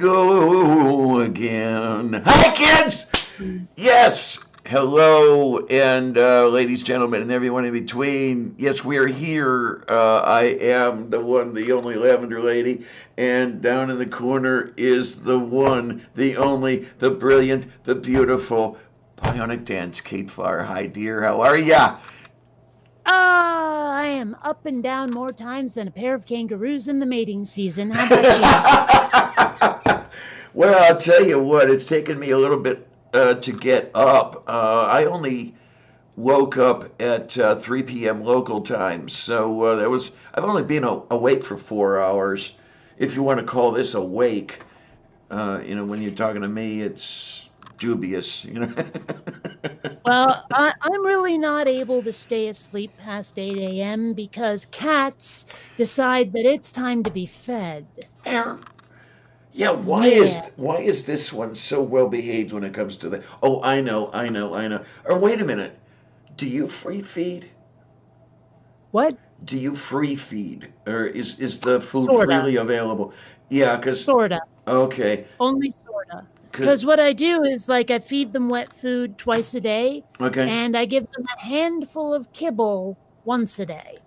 go again. Hi, kids! Yes, hello, and ladies, gentlemen, and everyone in between. Yes, we are here. I am the one, the only Lavender Lady, and down in the corner is the one, the only, the brilliant, the beautiful Bionic Dance, Kate Farr. Hi, dear. How are ya? I am up and down more times than a pair of kangaroos in the mating season. How about Well, I'll tell you what, it's taken me a little bit to get up. I only woke up at 3 p.m. local time, so I've only been awake for 4 hours. If you want to call this awake, when you're talking to me, it's dubious, Well, I'm really not able to stay asleep past 8 a.m. because cats decide that it's time to be fed. Aaron, yeah, Yeah. why is this one so well behaved when it comes to the? Oh, I know. Or wait a minute, do you free feed? What? Do you free feed, or is the food Sorta. freely available? Yeah, cause Sorta. okay, Only sorta. cause Because what I do is I feed them wet food twice a day, okay, and I give them a handful of kibble once a day.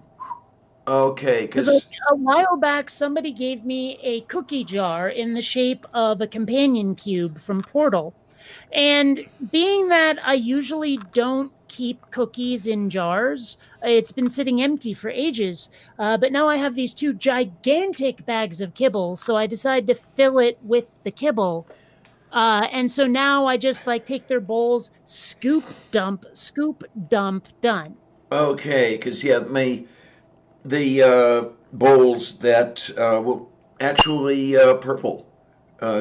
okay, Because cause a while back, somebody gave me a cookie jar in the shape of a companion cube from Portal. And being that I usually don't keep cookies in jars, it's been sitting empty for ages. But now I have these two gigantic bags of kibble, so I decided to fill it with the kibble. And so now I just take their bowls, scoop, dump, done. okay, cause yeah, the bowls that well, actually Purple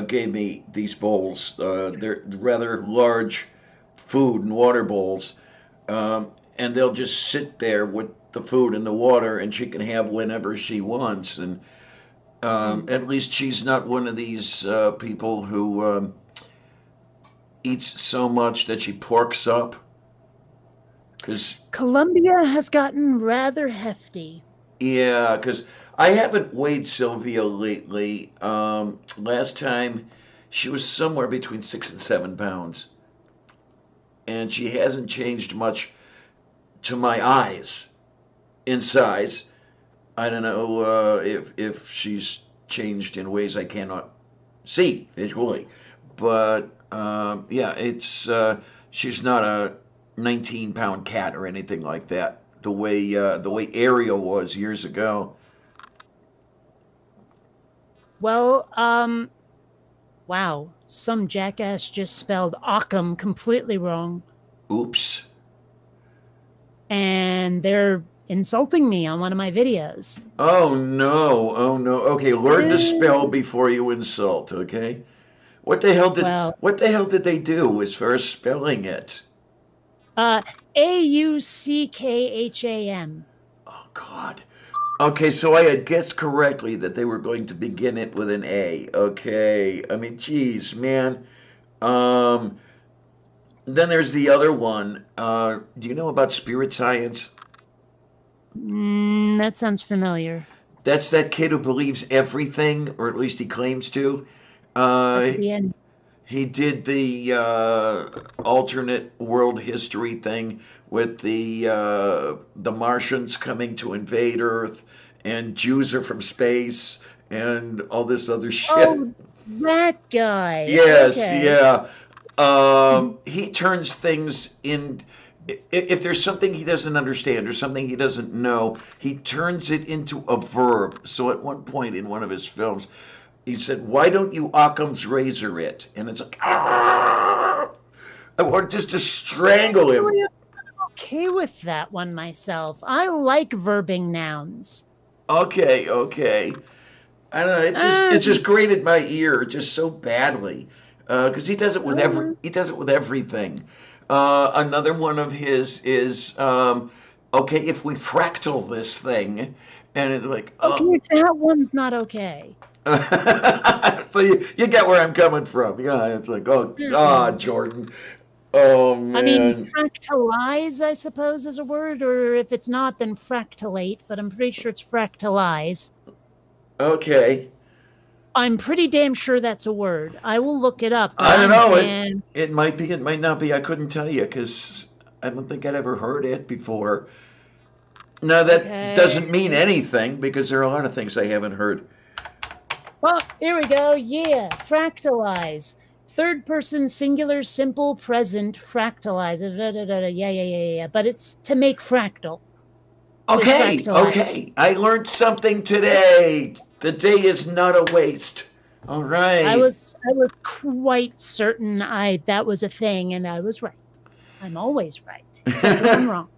gave me these bowls. They're rather large food and water bowls, and they'll just sit there with the food and the water, and she can have whenever she wants. And Mm. at least she's not one of these people who eats so much that she porks up. Because Colombia has gotten rather hefty. yeah, because I haven't weighed Sylvia lately. Last time she was somewhere between 6 and 7 pounds, and she hasn't changed much to my eyes in size. I don't know if she's changed in ways I cannot see visually, but yeah, it's she's not a 19-pound cat or anything like that. The way Ariel was years ago. Well, wow, some jackass just spelled Occam completely wrong, Oops. and they're insulting me on one of my videos. Oh no. Oh no. Okay, learn to spell Eh, before you insult, okay? What the hell did well, what the hell did they do as far as spelling it? uh, Auckham. Oh god. Okay, so I had guessed correctly that they were going to begin it with an A. Okay. I mean, geez, man. Um then there's the other one. Do you know about spirit science? That sounds familiar. That's that kid who believes everything, or at least he claims to. That Uh, could be any. He did the alternate world history thing with the Martians coming to invade Earth, and Jews are from space, and all this other shit. Oh, that guy. Yes, Okay. yeah. He turns things in. If there's something he doesn't understand or something he doesn't know, he turns it into a verb. So at one point in one of his films, he said, "Why don't you Occam's razor it?" And it's like, ah! I want just to strangle him. Actually, I'm okay with that one myself. I like verbing nouns. Okay, okay. I don't know. It just Um, grated my ear just so badly because he does it with uh, everything. Another one of his is okay if we fractal this thing, and it's like okay, that one's not okay. so you get where I'm coming from. Yeah, it's like oh Mm-mm. God, Jordan. Oh I mean, man. fractalize, I suppose, is a word, or if it's not, then fractalate, but I'm pretty sure it's fractalize. Okay. I'm pretty damn sure that's a word. I will look it up, but I don't I'm know. damn It might be. It might not be. I couldn't tell you because I don't think I'd ever heard it before. Now that okay. doesn't mean anything because there are a lot of things I haven't heard. Well, here we go. Yeah, fractalize. Third person singular simple present fractalize. Da, da, da, da. Yeah. But it's to make fractal. Is Okay, fractalize. okay. I learned something today. The day is not a waste. All right. I was quite certain that was a thing, and I was right. I'm always right, except when I'm wrong.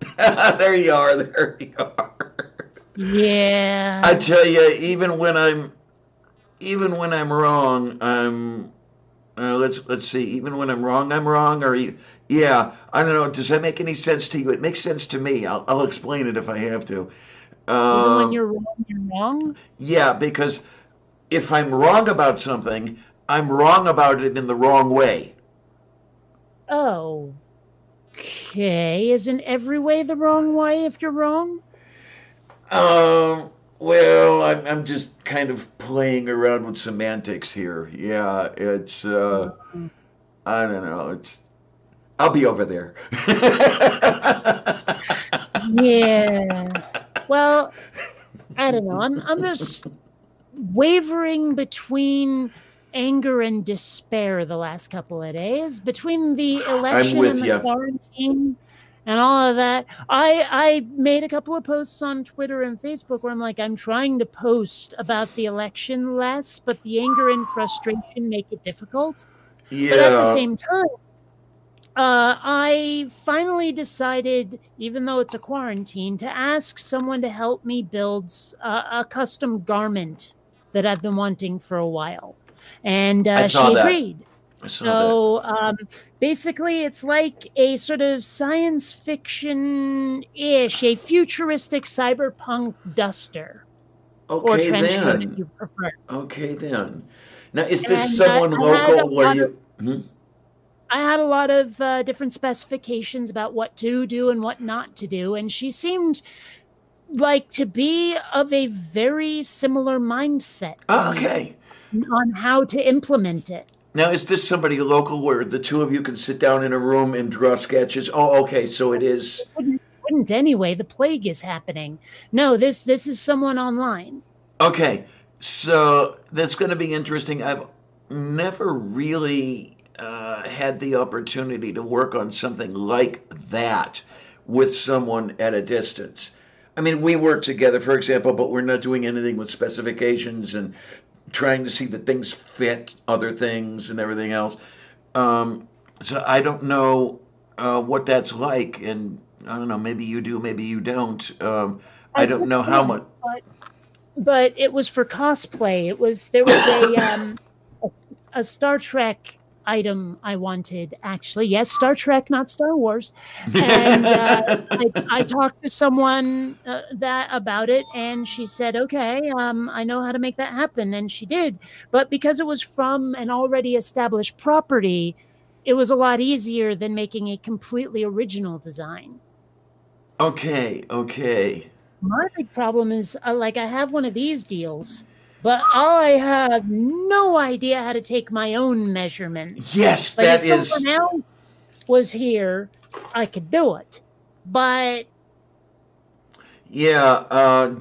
There you are. There you are. Yeah. I tell you, even when I'm wrong, I'm. Let's see. Even when I'm wrong, I'm wrong. Yeah. I don't know. Does that make any sense to you? It makes sense to me. I'll explain it if I have to. Even when Um, you're wrong, you're wrong. yeah, because if I'm wrong about something, I'm wrong about it in the wrong way. Oh, okay. Isn't every way the wrong way if you're wrong? Well, I'm just kind of playing around with semantics here. Yeah, it's Mm. I don't know. It's I'll be over there. Yeah. Well, I don't know. I'm just wavering between anger and despair the last couple of days, between the I'm election with and the you. quarantine and all of that. I made a couple of posts on Twitter and Facebook where I'm like, I'm trying to post about the election less, but the anger and frustration make it difficult. But at the Yeah, same time, I finally decided, even though it's a quarantine, to ask someone to help me build a custom garment that I've been wanting for a while. And I saw she that. agreed. I saw that. So basically, it's like a sort of science fiction ish, a futuristic cyberpunk duster or Okay trench coat if then. you prefer. Okay then. Now, is this And someone I had a local where lot of you? Hmm? I had a lot of different specifications about what to do and what not to do, and she seemed like to be of a very similar mindset to Oh, me okay. on how to implement it. Now, is this somebody local where the two of you can sit down in a room and draw sketches? Oh, okay. So it is. Wouldn't anyway. The plague is happening. No, this is someone online. Okay. So that's going to be interesting. I've never really had the opportunity to work on something like that with someone at a distance. I mean, we work together, for example, but we're not doing anything with specifications and trying to see that things fit other things and everything else. So I don't know what that's like, and I don't know. Maybe you do, maybe you don't. I I don't took know how much. hints, but it was for cosplay. There was a Star Trek item I wanted, actually. Yes, Star Trek, not Star Wars. And I talked to someone about it, and she said, "Okay, I know how to make that happen," and she did. But because it was from an already established property, it was a lot easier than making a completely original design. Okay, okay. My big problem is like I have one of these deals, but I have no idea how to take my own measurements. Yes, Like if that someone is. else was here, I could do it. But Yeah,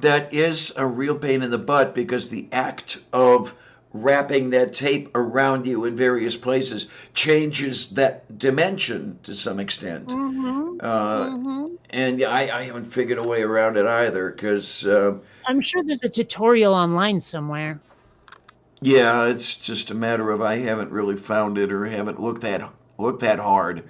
that is a real pain in the butt because the act of wrapping that tape around you in various places changes that dimension to some extent. mm-hmm, Uh, mm-hmm. and yeah, I haven't figured a way around it either because, I'm sure there's a tutorial online somewhere. yeah, it's just a matter of I haven't really found it or haven't looked that hard.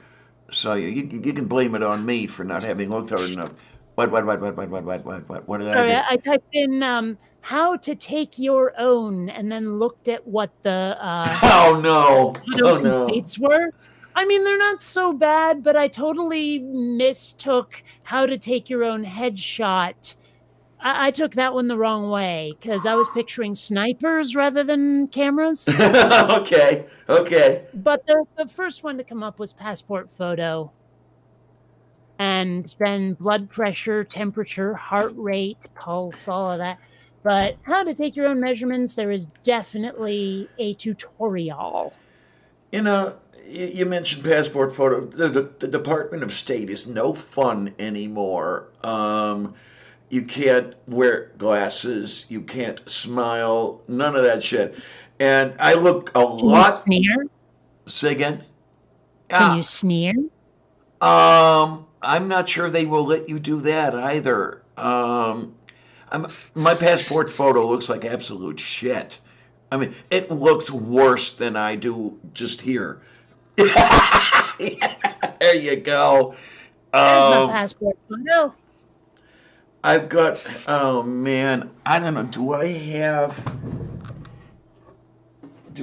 So you can blame it on me for not having looked hard enough. What did I Sorry, do? I typed in how to take your own and then looked at what the Oh no! Oh no! dates were. I mean, they're not so bad, but I totally mistook how to take your own headshot. I took that one the wrong way because I was picturing snipers rather than cameras. Okay, okay. But the first one to come up was passport photo. And then blood pressure, temperature, heart rate, pulse, all of that. But how to take your own measurements, there is definitely a tutorial. You know, you mentioned passport photo. The Department of State is no fun anymore. You can't wear glasses. You can't smile. None of that shit. And I look a Can you lot. sneer? Say again. Can Yeah. you sneer? I'm not sure they will let you do that either. My passport photo looks like absolute shit. I mean, it looks worse than I do just here. There you go. There's my Um, passport photo. I've got. Oh man, I don't know. Do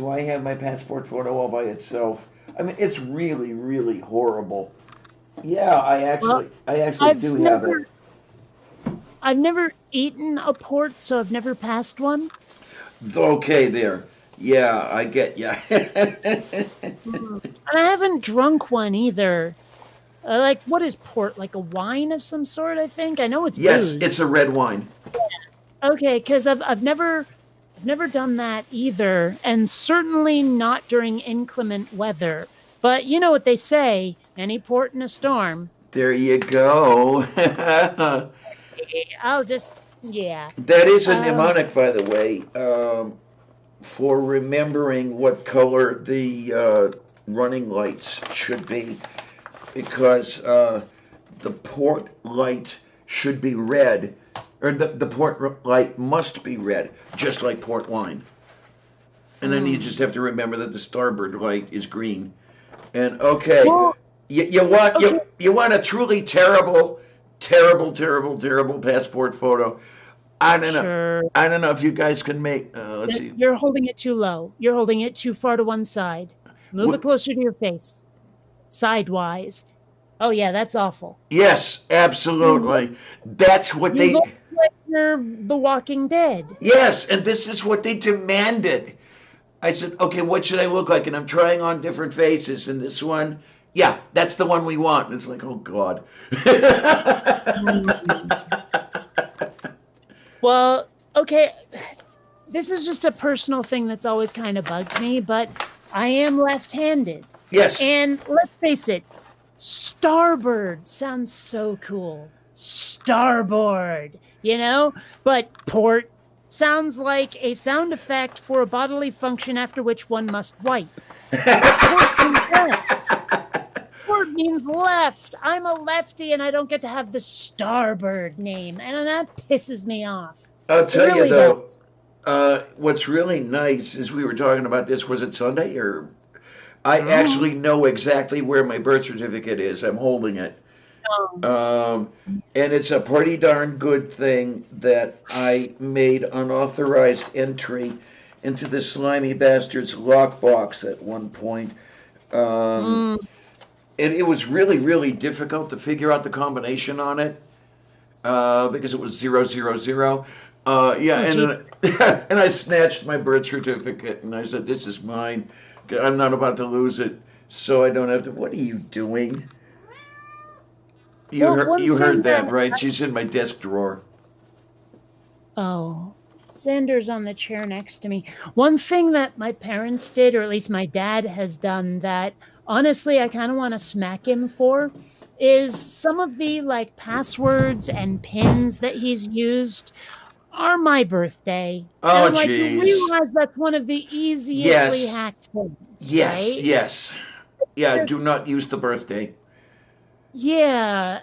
I have my passport photo all by itself? I mean, it's really, really horrible. Yeah, Well, I actually I've do have it. never I've never eaten a port, so I've never passed one. Okay, there. Yeah, I get ya. Mm. And I haven't drunk one either. Like, what is port? Like a wine of some sort, I think. I know it's Yes, it's booze. a red wine. Okay, because I've never done that either, and certainly not during inclement weather. But you know what they say, any port in a storm. There you go. I'll just yeah. That is a Um mnemonic, by the way, for remembering what color the running lights should be, because the port light should be red, or the port light must be red, just like port wine. And then you just mm. have to remember that the starboard light is green. And okay, Well, okay, you want a truly terrible, terrible, terrible, terrible passport photo. I don't know. sure. I don't know if you guys can make. Let's see. You're holding it too low. You're holding it too far to one side. Move it What, closer to your face. Sidewise. Oh yeah, that's awful. yes, You look absolutely. That's what you they. look like you're The Walking Dead. Yes, and this is what they demanded. I said, okay, what should I look like? And I'm trying on different faces, and this one, yeah, that's the one we want. And it's like, oh God. Mm. Well, okay, this is just a personal thing that's always kind of bugged me, but I am left-handed. Yes, And let's face it, starboard sounds so cool. Starboard, you know? But port sounds like a sound effect for a bodily function after which one must wipe. But port means left. Port means left. I'm a lefty and I don't get to have the starboard name. And that pisses me off. I'll It tell you really though. does. What's really nice is we were talking about this. Was it Sunday or? I Oh, actually know exactly where my birth certificate is. I'm holding it. no. Um, and it's a pretty darn good thing that I made unauthorized entry into the slimy bastard's lockbox at one point. Um, Mm, and it was really, really difficult to figure out the combination on it because it was 000. Yeah, oh, gee. and then, and I snatched my birth certificate and I said, "This is mine. I'm not about to lose it, so I don't have to." What are you doing? Well, one You thing heard that that, right? She's in my desk drawer. Oh, Xander's on the chair next to me. One thing that my parents did, or at least my dad has done, that honestly I kind of want to smack him for, is some of the like passwords and pins that he's used are my birthday. And Oh, I'm like, you jeez. realize that's one of the easiestly Yes, hacked things, yes, right? yes. Yeah, do Just not use the birthday. Yeah,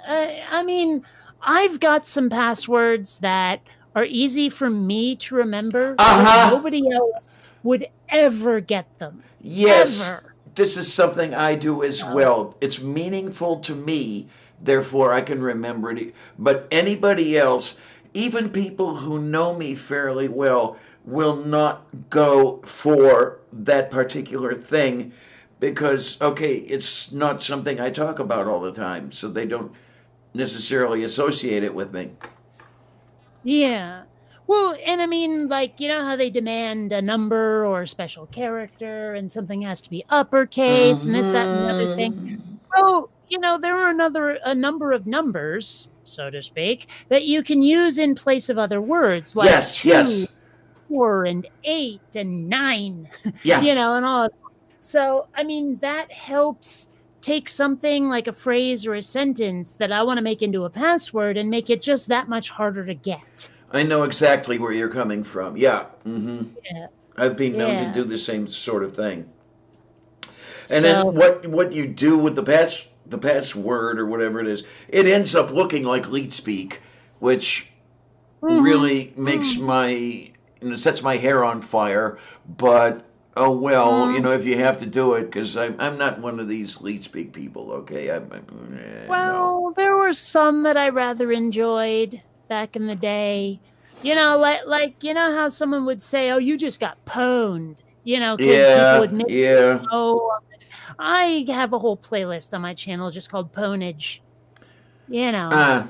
I mean, I've got some passwords that are easy for me to remember, Uh but huh. nobody else would ever get them. Yes, Ever. this is something I do as So, well. It's meaningful to me, therefore I can remember it. But anybody else, even people who know me fairly well, will not go for that particular thing because, okay, it's not something I talk about all the time, so they don't necessarily associate it with me. yeah. Well, and I mean, like, you know how they demand a number or a special character and something has to be uppercase and this, that, and the other thing? Hmm. Well, there are a number of numbers, so to speak, that you can use in place of other words, like Yes, 2, yes. 4, and 8, and 9, Yeah. and all. So, I mean, that helps take something like a phrase or a sentence that I want to make into a password and make it just that much harder to get. I know exactly where you're coming from. Yeah. Yeah. I've been known to Yeah. do the same sort of thing. And then So, what you do with the password or whatever it is, it ends up looking like leet speak, which really makes sets my hair on fire. But oh well, if you have to do it, because I'm not one of these leet speak people. Okay, no. well, there were some that I rather enjoyed back in the day. Like how someone would say, "Oh, you just got pwned," because people Yeah, would make, yeah. "Oh, I have a whole playlist on my channel just called Pwnage." Uh,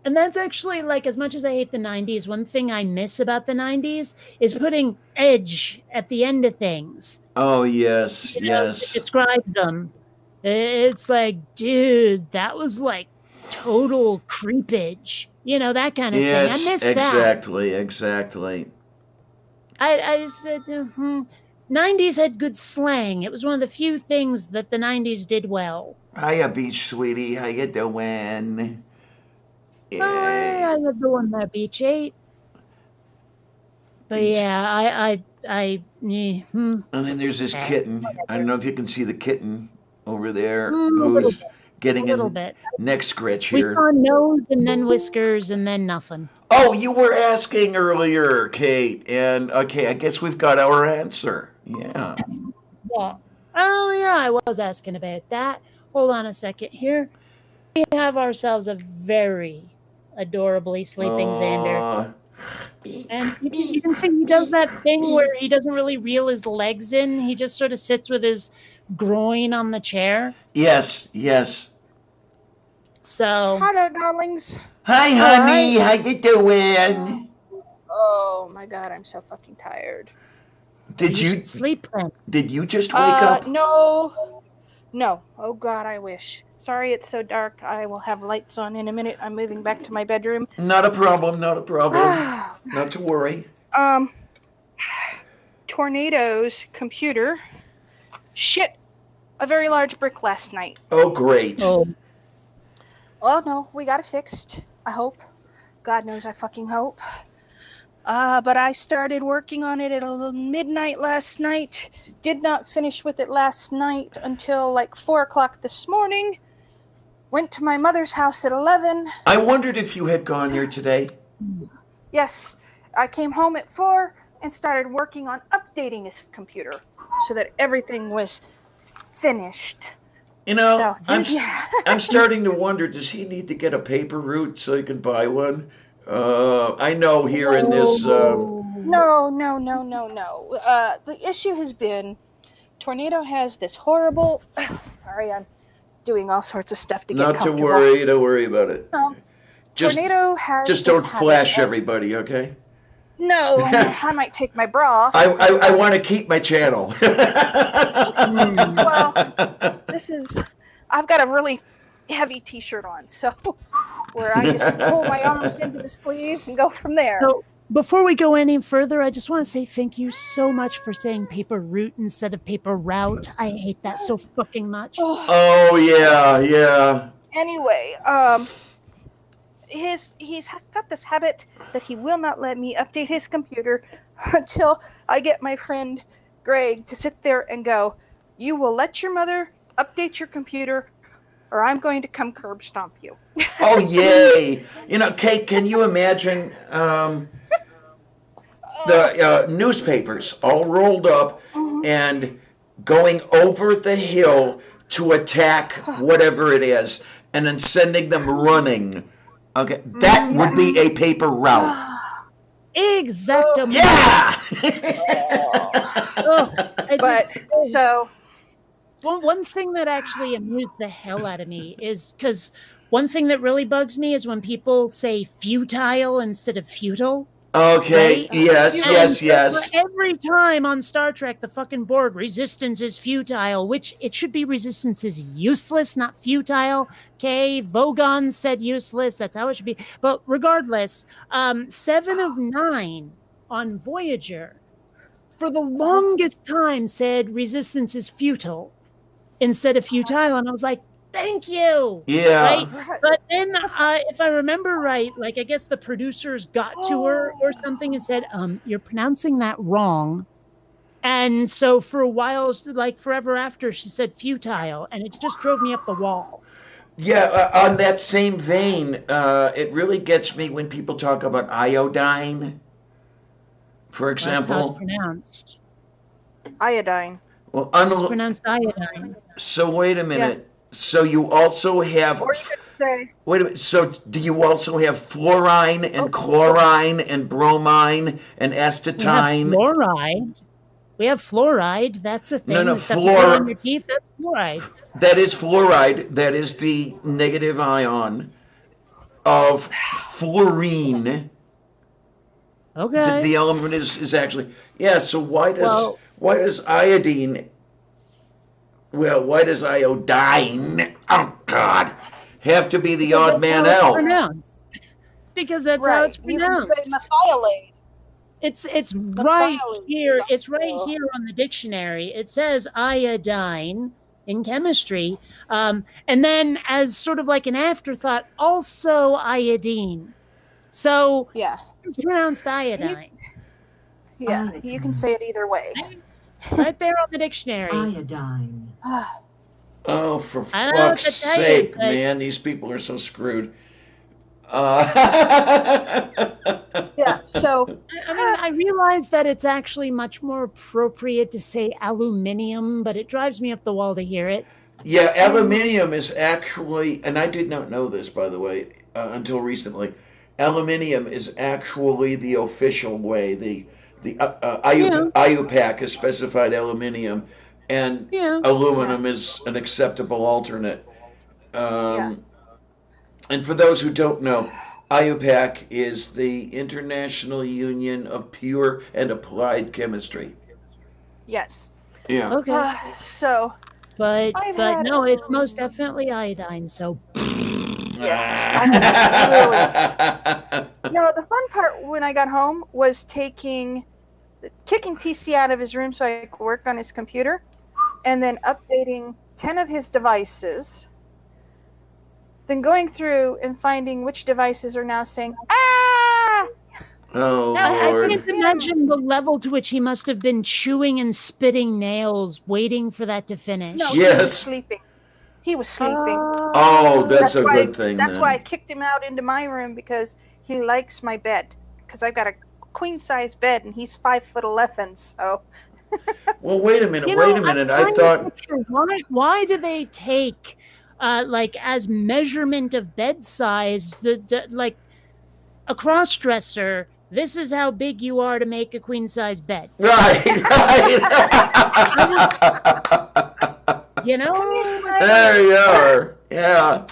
And that's actually, like, as much as I hate the 90s, one thing I miss about the 90s is putting edge at the end of things, oh yes, to yes. describe them. It's like, dude, that was like total creepage, that kind of thing. I Yes, miss that. exactly, exactly. I just said, 90s had good slang. It was one of the few things that the 90s did well. Hiya, beach sweetie. How you doing? Oh, hey, Yeah. I love the one that Beach 8. But Beach. yeah, And then there's this kitten. I don't know if you can see the kitten over there a little who's bit, getting a little a bit. neck scratch We here. saw nose and then whiskers and then nothing. Oh, you were asking earlier, Kate. And okay, I guess we've got our answer. Yeah. Yeah. Oh yeah, I was asking about that. Hold on a second here. We have ourselves a very adorably sleeping Xander. And you can see he does that thing where he doesn't really reel his legs in. He just sort of sits with his groin on the chair. Yes, yes. So, Hello, darlings. Hi, honey. How you doing? Oh my god, I'm so fucking tired. Did you you should sleep then. did you just wake up? No. Oh god, I wish. Sorry it's so dark. I will have lights on in a minute. I'm moving back to my bedroom. Not a problem, not a problem. Not to worry. Tornado's computer shit a very large brick last night. Oh, great. Oh, Oh no, we got it fixed. I hope. God knows I fucking hope. But I started working on it at midnight last night. Did not finish with it last night until like 4 o'clock this morning. Went to my mother's house at 11. I wondered if you had gone there today. Yes, I came home at 4 and started working on updating his computer so that everything was finished. So, I'm starting to wonder, does he need to get a paper route so he can buy one? I know here in this... No. The issue has been Tornado has this horrible... Sorry, I'm doing all sorts of stuff to get Not to comfortable. worry, don't worry about it. Tornado has Just this don't flash habit. everybody, okay? No, I might take my bra off. I want to keep my channel. Well, I've got a really heavy t-shirt on, so where I just pull my arms into the sleeves and go from there. so before we go any further, I just want to say thank you so much for saying paper route instead of paper route. I hate that so fucking much. Oh, yeah. Anyway, he's got this habit that he will not let me update his computer until I get my friend Greg to sit there and go, "You will let your mother update your computer, or I'm going to come curb stomp you." Oh, yay. Kate, can you imagine the newspapers all rolled up and going over the hill to attack whatever it is and then sending them running? Okay, that would be a paper route. Exacto. Yeah! But so one thing that actually amused the hell out of me is because one thing that really bugs me is when people say futile instead of futile. Okay. Right? Yes. And Yes. So Yes. for every time on Star Trek, the fucking Borg, resistance is futile, which it should be resistance is useless, not futile. Okay, Vogon said useless. That's how it should be. But regardless, 7 of 9 on Voyager for the longest time said resistance is futile instead of futile. And I was like, thank you. Yeah. Right? But then, if I remember right, like I guess the producers got to her or something and said, "You're pronouncing that wrong." And so for a while, like forever after, she said futile, and it just drove me up the wall. Yeah, on that same vein, it really gets me when people talk about iodine, for That's how it's example. pronounced. Iodine. Well, It's pronounced iodine. so wait a minute. So you also have. Or you could say, Wait a minute. So do you also have fluorine and chlorine and bromine and We have acetine? fluoride. We have fluoride. That's a thing. No, The stuff you put on your teeth, that's fluoride. That is fluoride. That is the negative ion of fluorine. Okay. The element is actually So why Well- iodine? Well, why does iodine? Oh God, have to be the Because odd that's man how it's out. pronounced. Because that's how right, it's you can pronounced. say methylate. It's right Methylate here. is It's right also- here on the dictionary. It says iodine in chemistry, and then as sort of like an afterthought, also iodine. So Yeah, it's pronounced iodine, yeah, you can say it either way. right there on the dictionary. Iodine. Oh, for I don't know what fuck's to tell you, sake, but- man! These people are so screwed. Yeah, so I mean, I realize that it's actually much more appropriate to say aluminium, but it drives me up the wall to hear it. Yeah, aluminium is actually, and I did not know this, by the way, until recently. Aluminium is actually the official way. The IUPAC has specified aluminium, and Yeah. aluminum is an acceptable alternate. Yeah. And for those who don't know, IUPAC is the International Union of Pure and Applied Chemistry. yes, Yeah. Okay. so But I've but had, no, it's most definitely iodine. So no, the fun part when I got home was kicking TC out of his room so I could work on his computer, and then updating 10 of his devices. Then going through and finding which devices are now saying "ah." Oh, I Lord. can't imagine the level to which he must have been chewing and spitting nails, waiting for that to finish. No, Yes. he was sleeping. He was sleeping. Oh, that's a why, good thing. That's then. why I kicked him out into my room, because he likes my bed. Because I've got a queen size bed and he's 5'11", so Well, wait a minute. You wait know, a minute. I'm I trying to thought. picture why do they take like as measurement of bed size the like a cross dresser? This is how big you are to make a queen size bed. Right, right. You know? There you are. Yeah.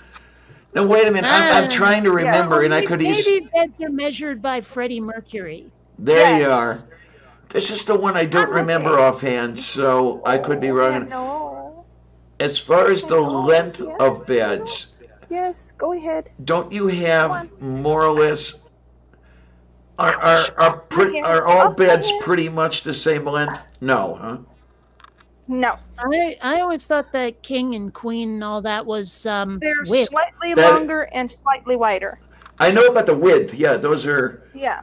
No, wait a minute. I'm trying to remember, and I could easily. Maybe beds are measured by Freddie Mercury. There you Yes. are. This is the one I don't remember offhand, so I could be wrong. No. As far as the length Yeah. of beds, Yes, go ahead. don't you have more or less? Are all beds pretty much the same length? No, huh? No, I always thought that king and queen and all that was they're width. slightly That- longer and slightly wider. I know about the width. Yeah, those are. Yeah.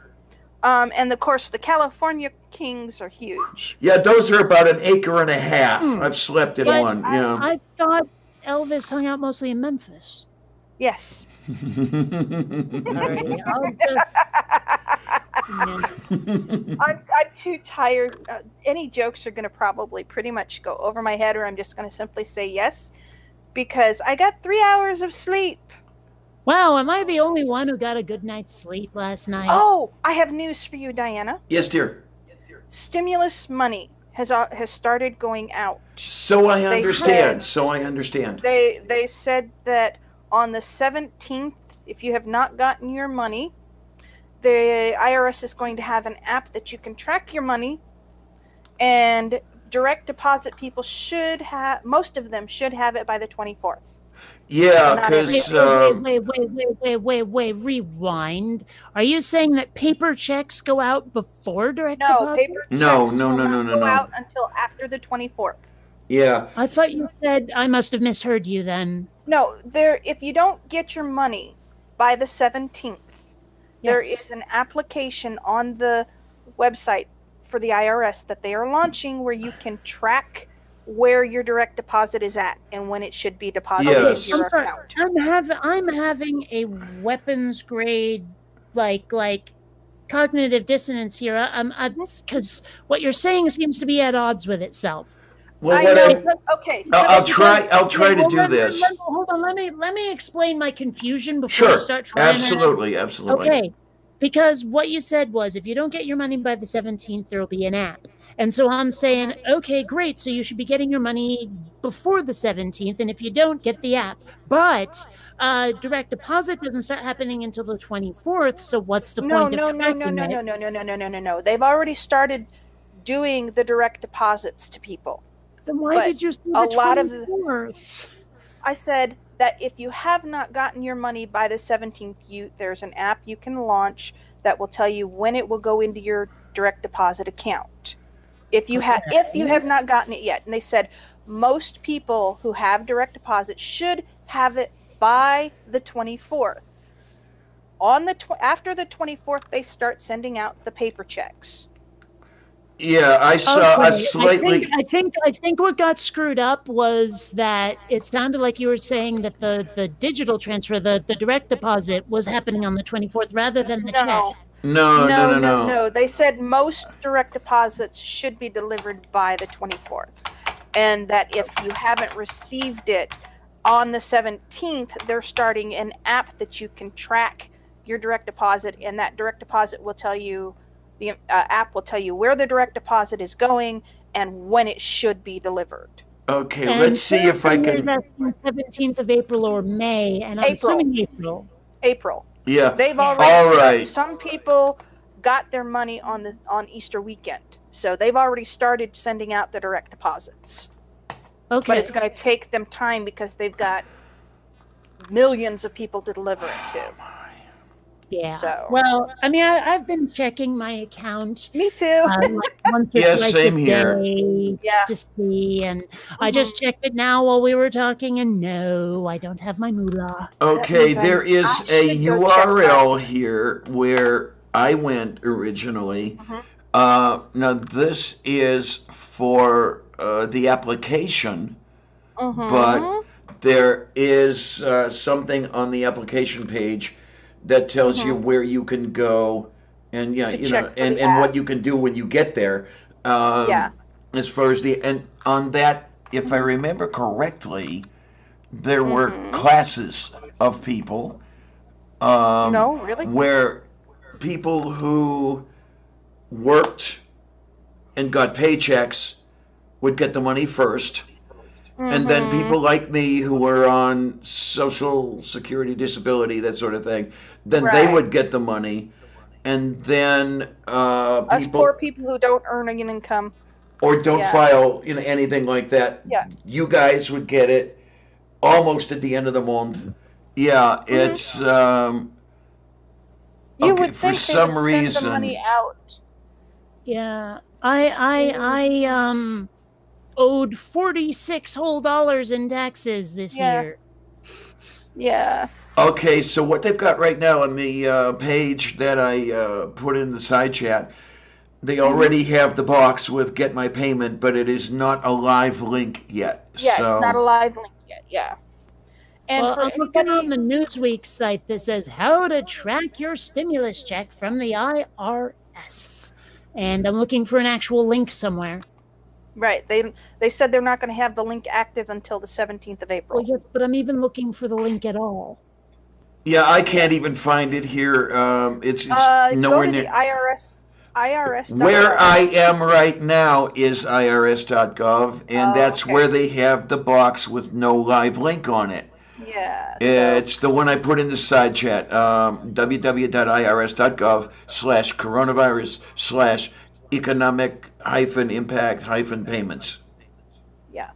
And of course, the California Kings are huge. Yeah, those are about an acre and a half. Hmm. I've slept in But one. Yeah. I thought Elvis hung out mostly in Memphis. Yes. Sorry, I'll just. Yeah. I'm too tired. Any jokes are going to probably pretty much go over my head, or I'm just going to simply say yes, because I got 3 hours of sleep. Wow, am I the only one who got a good night's sleep last night? Oh, I have news for you, Diana. Yes, dear. Stimulus money has started going out. So I They understand. said- So I understand. They said that on the 17th, if you have not gotten your money, the IRS is going to have an app that you can track your money, and direct deposit people should have, most of them should have it by the 24th. Yeah, Not because Wait, rewind. Are you saying that paper checks go out before direct No, deposit? paper No, checks no, will no, no, not no, go no. out until after the 24th. yeah, I thought you said I must have misheard you then. No, if you don't get your money by the 17th, there Yes. is an application on the website for the IRS that they are launching where you can track where your direct deposit is at and when it should be deposited Yes. into your I'm sorry. account. I'm having a weapons grade like cognitive dissonance here. I'm because what you're saying seems to be at odds with itself. well, I what know. I, Okay. I'll try to Well, do this. Hold on. Let me explain my confusion before Sure, you start trying. absolutely. Okay, because what you said was if you don't get your money by the 17th, there will be an app. And so I'm saying, okay, great. So you should be getting your money before the 17th. And if you don't, get the app. But direct deposit doesn't start happening until the 24th. So what's the point of tracking it? No. They've already started doing the direct deposits to people. Then why But did you say a the lot of 24th? I said that if you have not gotten your money by the 17th, there's an app you can launch that will tell you when it will go into your direct deposit account. If you have not gotten it yet, and they said most people who have direct deposit should have it by the 24th. After the 24th, they start sending out the paper checks. Yeah, I saw a slightly. I think what got screwed up was that it sounded like you were saying that the digital transfer, the direct deposit, was happening on the 24th rather than the check. No. They said most direct deposits should be delivered by the 24th. And that if you haven't received it on the 17th, they're starting an app that you can track your direct deposit, and that direct deposit will tell you, the app will tell you where the direct deposit is going and when it should be delivered. Okay, And let's see if I can. 17th of April or May, and I'm assuming April. April. Yeah. They've already All right. Some people got their money on Easter weekend, so they've already started sending out the direct deposits. Okay. But it's going to take them time because they've got millions of people to deliver it to. Yeah. So. Well, I mean, I've been checking my account. Me too. Like once or Yeah, twice same a here. day Yeah. to see, and I just checked it now while we were talking, and no, I don't have my moolah. Okay, means there is I a should go check URL here where I went originally. Now this is for the application, but there is something on the application page that tells you where you can go, and To check for the and what app. you can do when you get there. Yeah. As far as and on that, if I remember correctly, there were classes of people. No, really? Where people who worked and got paychecks would get the money first. And then people like me who were on Social Security, disability, that sort of thing, then they Right. would get the money. And then Us people poor people who don't earn an income. or don't Yeah. file, anything like that. Yeah. You guys would get it almost at the end of the month. Yeah, it's You Okay, would for think some they would send reason- the money out. Yeah, I owed $46 whole in taxes this Yeah. year. Yeah. okay. So what they've got right now on the page that I put in the side chat, they already have the box with "Get My Payment," but it is not a live link yet. Yeah, so, it's not a live link yet. Yeah. And Well, for I'm looking on anybody, the Newsweek site that says how to track your stimulus check from the IRS. And I'm looking for an actual link somewhere. right? They said they're not going to have the link active until the 17th of April. Well, yes, but I'm even looking for the link at all. Yeah, I can't even find it here. It's Go nowhere to near. the IRS. Where I am right now is irs.gov, and that's okay. where they have the box with no live link on it. Yeah. So It's the one I put in the side chat. www.irs.gov/coronavirus/economic-impact-payments. yeah.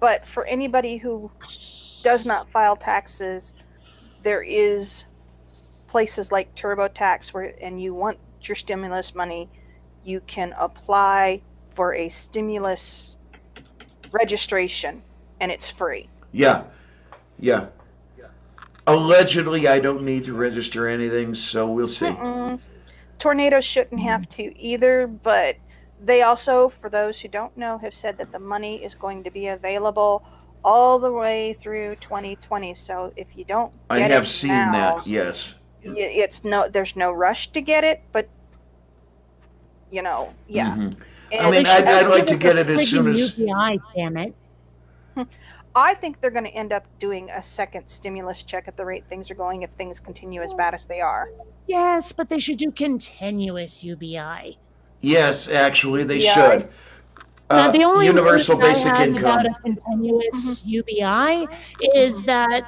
But for anybody who does not file taxes, there is places like TurboTax where, and you want your stimulus money, you can apply for a stimulus registration, and it's free. Yeah. Yeah. Allegedly, I don't need to register anything, so we'll see. Tornadoes shouldn't have to either, but they also, for those who don't know, have said that the money is going to be available all the way through 2020. So if you don't I get have it seen now, that, yes. there's no rush to get it, but yeah. Mhm. And I mean, They should I'd just like give to us get a it as soon friggin' as. UBI, damn it. I think they're going to end up doing a second stimulus check at the rate things are going if things continue as bad as they are. Yes, but they should do continuous UBI. Yes, actually, they Yeah. should. Now, the only Universal worry basic I have income. about a continuous UBI is that,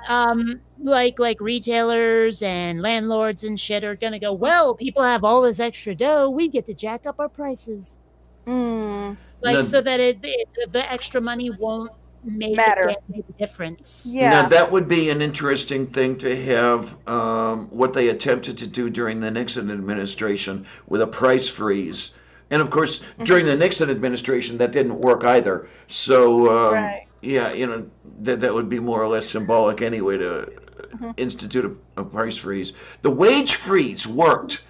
like retailers and landlords and shit are gonna go, well, people have all this extra dough, we get to jack up our prices, Mm, like No. so that the extra money won't make Matter. a damn big difference. yeah. Now, that would be an interesting thing to have, what they attempted to do during the Nixon administration with a price freeze. And of course, during the Nixon administration, that didn't work either. So, Right. yeah, that would be more or less symbolic anyway to institute a price freeze. The wage freeze worked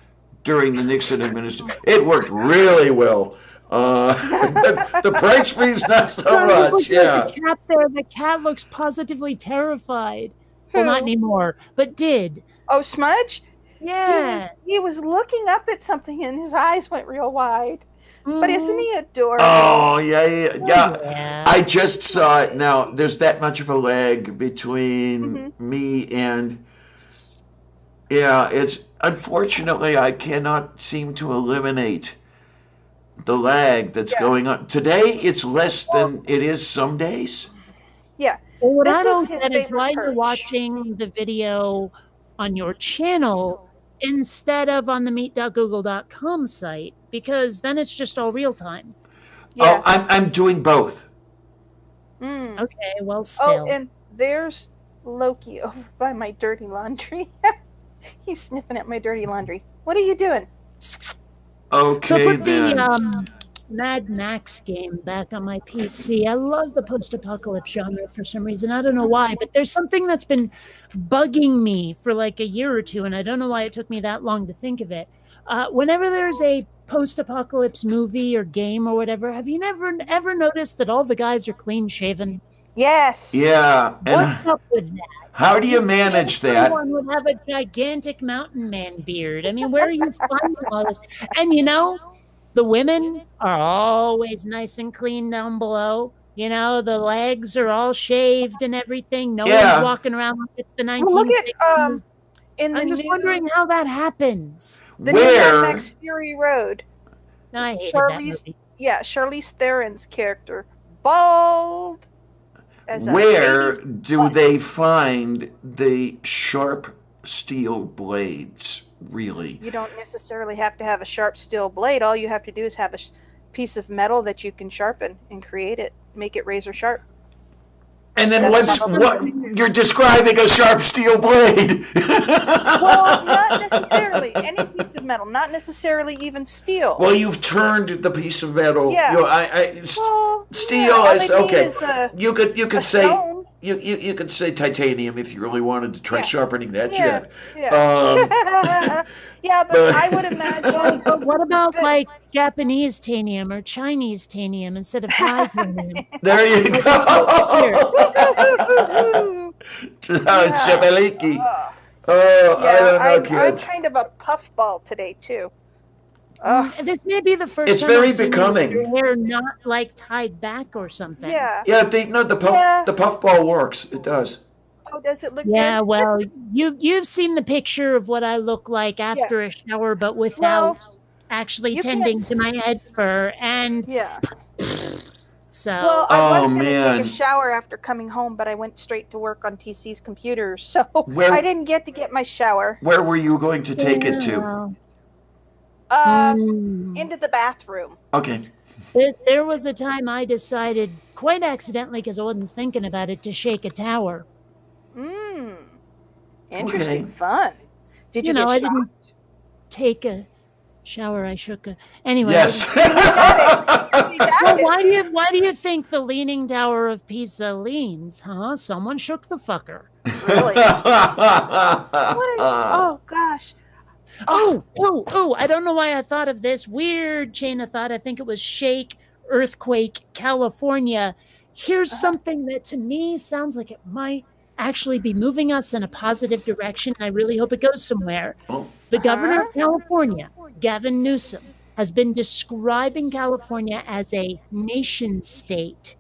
during the Nixon administration. It worked really well. The price freeze, not so John, much. look at Yeah. the cat there. The cat looks positively terrified. Well, not Who? anymore, but did. Oh, Smudge? Yeah. He was looking up at something and his eyes went real wide. But isn't he adorable? Oh, yeah. Yeah. I just saw it now. There's that much of a lag between me and. Yeah, it's unfortunately I cannot seem to eliminate the lag that's going on. Today it's less than it is some days. Yeah. Well, what This I is don't his get is favorite why you're perch. watching the video on your channel instead of on the meet.google.com site, because then it's just all real time. Yeah. Oh, I'm doing both. Mm. Okay, well, Oh, still. and there's Loki over by my dirty laundry. He's sniffing at my dirty laundry. What are you doing? So Okay put then. the Mad Max game back on my PC. I love the post-apocalypse genre for some reason. I don't know why, but there's something that's been bugging me for like a year or two, and I don't know why it took me that long to think of it. Whenever there's a post-apocalypse movie or game or whatever, have you never ever noticed that all the guys are clean-shaven? Yes. Yeah, and What's up with that? how do you manage that? Everyone would have a gigantic mountain man beard. I mean, where are you finding all this? And the women are always nice and clean down below. The legs are all shaved and everything. No Yeah. one's walking around like it's the 1960s. Well, look at in the I'm just new, wondering how that happens. the new Mad Where Max Fury Road. I hated that Charlize, movie. yeah, Charlize Theron's character, bald. As a where baby's do butt. they find the sharp steel blades? Really? You don't necessarily have to have a sharp steel blade. All you have to do is have a piece of metal that you can sharpen and create it, make it razor sharp. And then That's what you're describing a sharp steel blade? Well, not necessarily any piece of metal, not necessarily even steel. Well, you've turned the piece of metal. Yeah. Well, steel yeah, all is they need okay. is a You could say stone. you could say titanium if you really wanted to try Yeah. sharpening that Yeah. shit. Yeah. Yeah, but but- I would imagine. But what about But- like Japanese tanium or Chinese tanium instead of titanium? There you go. It's Shebeliki. Oh, I don't know, I'm kids. kind of a puffball today too. Ugh. This may be the first It's time very I've seen becoming. your hair not like tied back or something. Yeah. Yeah, the puffball works. It does. Oh, does it look Yeah, good? well, you've seen the picture of what I look like after a shower, but without actually you tending can't to my head fur. And Yeah. So Well, I was Oh, going to take man. a shower after coming home, but I went straight to work on TC's computer, so Where- I didn't get to get my shower. Where were you going to take it to? yeah. Into the bathroom. Okay. There was a time I decided, quite accidentally, because I wasn't thinking about it, to shake a tower. Interesting. Okay. Fun. Did you, You know, I get didn't shocked? take a shower. I shook a. Anyway. Yes. You got Well, it. why do you think the Leaning Tower of Pisa leans? Huh? Someone shook the fucker. Really? Oh gosh. Oh! I don't know why I thought of this weird chain of thought. I think it was Shake, Earthquake, California. Here's something that to me sounds like it might actually be moving us in a positive direction. I really hope it goes somewhere. Oh, The governor of California, Gavin Newsom, has been describing California as a nation state.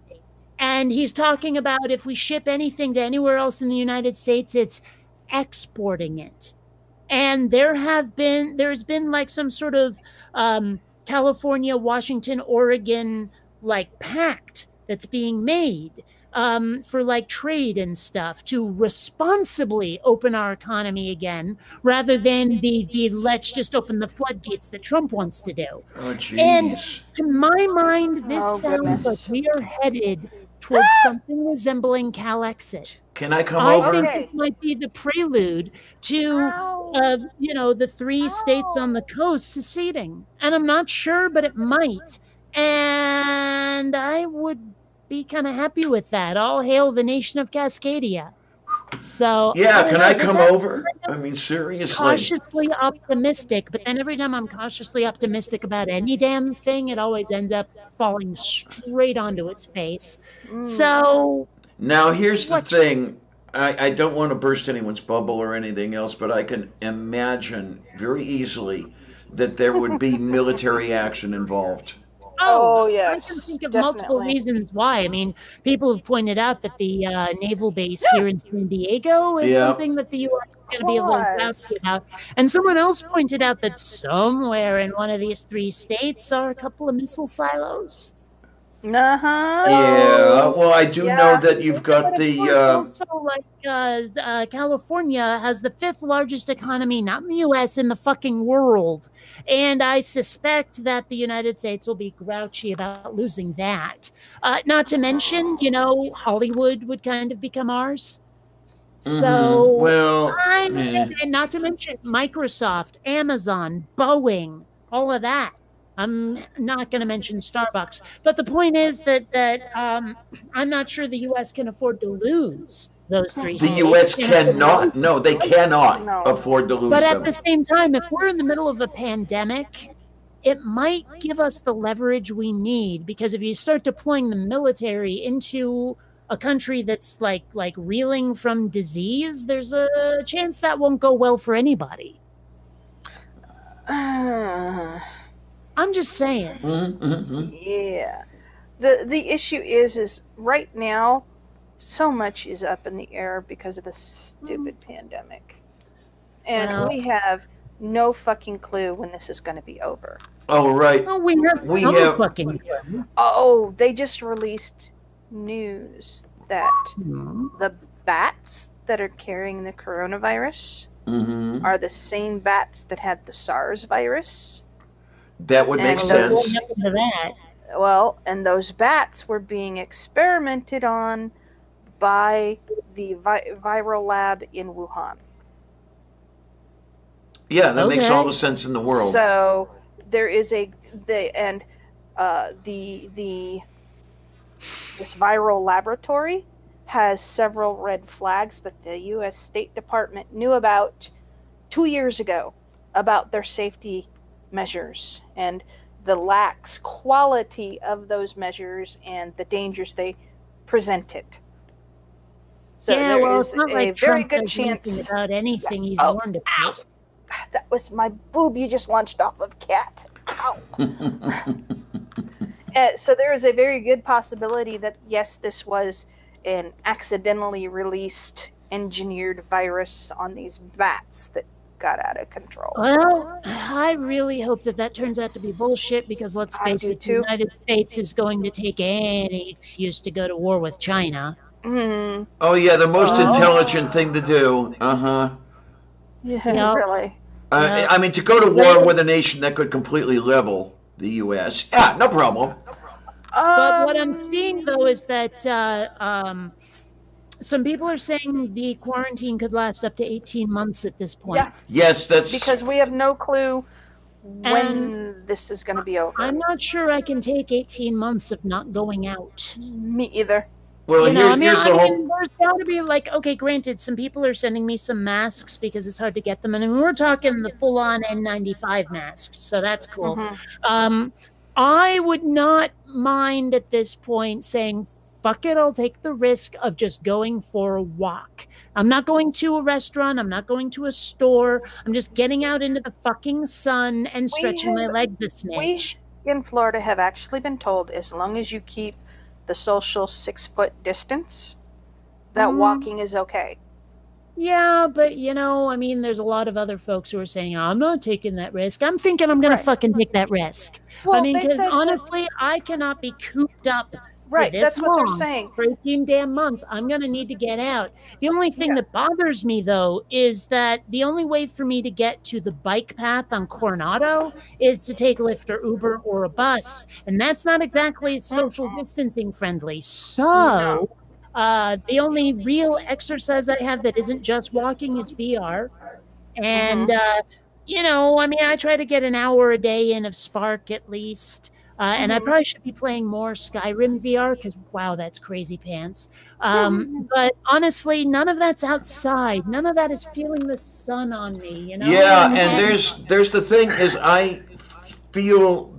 And he's talking about if we ship anything to anywhere else in the United States, it's exporting it. And there's been like some sort of California, Washington, Oregon like pact that's being made for like trade and stuff to responsibly open our economy again, rather than the let's just open the floodgates that Trump wants to do. oh, And jeez. to my mind, this Oh, sounds goodness. like we are headed towards something resembling Calexit. Can I come I over? think Okay. this might be the prelude to, Ow. the 3 states on the coast seceding. And I'm not sure, but it might. And I would be kind of happy with that. All hail the nation of Cascadia. So Yeah, don't can know, I this come has- over? I mean, seriously. cautiously optimistic, but then every time I'm cautiously optimistic about any damn thing, it always ends up falling straight onto its face. So Now, here's the What- thing. I don't want to burst anyone's bubble or anything else, but I can imagine very easily that there would be military action involved. Oh, I yes, can think of multiple definitely. reasons why. I mean, people have pointed out that the naval base here in San Diego is Yeah. something that the U.S. is going to be a little grouchy about. And someone else pointed out that somewhere in one of these 3 states are a couple of missile silos. Uh-huh. Yeah, well, I do Yeah. know that you've got But of the. course, also, like California has the 5th largest economy, not in the U.S., in the fucking world, and I suspect that the United States will be grouchy about losing that. Not to mention, Hollywood would kind of become ours. So, Well, and not to mention Microsoft, Amazon, Boeing, all of that. I'm not going to mention Starbucks, but the point is that I'm not sure the U.S. can afford to lose those 3 the states. U.S. Can afford to cannot. lose No, they them. cannot No. afford to lose But them. at the same time, if we're in the middle of a pandemic, it might give us the leverage we need, because if you start deploying the military into a country that's like reeling from disease, there's a chance that won't go well for anybody. I'm just saying. Yeah. The issue is right now, so much is up in the air because of the stupid pandemic. And Well- we have no fucking clue when this is going to be over. Oh, right. Oh, we have We some have- fucking clue. Oh, they just released news that Hmm. the bats that are carrying the coronavirus Mm-hmm. are the same bats that had the SARS virus. That would make And Well, what sense. happened to that? Well, and those bats were being experimented on by the viral lab in Wuhan. Yeah, that makes Okay. all the sense in the world. So there is this viral laboratory has several red flags that the U.S. State Department knew about 2 years ago about their safety measures and the lax quality of those measures and the dangers they presented. So yeah, there well, is it's not a like very Trump good does anything chance. about anything he's Oh, warned ow. about. That was my boob you just launched off of, Cat. Ow. So there is a very good possibility that, yes, this was an accidentally released engineered virus on these bats that got out of control. Well, I really hope that turns out to be bullshit because let's I face do it, the too. United States is going to take any excuse to go to war with China. Mm. Oh yeah, the most Oh. intelligent thing to do. Yeah, Yep. really. Yeah. I mean, to go to war with a nation that could completely level the U.S. Yeah, no problem. But what I'm seeing though is that some people are saying the quarantine could last up to 18 months at this point. Yeah, Yes, that's because we have no clue when And this is going to be over. I'm not sure I can take 18 months of not going out. Me either. well. You know, Here's the whole. there's got to be like, okay, granted, some people are sending me some masks because it's hard to get them. And I mean, we're talking the full-on N95 masks, so that's cool. Mhm. I would not mind at this point saying, fuck it, I'll take the risk of just going for a walk. I'm not going to a restaurant. I'm not going to a store. I'm just getting out into the fucking sun and stretching my legs a smidge. We in Florida have actually been told as long as you keep the social 6-foot distance, that walking is okay. Yeah, but you know, I mean, there's a lot of other folks who are saying, I'm not taking that risk. I'm thinking I'm going to fucking take that risk. Well, I mean, they because said that- honestly, I cannot be cooped up Right, for this that's what they're long, saying. for 18 damn months. I'm going to need to get out. The only thing that bothers me, though, is that the only way for me to get to the bike path on Coronado is to take Lyft or Uber or a bus. And that's not exactly social distancing friendly. So the only real exercise I have that isn't just walking is VR. And, you know, I mean, I try to get an hour a day in of Spark at least. And I probably should be playing more Skyrim VR because, wow, that's crazy pants. But honestly, none of that's outside. None of that is feeling the sun on me, you know? Yeah, and there's the thing is I feel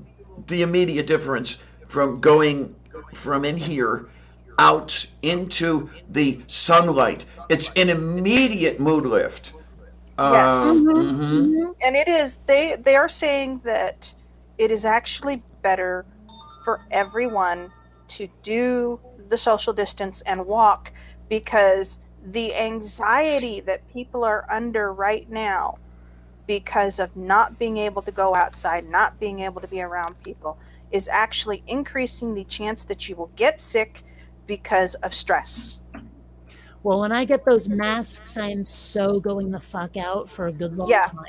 the immediate difference from going from in here out into the sunlight. It's an immediate mood lift. Yes. Mhm. And it is, they are saying that it is actually better for everyone to do the social distance and walk, because the anxiety that people are under right now because of not being able to go outside, not being able to be around people, is actually increasing the chance that you will get sick because of stress. Well, when I get those masks, I am so going the fuck out for a good long time.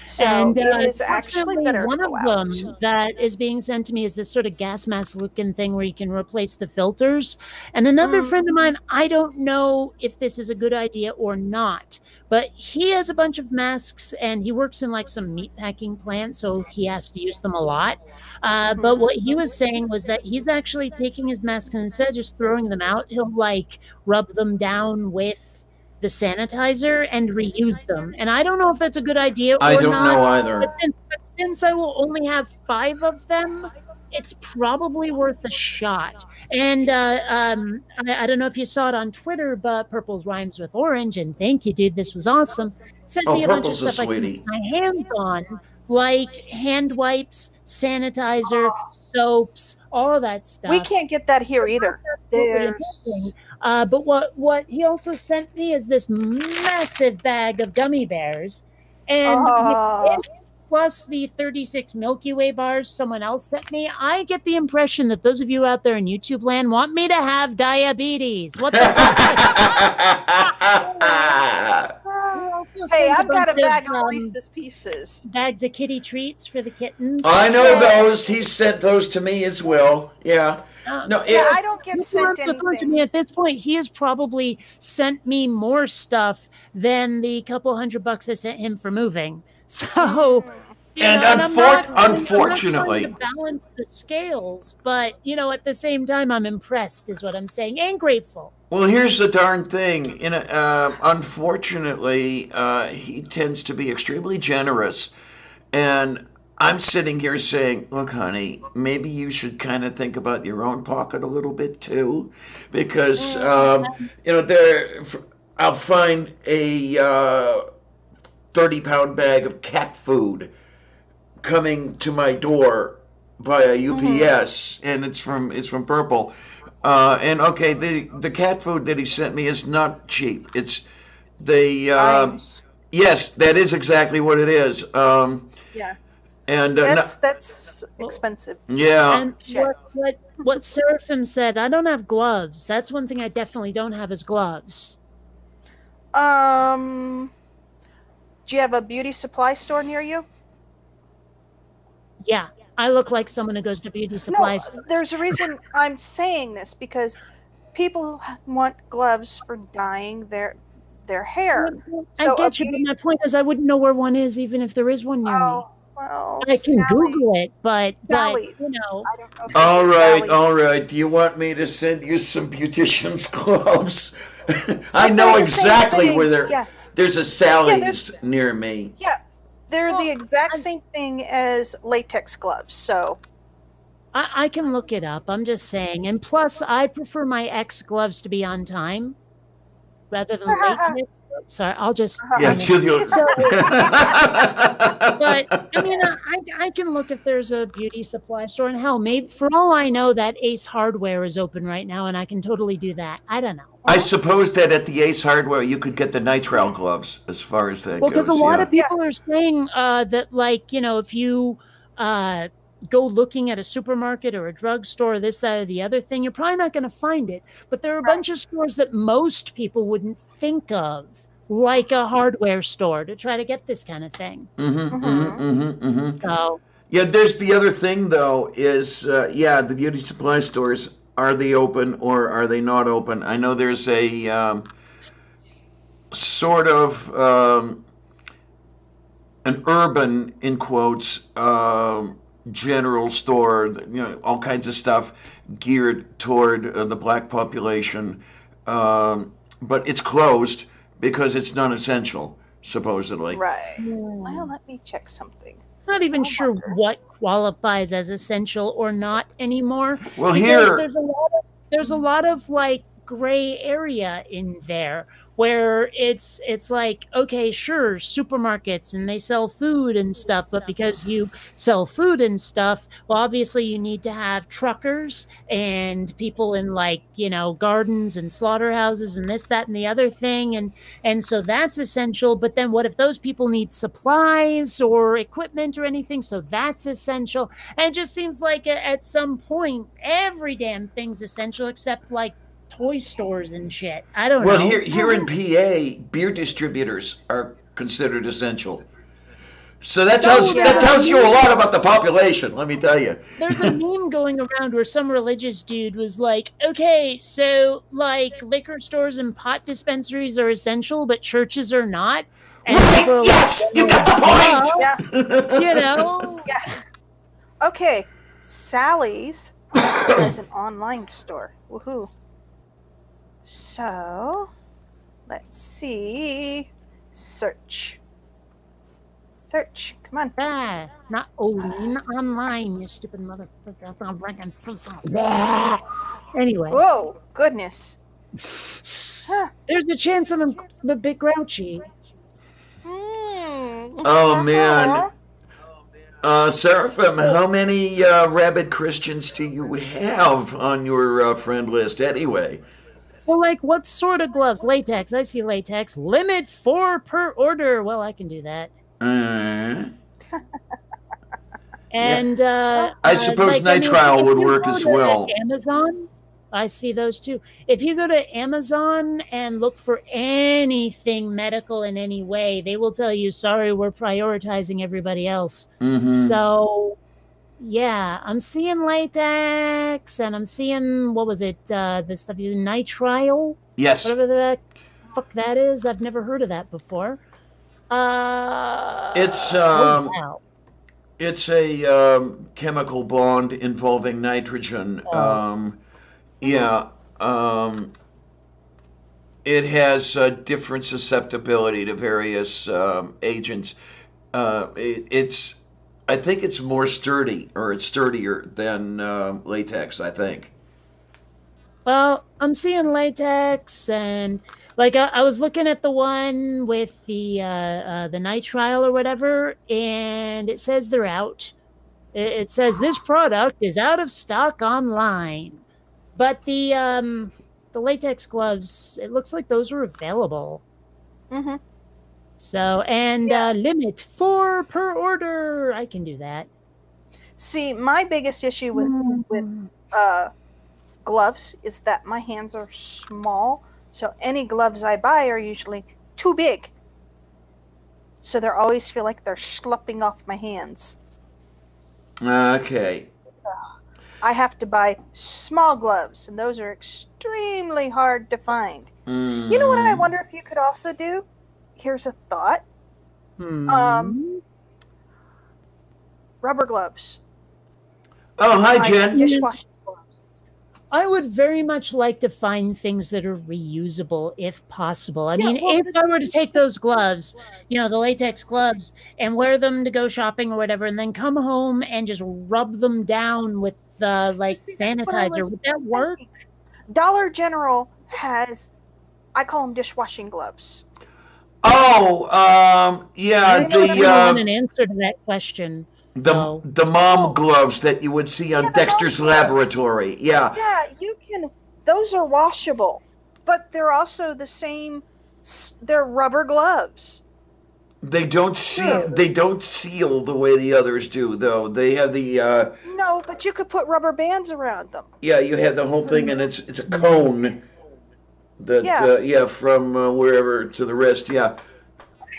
So And it is actually fortunately, better to one go of out. them that is being sent to me is this sort of gas mask looking thing where you can replace the filters. And another friend of mine, I don't know if this is a good idea or not, but he has a bunch of masks and he works in like some meat packing plant, so he has to use them a lot. But what he was saying was that he's actually taking his masks and instead of just throwing them out, he'll like rub them down with the sanitizer and reuse them. And I don't know if that's a good idea or not. I don't know either. But since I will only have 5 of them, it's probably worth a shot. And I don't know if you saw it on Twitter, but Purple's Rhymes with Orange, and thank you, dude, this was awesome. Sent me a bunch of Purple's a stuff I can sweetie. get my hands on, like hand wipes, sanitizer, soaps, all of that stuff. We can't get that here either. There's But what he also sent me is this massive bag of gummy bears, and with this plus the 36 Milky Way bars someone else sent me, I get the impression that those of you out there in YouTube land want me to have diabetes. What the fuck? Hey, I've got a bag of Reese's Pieces. Bags of kitty treats for the kittens. I know those. He sent those to me as well. Yeah. No, Yeah, I don't get sent To anything. me at this point, he has probably sent me more stuff than the couple $100 I sent him for moving. So, you And know, I'm not unfortunately, trying to balance the scales, but you know, at the same time, I'm impressed, is what I'm saying, and grateful. well, here's the darn thing. Unfortunately, he tends to be extremely generous, and I'm sitting here saying, look, honey, maybe you should kind of think about your own pocket a little bit too, because you know, I'll find a 30-pound bag of cat food coming to my door via UPS, and it's from Purple. And okay, the cat food that he sent me is not cheap. It's Yes, that is exactly what it is. Yeah, And that's expensive. yeah, And Shit. what Seraphim said, I don't have gloves. That's one thing I definitely don't have is gloves. Do you have a beauty supply store near you? Yeah, I look like someone who goes to beauty supply No, stores. there's a reason I'm saying this because people want gloves for dyeing their hair. I So a get you, but beauty. my point is I wouldn't know where one is even if there is one near me. Oh well, I can Sally. Google it, but Sally. you know, I don't know. If all it's right, Sally. all right. Do you want me to send you some beautician's gloves? I But know they're the same exactly thing. where there. Yeah, There's a Sally's near me. yeah. They're Well, the exact same thing as latex gloves. So I can look it up. I'm just saying. And plus, I prefer my X gloves to be on time rather than latex. Sorry, I'll just. Yes, I mean, you. so, but I mean, I can look if there's a beauty supply store. And hell, maybe for all I know, that Ace Hardware is open right now, and I can totally do that. I don't know. I suppose that at the Ace Hardware you could get the nitrile gloves, as far as that Well, goes. because a lot yeah. of people are saying that, like, you know, if you go looking at a supermarket or a drugstore, this, that, or the other thing, you're probably not going to find it. But there are a bunch of stores that most people wouldn't think of, like a hardware store, to try to get this kind of thing. So, Yeah, there's the other thing though is the beauty supply stores, are they open or are they not open? I know there's a sort of an urban, in quotes, general store, all kinds of stuff geared toward the black population, but it's closed because it's non-essential, supposedly. right. Well, let me check something. not even I sure wonder. what qualifies as essential or not anymore. Well, because here, there's a lot of like gray area in there where it's like, okay, sure, supermarkets and they sell food and stuff, but because you sell food and stuff, well, obviously you need to have truckers and people in, like, you know, gardens and slaughterhouses and this, that, and the other thing, and so that's essential. But then what if those people need supplies or equipment or anything? So that's essential. And it just seems like at some point every damn thing's essential except like toy stores and shit. I don't well, know. here in PA, beer distributors are considered essential. So that tells you a lot about the population. Let me tell you. There's a meme going around where some religious dude was like, okay, so like liquor stores and pot dispensaries are essential, but churches are not. And people are Right? Yes, like, you got the point. "Well, you know, Yeah. Okay. Sally's has an online store. Woohoo. So, let's see. Search. Search. Come on. ah, not online, you stupid motherfucker. I'm bringing Anyway, Whoa, goodness. Huh. there's a chance I'm a bit grouchy. Oh man. Seraphim, how many rabid Christians do you have on your friend list anyway? So, like, what sort of gloves? Latex. I see latex. Limit 4 per order. Well, I can do that. And I suppose nitrile would work as well. Amazon, I see those too. If you go to Amazon and look for anything medical in any way, they will tell you, sorry, we're prioritizing everybody else. So, yeah, I'm seeing latex and I'm seeing, what was it? The stuff using nitrile? Yes. Whatever the fuck that is. I've never heard of that before. It's wow. it's a chemical bond involving nitrogen. Yeah. It has different susceptibility to various agents. I think it's more sturdy, or it's sturdier than latex, I think. Well, I'm seeing latex, and like I was looking at the one with the nitrile or whatever, and it says they're out. It says this product is out of stock online, but the latex gloves, it looks like those are available. Mm-hmm. So, and limit 4 per order. I can do that. See, my biggest issue with gloves is that my hands are small, so any gloves I buy are usually too big. So they always feel like they're schlupping off my hands. Okay. I have to buy small gloves, and those are extremely hard to find. You know what I wonder if you could also do? Here's a thought. Rubber gloves. Oh, hi, Like Jen. dishwashing gloves. I would very much like to find things that are reusable if possible. I Yeah, mean, well, if I were to take those gloves, the latex gloves, and wear them to go shopping or whatever, and then come home and just rub them down with See, that's what I sanitizer, was would that work? thinking. Dollar General has, I call them dishwashing gloves. Oh, yeah, I don't want an answer to that question. the mom gloves that you would see on Yeah, the Dexter's mom gloves. Laboratory. Yeah. Yeah, you can. Those are washable, but they're also the same. They're rubber gloves. They don't seal the way the others do, though. They have the No, but you could put rubber bands around them. yeah, you have the whole thing, and it's a cone that from wherever to the wrist. Yeah.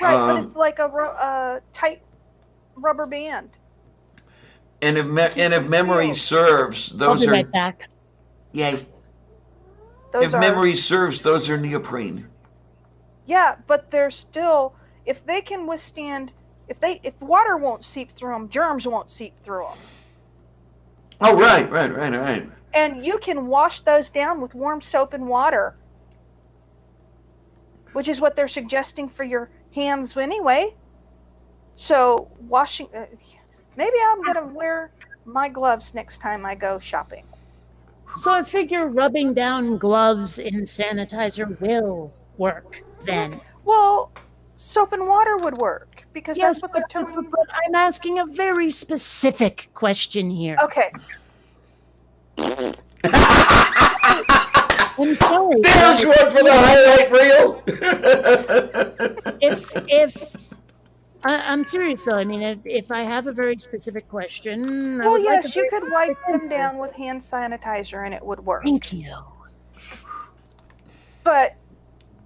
Right, but it's like a tight rubber band. And if memory serves, I'll those be are right back. yay. Those If memory serves, those are neoprene. Yeah, but they're still, if they can withstand, if water won't seep through them, germs won't seep through them. Oh, right. And you can wash those down with warm soap and water, which is what they're suggesting for your hands anyway. So washing, maybe I'm going to wear my gloves next time I go shopping. So I figure rubbing down gloves in sanitizer will work then. Well, soap and water would work because Yes, that's what they're but telling you. I'm asking a very specific question here. Okay. I'm sorry. There's but one for the highlight reel. if I'm serious though, I mean, if I have a very specific question, I Well, would like yes, a you very could wipe specific them answer. down with hand sanitizer and it would work. Thank you. But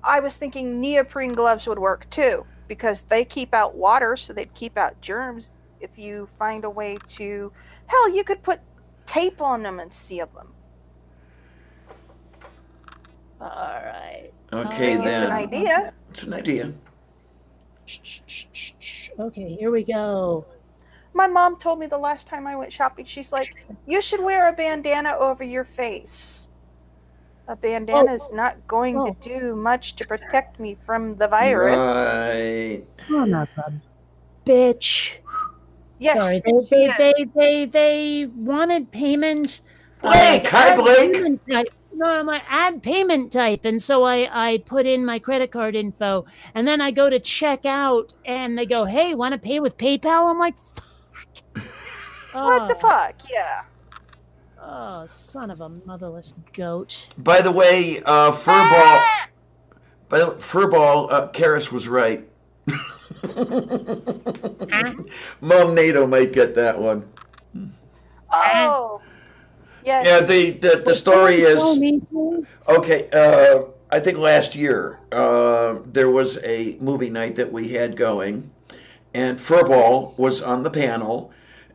I was thinking neoprene gloves would work too because they keep out water, so they'd keep out germs. If you find a way to, hell, you could put tape on them and seal them. All right. Okay, Maybe it's an then. idea. It's an idea. Okay, here we go. My mom told me the last time I went shopping, she's like, you should wear a bandana over your face. A bandana is not going to do much to protect me from the virus. Right. Son of a bitch. Yes, Sorry, she is. they wanted payment. Blake, hi, add Blake. payment type. No, I'm like, add payment type. And so I put in my credit card info, and then I go to check out, and they go, hey, want to pay with PayPal? I'm like, fuck. What the fuck? Yeah. Oh, son of a motherless goat. By the way, Furball. Karis was right. Mom NATO might get that one. Oh. Yes. Yeah, the story Can you tell is me, please? okay. I think last year there was a movie night that we had going, and Furball was on the panel,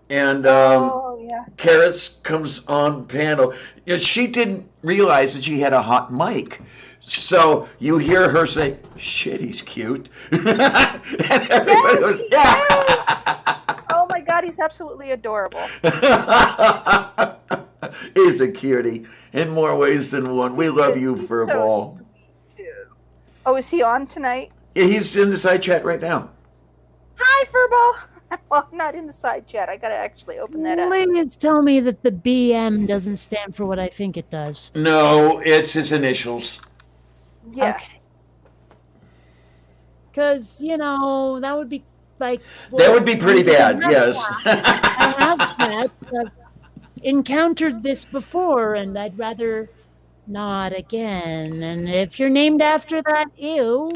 and Oh, yeah. Karis comes on panel. You know, she didn't realize that she had a hot mic. So you hear her say, shit, he's cute. And everybody goes, yeah. Yes. Oh my God, he's absolutely adorable. He's a cutie in more ways than one. We love you, He's Furball. so sweet, too. Oh, is he on tonight? Yeah, he's in the side chat right now. Hi, Furball. Well, I'm not in the side chat. I gotta actually open that up. Please tell me that the BM doesn't stand for what I think it does. No, it's his initials. Yeah. Okay. Because, that would be like... That would be pretty bad, yes. I have cats. I've encountered this before, and I'd rather not again. And if you're named after that, ew.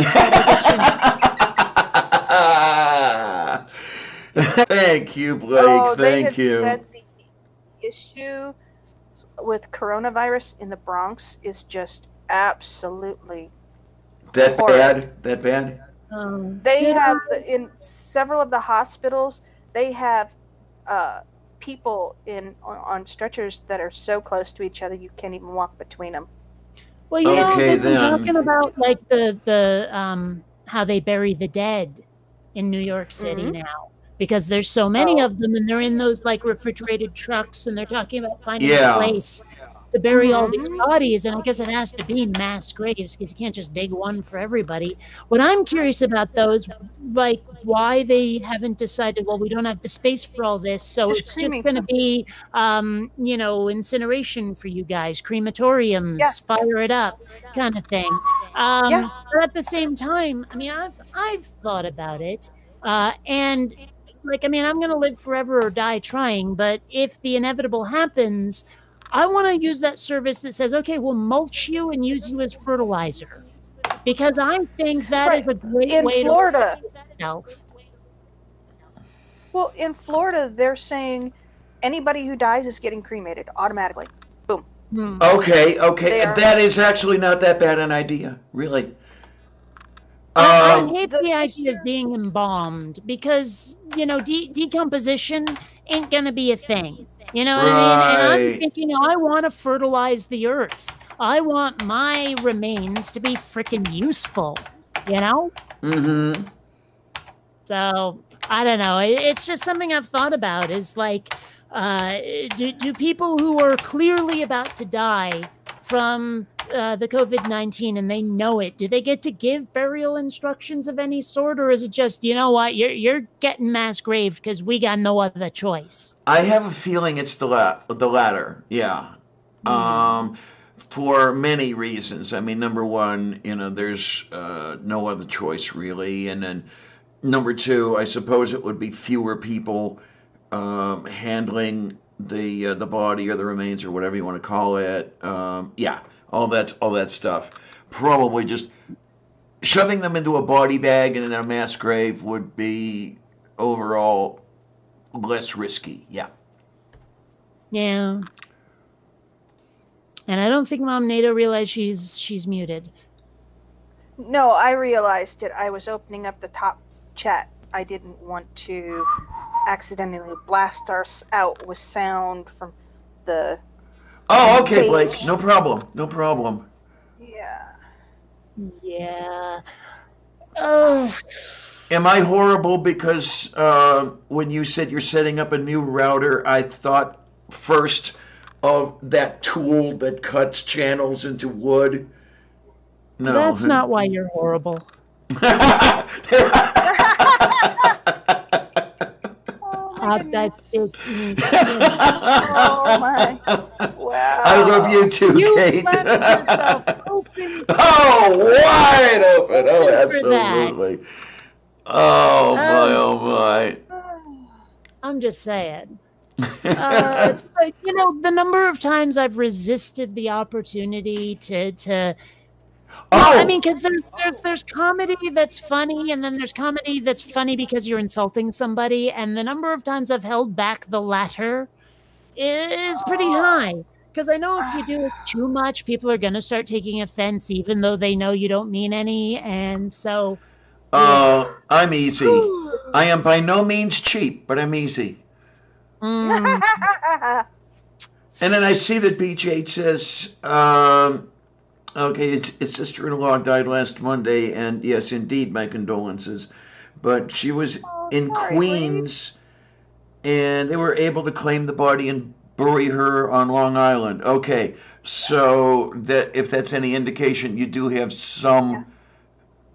Thank you, Blake. Oh, they Thank have you. said the issue with coronavirus in the Bronx is just absolutely That horrible. bad? That bad? They Did have in several of the hospitals. They have people on stretchers that are so close to each other you can't even walk between them. Well, you know, Okay, they've been then. talking about like the how they bury the dead in New York City Mhm. now because there's so many Oh. of them and they're in those like refrigerated trucks and they're talking about finding a Yeah. place to bury all these Mhm. bodies, and I guess it has to be mass graves because you can't just dig one for everybody. What I'm curious about though is like why they haven't decided, well, we don't have the space for all this, so Just it's cremate just going to them. be you know, incineration for you guys, crematoriums, fire it up kind of thing. Yeah. But at the same time, I mean, I've thought about it, and like, I mean, I'm going to live forever or die trying, but if the inevitable happens, I want to use that service that says, okay, we'll mulch you and use you as fertilizer, because I think that is Right. a great In way Florida. to yourself. Well, in Florida, they're saying anybody who dies is getting cremated automatically. Boom. Okay. They are- That is actually not that bad an idea, really. I Um, hate the idea of being embalmed because, you know, decomposition ain't going to be a thing. You know what I mean? And I'm Right. thinking, I want to fertilize the earth. I want my remains to be freaking useful, you know? mm-hmm. So I don't know. It's just something I've thought about is like, do people who are clearly about to die from the COVID-19 and they know it, do they get to give burial instructions of any sort, or is it just, you know what, you're getting mass graved because we got no other choice? I have a feeling it's the latter. Yeah. For many reasons. I mean, number one, you know, there's no other choice really, and then number two, I suppose it would be fewer people handling the body or the remains or whatever you want to call it. Yeah, all that stuff. Probably just shoving them into a body bag and in a mass grave would be overall less risky. Yeah. Yeah. And I don't think Mom NATO realized she's muted. No, I realized it. I was opening up the top chat. I didn't want to accidentally blast us out with sound from the. Oh, okay, Page. Blake. No problem. No problem. Yeah. Yeah. Oh. Am I horrible because when you said you're setting up a new router, I thought first of that tool that cuts channels into wood? No. That's not why you're horrible. Oh my goodness. Oh my. Wow. I love you too, You Kate. left yourself open. Oh, wide open. Oh, Open for that. absolutely. Oh, my, oh, my. I'm just saying. It's like, you know, the number of times I've resisted the opportunity to Oh, I mean, because there's comedy that's funny, and then there's comedy that's funny because you're insulting somebody, and the number of times I've held back the latter is pretty high. Because I know if you do it too much, people are going to start taking offense, even though they know you don't mean any, and so. I'm easy. I am by no means cheap, but I'm easy. Mm, And then I see that BJ says, okay, his sister-in-law died last Monday, and yes, indeed, my condolences. But she was in sorry, Queens, and they were able to claim the body and bury her on Long Island. Okay, so that if that's any indication, you do have some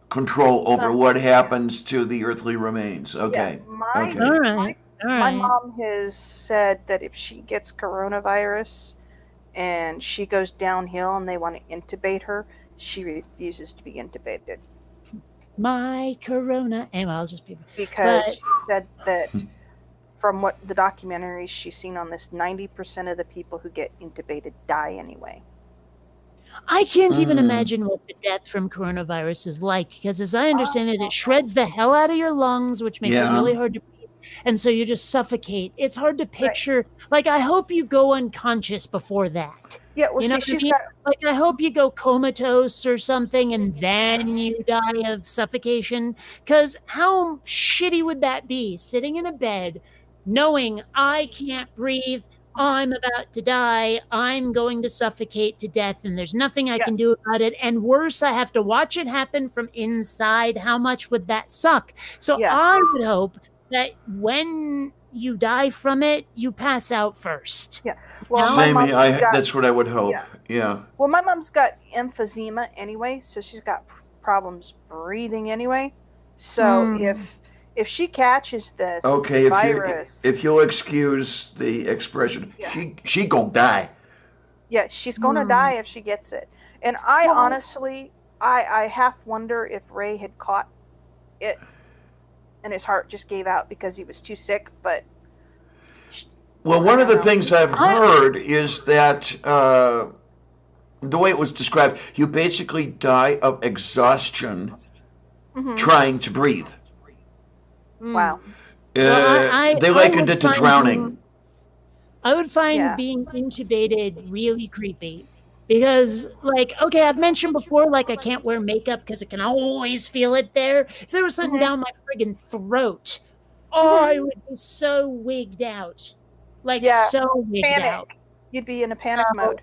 control over Some- what happens to the earthly remains. Okay. Yeah, Okay. all right. All My right. mom has said that if she gets coronavirus and she goes downhill and they want to intubate her, she refuses to be intubated My corona. Anyway, I'll just be. because But- she said that from what the documentaries she's seen on this, 90% of the people who get intubated die anyway. I can't even Mm. imagine what the death from coronavirus is like, because as I understand it, it shreds the hell out of your lungs, which makes it Yeah. really hard to breathe. and so you just suffocate. It's hard to picture. Like, I hope you go unconscious before that. Yeah, well, You know see, what I she's mean? got Like, I hope you go comatose or something and then you die of suffocation. Because how shitty would that be? Sitting in a bed, knowing I can't breathe, I'm about to die, I'm going to suffocate to death, and there's nothing I can do about it. And worse, I have to watch it happen from inside. How much would that suck? So Yeah. I would hope that when you die from it, you pass out first. Yeah. Well, Same here. That's what I would hope. Yeah. Well, my mom's got emphysema anyway, so she's got problems breathing anyway. So if she catches this virus, if you'll excuse the expression, she gonna die. Yeah, she's gonna die if she gets it. And I honestly, I half wonder if Ray had caught it, and his heart just gave out because he was too sick. But well, one of the things I've heard is that the way it was described, you basically die of exhaustion trying to breathe. Wow. They likened it to drowning. I would find being intubated really creepy because, like, okay, I've mentioned before, like, I can't wear makeup because I can always feel it there. If there was something down my friggin' throat, I would be so wigged out. Like, so wigged out. You'd be in a panic mode.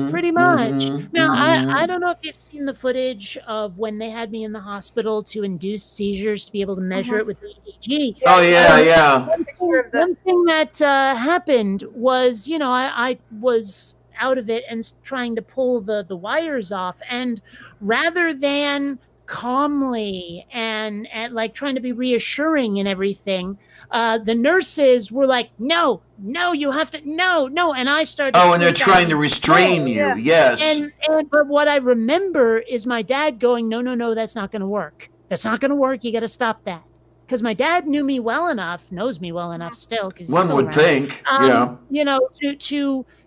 Pretty much. Now, I don't know if you've seen the footage of when they had me in the hospital to induce seizures to be able to measure it with the EEG. Oh, yeah. One thing that happened was, you know, I was out of it and trying to pull the wires off. And rather than calmly and like trying to be reassuring and everything, the nurses were like, no, you have to, no. And I started. Oh, and they're trying to restrain you. Yes. But what I remember is my dad going, no, that's not going to work. That's not going to work. You got to stop that. Because my dad knows me well enough still. One would think, you know,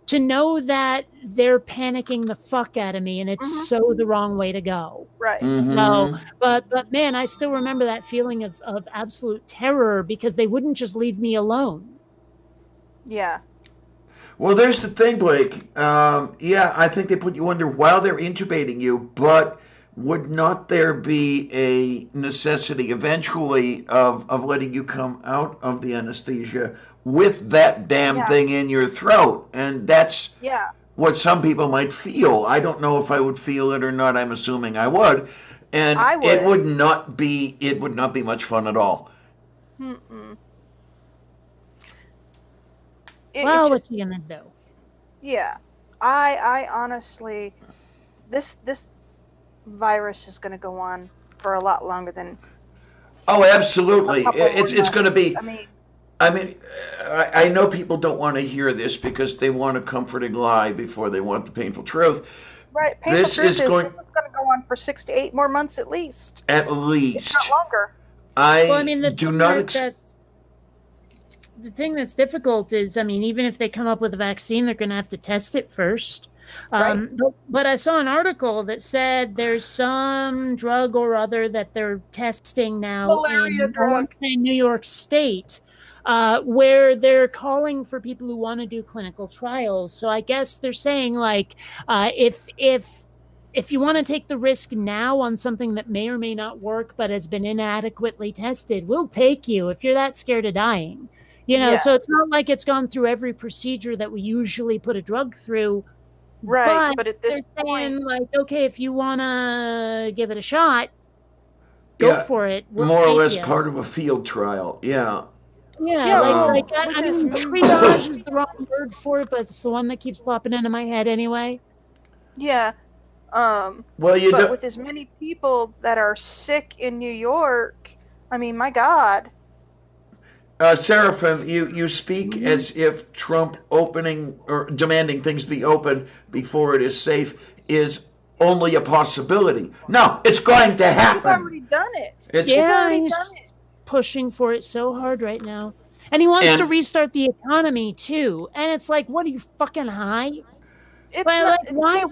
to know that they're panicking the fuck out of me, and it's so the wrong way to go. Right. So, but man, I still remember that feeling of absolute terror because they wouldn't just leave me alone. Yeah. Well, there's the thing, Blake. I think they put you under while they're intubating you, but would not there be a necessity eventually of letting you come out of the anesthesia with that damn thing in your throat? And that's what some people might feel. I don't know if I would feel it or not. I'm assuming I would. And it would not be much fun at all. What you gonna do? Yeah. I honestly, this virus is going to go on for a lot longer than. Oh, absolutely! It's going to be. I mean, I know people don't want to hear this because they want a comforting lie before they want the painful truth. Right. This is going to go on for 6 to 8 more months at least. At least. If not longer. The thing that's difficult is, I mean, even if they come up with a vaccine, they're going to have to test it first. But I saw an article that said there's some drug or other that they're testing now in New York State, where they're calling for people who want to do clinical trials. So I guess they're saying, like, if you want to take the risk now on something that may or may not work but has been inadequately tested, we'll take you if you're that scared of dying. You know, so it's not like it's gone through every procedure that we usually put a drug through. Right, but at this point, saying, like, okay, if you want to give it a shot, go for it. More or less part of a field trial. Yeah. Yeah, I mean, triage is the wrong word for it, but it's the one that keeps popping into my head anyway. Yeah. Well, but with as many people that are sick in New York, I mean, my God. Seraphim, you speak as if Trump opening or demanding things be open before it is safe is only a possibility. No, it's going to happen. He's already done it. He's already done it. Pushing for it so hard right now. And he wants to restart the economy too. And it's like, what are you, fucking high? It's But not.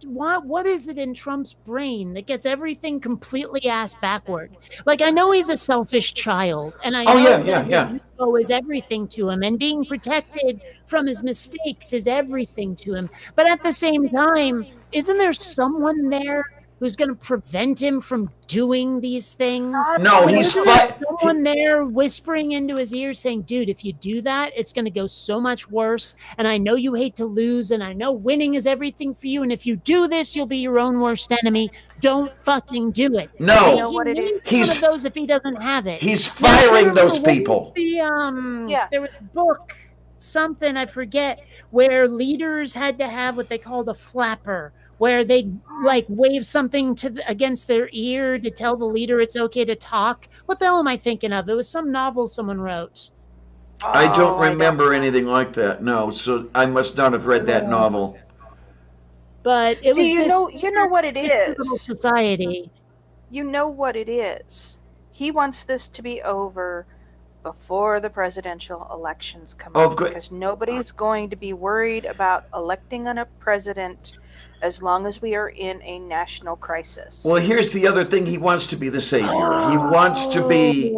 like, what is it in Trump's brain that gets everything completely ass backward? Like, I know he's a selfish child, and I Oh, know yeah, that yeah, his yeah. ego is everything to him, and being protected from his mistakes is everything to him. But at the same time, isn't there someone there who's going to prevent him from doing these things? No, You know, he's isn't there fight. someone there whispering into his ear saying, dude, if you do that, it's going to go so much worse. And I know you hate to lose, and I know winning is everything for you. And if you do this, you'll be your own worst enemy. Don't fucking do it. No. You know He what it needs is? one He's of those if he doesn't have it. he's Now, I firing don't those know, what was people. Yeah. there was a book, something I forget, where leaders had to have what they called a flapper, where they'd like wave something against their ear to tell the leader it's okay to talk. What the hell am I thinking of? It was some novel someone wrote. I don't Oh, remember know. anything like that. No, so I must not have read that novel. But it Do was you this know? You know what it little is. society. You know what it is. He wants this to be over before the presidential elections come Oh, up, good. because nobody's going to be worried about electing a president as long as we are in a national crisis. Well, here's the other thing. He wants to be the savior. He wants to be.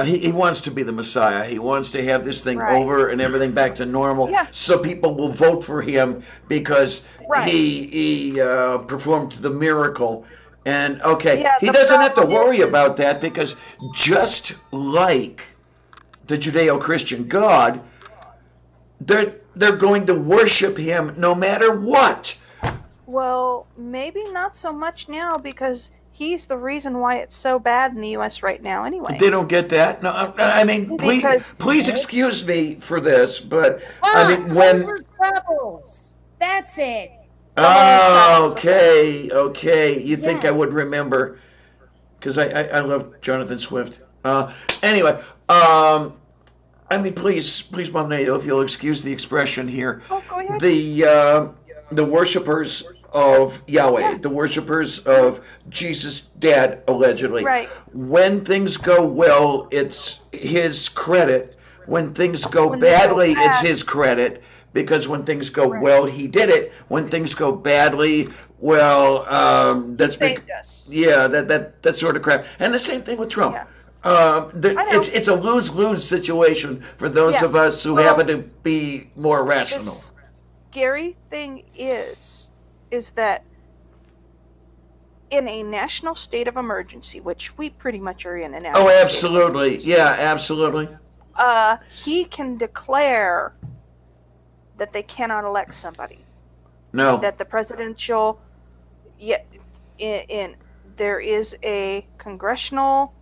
He wants to be the Messiah. He wants to have this thing Right. over and everything back to normal, Yeah. so people will vote for him because Right. he performed the miracle. And okay, Yeah, he the doesn't have to problem worry about that because just like the Judeo-Christian God, they're going to worship him no matter what. Well, maybe not so much now, because he's the reason why it's so bad in the U.S. right now anyway. They don't get that. No, I mean, Because- please excuse me for this, but I mean when. Over Rebels. That's it. Oh, okay. You'd think I Yes. would remember, because I love Jonathan Swift. Anyway, I mean, please, Mom Nato, if you'll excuse the expression here, Oh, go ahead. the worshipers of Yahweh, the worshipers of Jesus' dad, allegedly. Right. When things go well, it's his credit. When things go When they go badly, it's bad- his credit. Because when things go Right. well, he did it. When things go badly, well, that's Saved us. yeah, that sort of crap. And the same thing with Trump. Yeah. I know. It's a lose-lose situation for those Yeah. of us who Well, happen to be more rational. The scary thing is that in a national state of emergency, which we pretty much are in a national Oh, state of absolutely. emergency, Yeah, absolutely. he can declare that they cannot elect somebody. No. That the presidential, there is a congressional,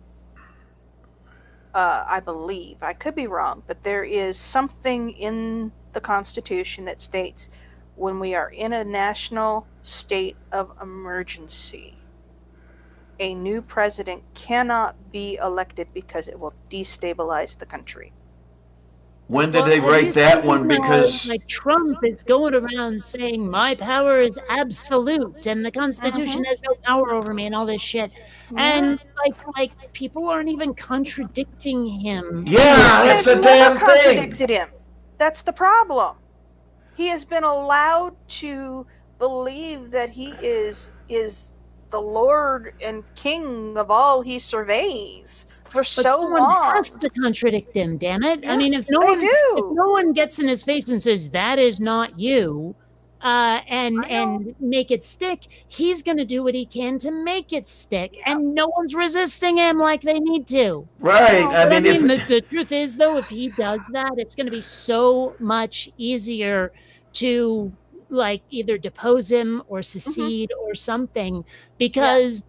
I believe, I could be wrong, but there is something in the Constitution that states when we are in a national state of emergency, a new president cannot be elected because it will destabilize the country. When did Well, they have you write that seen one? how, Because like, Trump is going around saying my power is absolute and the Constitution has no power over me and all this shit, and like people aren't even contradicting him. yeah, that's a It's damn never thing. contradicted him. That's the problem. He has been allowed to believe that he is the Lord and King of all he surveys for But so someone long. has to contradict him. Damn it! Yeah, I mean, if they do. no one gets in his face and says that is not you, and make it stick, he's going to do what he can to make it stick, and no one's resisting him like they need to. Right. But I mean, if, the truth is, though, if he does that, it's going to be so much easier to like either depose him or secede or something, because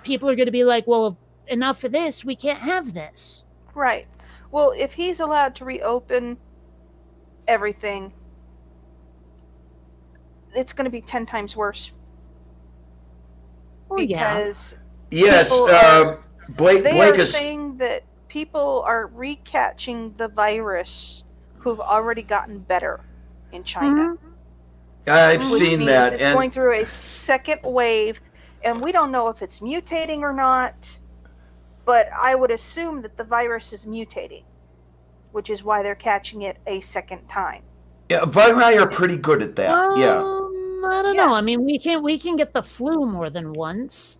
people are going to be like, well, enough of this, we can't have this. Right. Well, if he's allowed to reopen everything, it's going to be 10 times worse. Well, yeah. Because yes, people are- Blake they are is. saying that people are recatching the virus who've already gotten better in China. I've Which seen means that, it's and going through a second wave, and we don't know if it's mutating or not, but I would assume that the virus is mutating, which is why they're catching it a second time. Yeah, viri are pretty good at that. Yeah. I don't Yeah. know. I mean, we can get the flu more than once.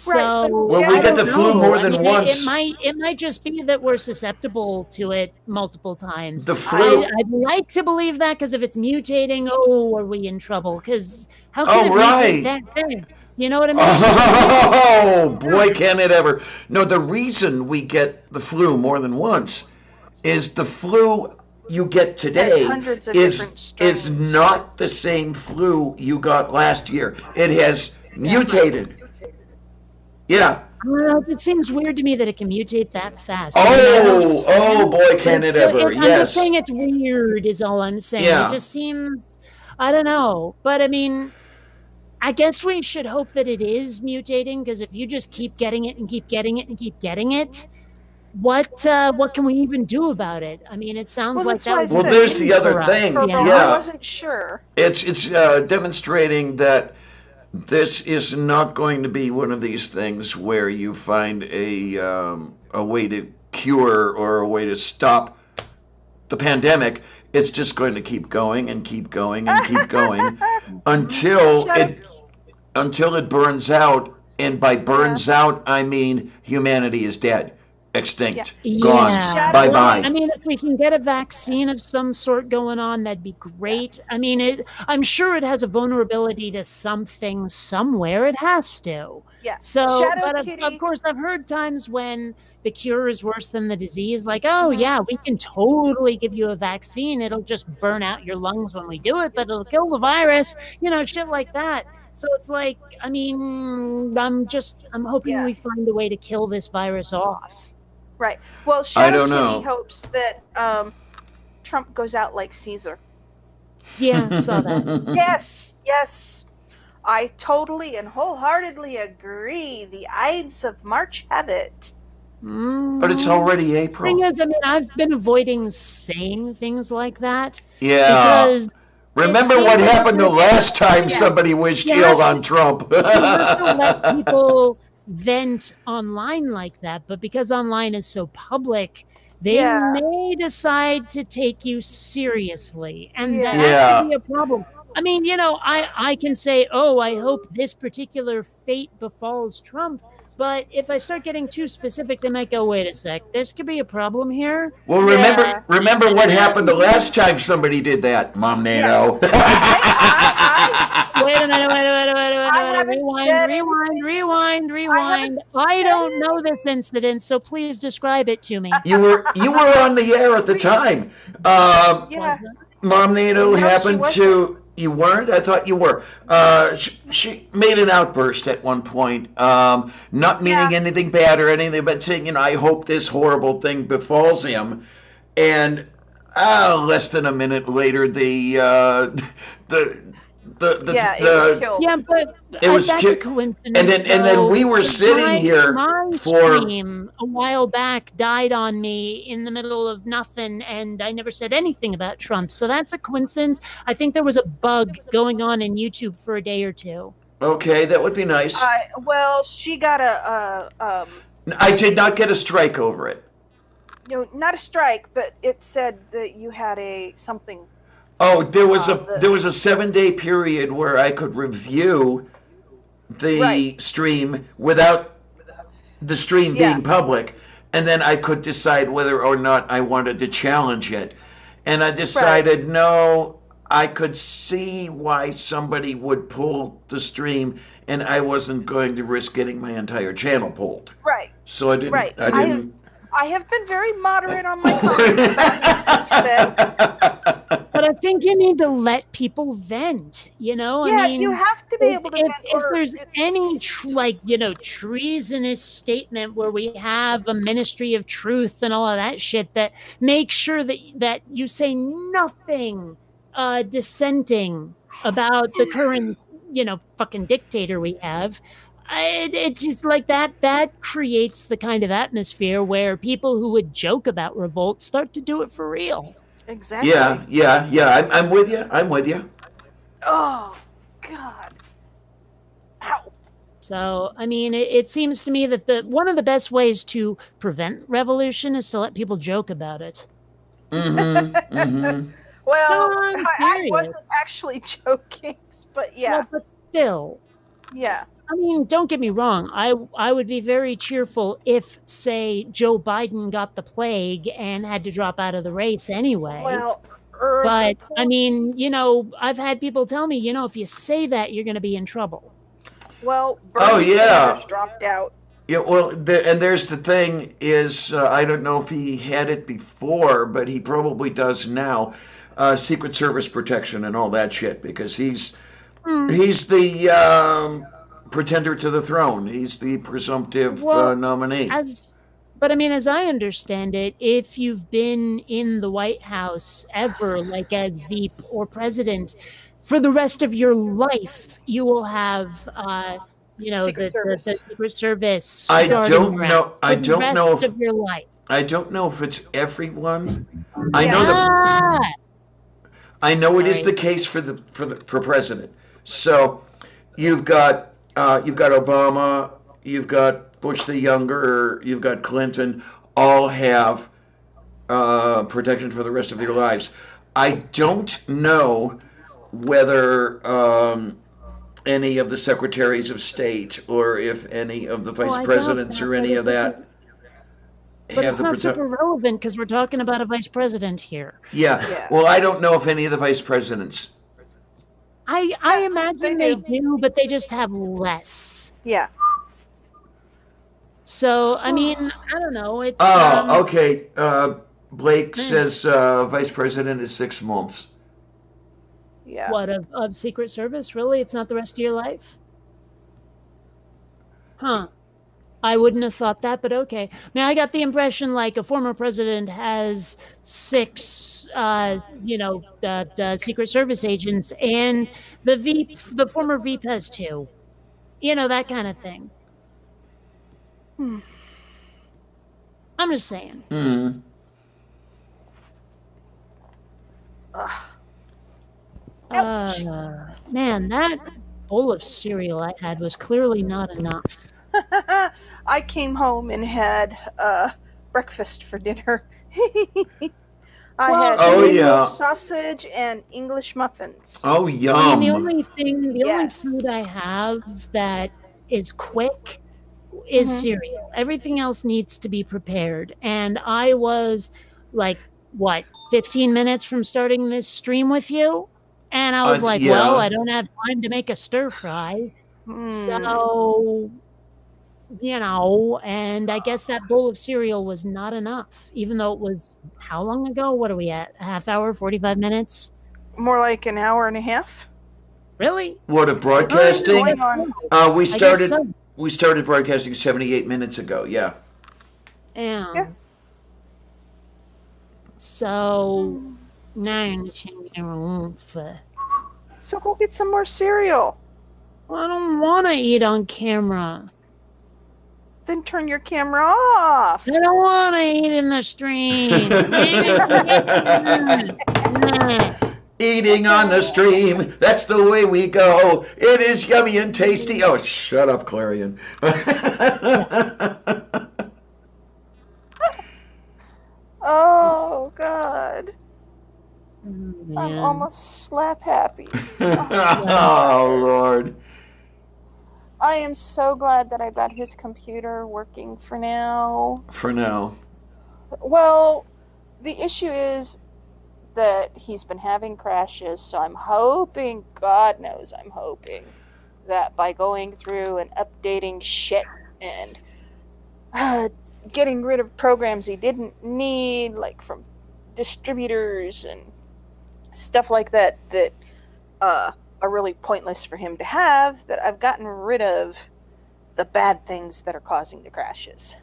Right, but So Well, we I get don't the flu know. more I than mean, it once. might just be that we're susceptible to it multiple times. The flu. I'd like to believe that, because if it's mutating, oh, are we in trouble? Because how can Oh, it right. mutate that fast? You know what I mean? Oh, boy, can it ever. No, the reason we get the flu more than once is the flu you get today hundreds of is different strains. not the same flu you got last year. It has mutated. Yeah. I don't know, it seems weird to me that it can mutate that fast. I mean, I don't- Oh, boy, can it ever. I'm just Yes. saying it's weird is all I'm saying. Yeah. It just seems, I don't know. But I mean, I guess we should hope that it is mutating, because if you just keep getting it and keep getting it and keep getting it, what can we even do about it? I mean, it sounds Well, like that's that why I would said- be Well, there's the other for us, thing. For yeah. Yeah. I wasn't sure. It's demonstrating that this is not going to be one of these things where you find a way to cure or a way to stop the pandemic. It's just going to keep going and keep going and keep going until Shut it burns out. And by burns out, I mean humanity is dead, extinct, gone, Yeah. bye bye. I mean, if we can get a vaccine of some sort going on, that'd be great. I mean, I'm sure it has a vulnerability to something somewhere. It has to. Yeah. So, Shadow but Kitty. of course, I've heard times when the cure is worse than the disease. Like, oh Mhm. yeah, we can totally give you a vaccine. It'll just burn out your lungs when we do it, but it'll kill the virus. You know, shit like that. So it's like, I mean, I'm hoping Yeah. we find a way to kill this virus off. Right. Well, Shadow don't Kitty know. hopes that Trump goes out like Caesar. Yeah, I saw that. Yes, yes. I totally and wholeheartedly agree. The Ides of March have it. But it's already April. Thing is, I mean, I've been avoiding saying things like that Yeah. because Remember it what seems happened the like- last time Yeah. somebody wished You ill have on Trump? you have to let people vent online like that, but because online is so public, they Yeah. may decide to take you seriously, and Yeah. that could be a problem. I mean, you know, I can say, oh, I hope this particular fate befalls Trump, but if I start getting too specific, they might go, wait a sec, this could be a problem here. Well, Yeah. remember what happened the last time somebody did that, Mom NATO. Wait a minute, haven't said rewind. I don't know this incident, so please describe it to me. You were on the air at the time. Yeah. Mom NATO No, she happened wasn't. to. You weren't? I thought you were. She made an outburst at one point, not meaning Yeah. anything bad or anything, but saying, you know, I hope this horrible thing befalls him. And less than a minute later, Yeah, it was killed. Yeah, but It was that's ki- a coincidence. and then we were sitting here my for- stream a while back died on me in the middle of nothing, and I never said anything about Trump. So that's a coincidence. I think there was a bug going on in YouTube for a day or two. Okay, that would be nice. Well, she got I did not get a strike over it. not a strike, but it said that you had something. Oh, there was a the- 7-day period where I could review the Right. stream without the stream Yeah. being public, and then I could decide whether or not I wanted to challenge it. And I decided no, I could see why somebody would pull the stream, and I wasn't going to risk getting my entire channel pulled. Right. So I didn't. Right. I didn't. I have been very moderate on my comments about you since then. But I think you need to let people vent. You know, Yeah, I mean, you have to be able to. if vent, or there's it's- any treasonous statement where we have a ministry of truth and all of that shit, that make sure that you say nothing dissenting about the current fucking dictator we have. It's just like that creates the kind of atmosphere where people who would joke about revolt start to do it for real. Exactly. Yeah. I'm with you. I'm with you. Oh God. Ow. So, I mean, it seems to me that one of the best ways to prevent revolution is to let people joke about it. Well, No, I'm I serious. wasn't actually joking, but yeah, Well, but still. yeah. I mean, don't get me wrong. I would be very cheerful if, say, Joe Biden got the plague and had to drop out of the race anyway. Well, but I mean, I've had people tell me, if you say that, you're going to be in trouble. Bernie yeah. Sanders dropped out. Yeah, well, and there's the thing is, I don't know if he had it before, but he probably does now. Secret Service protection and all that shit, because he's the pretender to the throne. He's the presumptive nominee. But I mean, as I understand it, if you've been in the White House ever, like as Veep or president, for the rest of your life, you will have, the Secret Service. I don't know. I don't know if your life. I don't know if it's everyone. I know I know it is the case for president. So you've got Obama, you've got Bush the younger, you've got Clinton, all have protection for the rest of their lives. I don't know whether any of the secretaries of state or if any of the vice presidents or any of that. But it's not super relevant because we're talking about a vice president here. Yeah. Well, I don't know if any of the vice presidents. I imagine they do, but they just have less. Yeah. So, I mean, I don't know. It's okay. Blake says vice president is 6 months. Yeah. What, of Secret Service? Really? It's not the rest of your life? Huh. I wouldn't have thought that, but okay. Now, I got the impression like a former president has 6, Secret Service agents, and the former Veep has 2. That kind of thing. I'm just saying. Man, that bowl of cereal I had was clearly not enough. I came home and had breakfast for dinner. I had English sausage and English muffins. Oh, yum! I mean, the only food I have that is quick is cereal. Everything else needs to be prepared. And I was 15 minutes from starting this stream with you, and I was well, I don't have time to make a stir fry, so. And I guess that bowl of cereal was not enough, even though it was how long ago? What are we at? A half hour, 45 minutes? More like an hour and a half. Really? What, a broadcasting? We started broadcasting 78 minutes ago, yeah. Yeah. So now you're going to change your room for... So go get some more cereal. Well, I don't want to eat on camera. Then turn your camera off. I don't want to eat in the stream. Eating on the stream, that's the way we go. It is yummy and tasty. Oh, shut up, Clarion. Oh, God. I'm almost slap happy. Oh, Lord. I am so glad that I got his computer working for now. Well, the issue is that he's been having crashes, so I'm hoping, God knows I'm hoping, that by going through and updating shit and getting rid of programs he didn't need, like from distributors and stuff like that, are really pointless for him to have, that I've gotten rid of the bad things that are causing the crashes.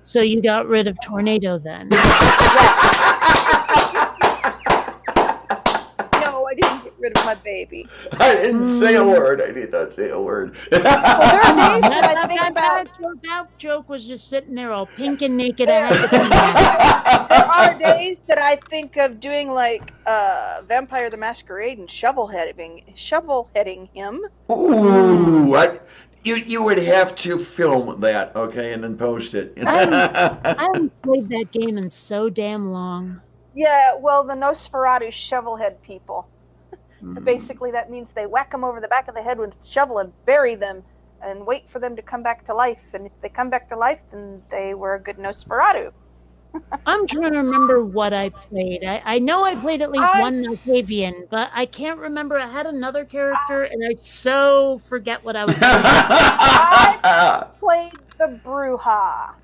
So you got rid of Tornado then? No, I didn't get rid of my baby. I didn't say a word. I did not say a word. Well, there are days that I think about... That joke was just sitting there all pink and naked. There are days that I think of doing like Vampire the Masquerade and shovel heading him. Ooh, what? You would have to film that, okay, and then post it. I haven't played that game in so damn long. Yeah, well, the Nosferatu shovelhead people. Hmm. Basically, that means they whack them over the back of the head with a shovel and bury them and wait for them to come back to life. And if they come back to life, then they were a good Nosferatu. I'm trying to remember what I played. I know I played at least I- one Malkavian, but I can't remember. I had another character, and I so forget what I was playing. Played the Bruja.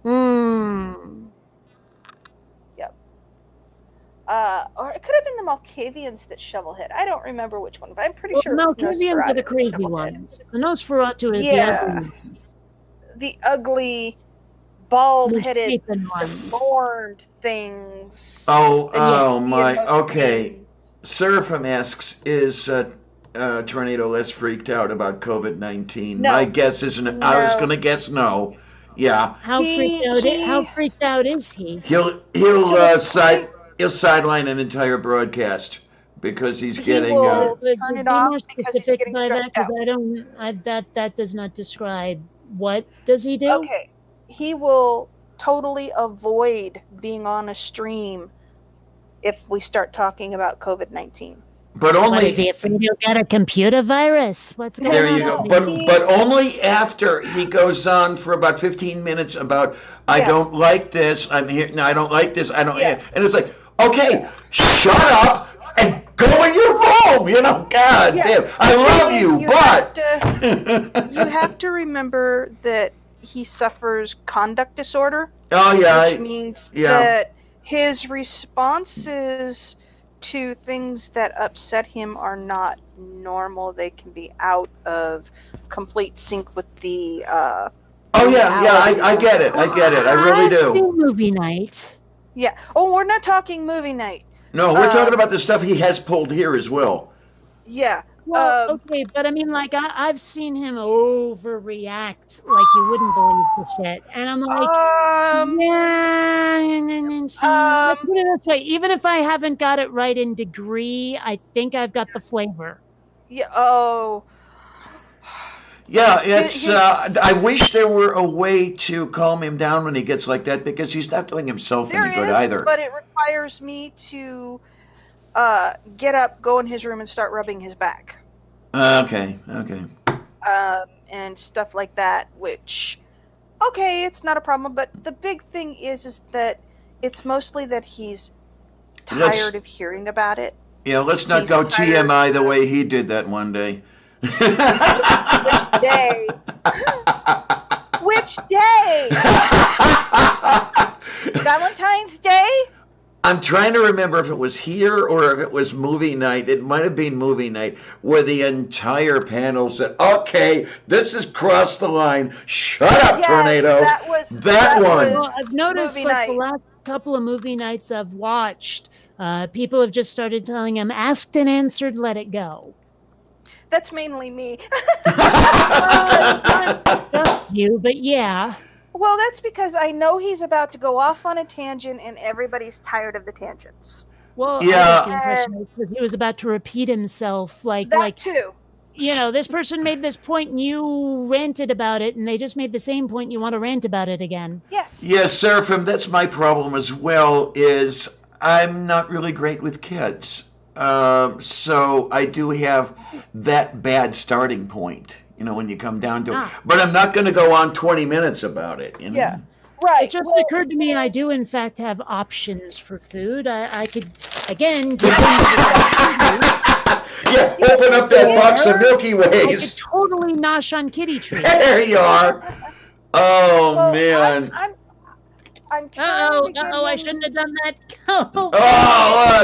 Hmm. Or it could have been the Malkavians that shovelhead. I don't remember which one, but I'm pretty Well, sure it's Malkavians are the Nosferatu crazy shovelhead. ones. The Nosferatu is Yeah. the ugly ones. The ugly, bald-headed, Misshapen ones. deformed things. Oh, that you oh see in my. most Okay. games. Seraphim asks, is Tornado less freaked out about COVID-19? No. My guess is I was No. going to guess no. Yeah. How He- freaked out is he? He'll To the point- he'll sideline an entire broadcast because he's He getting will- But turn be it off more because he's specific getting by that, stressed because out. I don't. That does not describe what does he do. Okay, he will totally avoid being on a stream if we start talking about COVID-19. but What only is he afraid he'll get a computer virus? What's going there on? you go. over But here? but only after he goes on for about 15 minutes about I Yeah. don't like this. I'm here. No, I don't like this. I don't. Yeah. And it's like, okay, shut up and go in your room. You know, God Yeah. damn, I love Thing you, is, but you have to remember that he suffers conduct disorder, oh yeah, which means yeah. that his responses to things that upset him are not normal. They can be out of complete sync with the oh yeah. I get it. I get it. I really I've do. seen movie night. yeah. Oh, we're not talking movie night. No, we're talking Um, about the stuff he has pulled here as well. Yeah. Well, Um, okay, but I mean, like, I've seen him overreact like you wouldn't believe the shit, and I'm like, yeah. Let's put it this way: even if I haven't got it right in degree, I think I've got the flavor. yeah. Oh. Yeah, it's. His- I wish there were a way to calm him down when he gets like that because he's not doing himself There any good is, either. but it requires me to get up, go in his room, and start rubbing his back, Okay. and stuff like that. Which, okay, it's not a problem. But the big thing is that it's mostly that he's Let's- tired of hearing about it. Yeah, let's not He's go tired TMI the of- way he did that one day. Day. Which day? Valentine's Day? I'm trying to remember if it was here or if it was movie night. It might have been movie night where the entire panel said, okay, this has crossed the line. Shut up, Yes, Tornado. that was That one. was Well, I've noticed movie like the night. last couple of movie nights I've watched, people have just started telling him, asked and answered, let it go. That's mainly me. Just you, but yeah. Well, that's because I know he's about to go off on a tangent and everybody's tired of the tangents. Well, Yeah. I got the impression that he was about to repeat himself, That too. you know, this person made this point and you ranted about it, and they just made the same point. And you want to rant about it again? Yes. Yes, Seraphim, that's my problem as well, is I'm not really great with kids. So I do have that bad starting point, you know, when you come down to it. Ah. But I'm not going to go on 20 minutes about it, you know? Yeah. Right. It just well, occurred to me I do, in fact, have options for food. I could, again, give him Yeah, open up that box of Milky I could Ways. totally nosh on kitty trees. There you are. Oh, well, man. I'm trying to get I him- shouldn't have done that. Oh,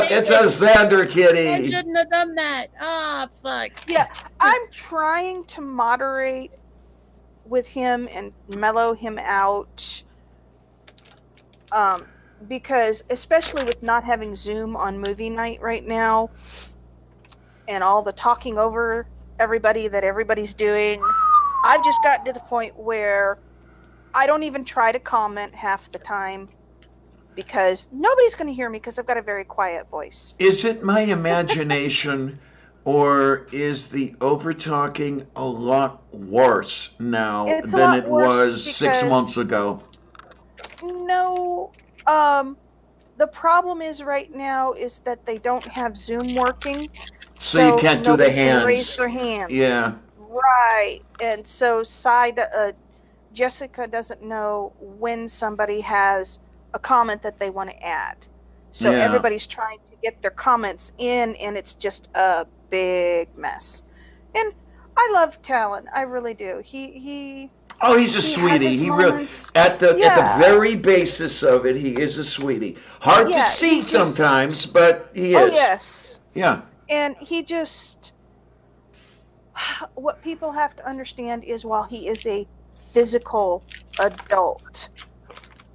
look, it's a Xander I kitty. shouldn't have done that. Ah, fuck. Yeah, I'm trying to moderate with him and mellow him out. Because especially with not having Zoom on movie night right now and all the talking over everybody that everybody's doing, I've just gotten to the point where I don't even try to comment half the time because nobody's going to hear me because I've got a very quiet voice. Is it my imagination or is the over talking a lot worse now It's a than lot it worse was 6 because- months ago? No, The problem is right now is that they don't have Zoom working. So you can't do the nobody can hands. raise their hands. Yeah. Right. And so Jessica doesn't know when somebody has a comment that they want to add. So Yeah. everybody's trying to get their comments in, and it's just a big mess. And I love Talon. I really do. He Oh, he's a He has sweetie. his He really moments. at the Yeah. very basis of it, he is a sweetie. Hard to Yeah, see he just- sometimes, but he Oh is. yes. Yeah. And he just, what people have to understand is while he is a physical adult,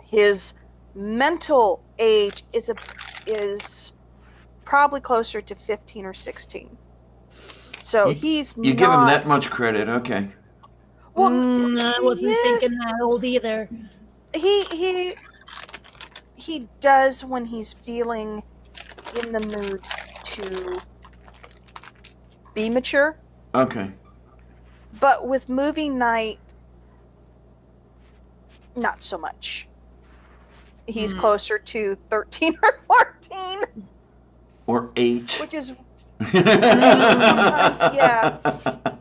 his mental age is probably closer to 15 or 16. So he's You give him that much credit, okay. Well, I wasn't yeah. thinking that old either. He does when he's feeling in the mood to be mature. Okay. But with movie night, not so much. He's closer to 13 or 14, Or 8. which is sometimes, yeah.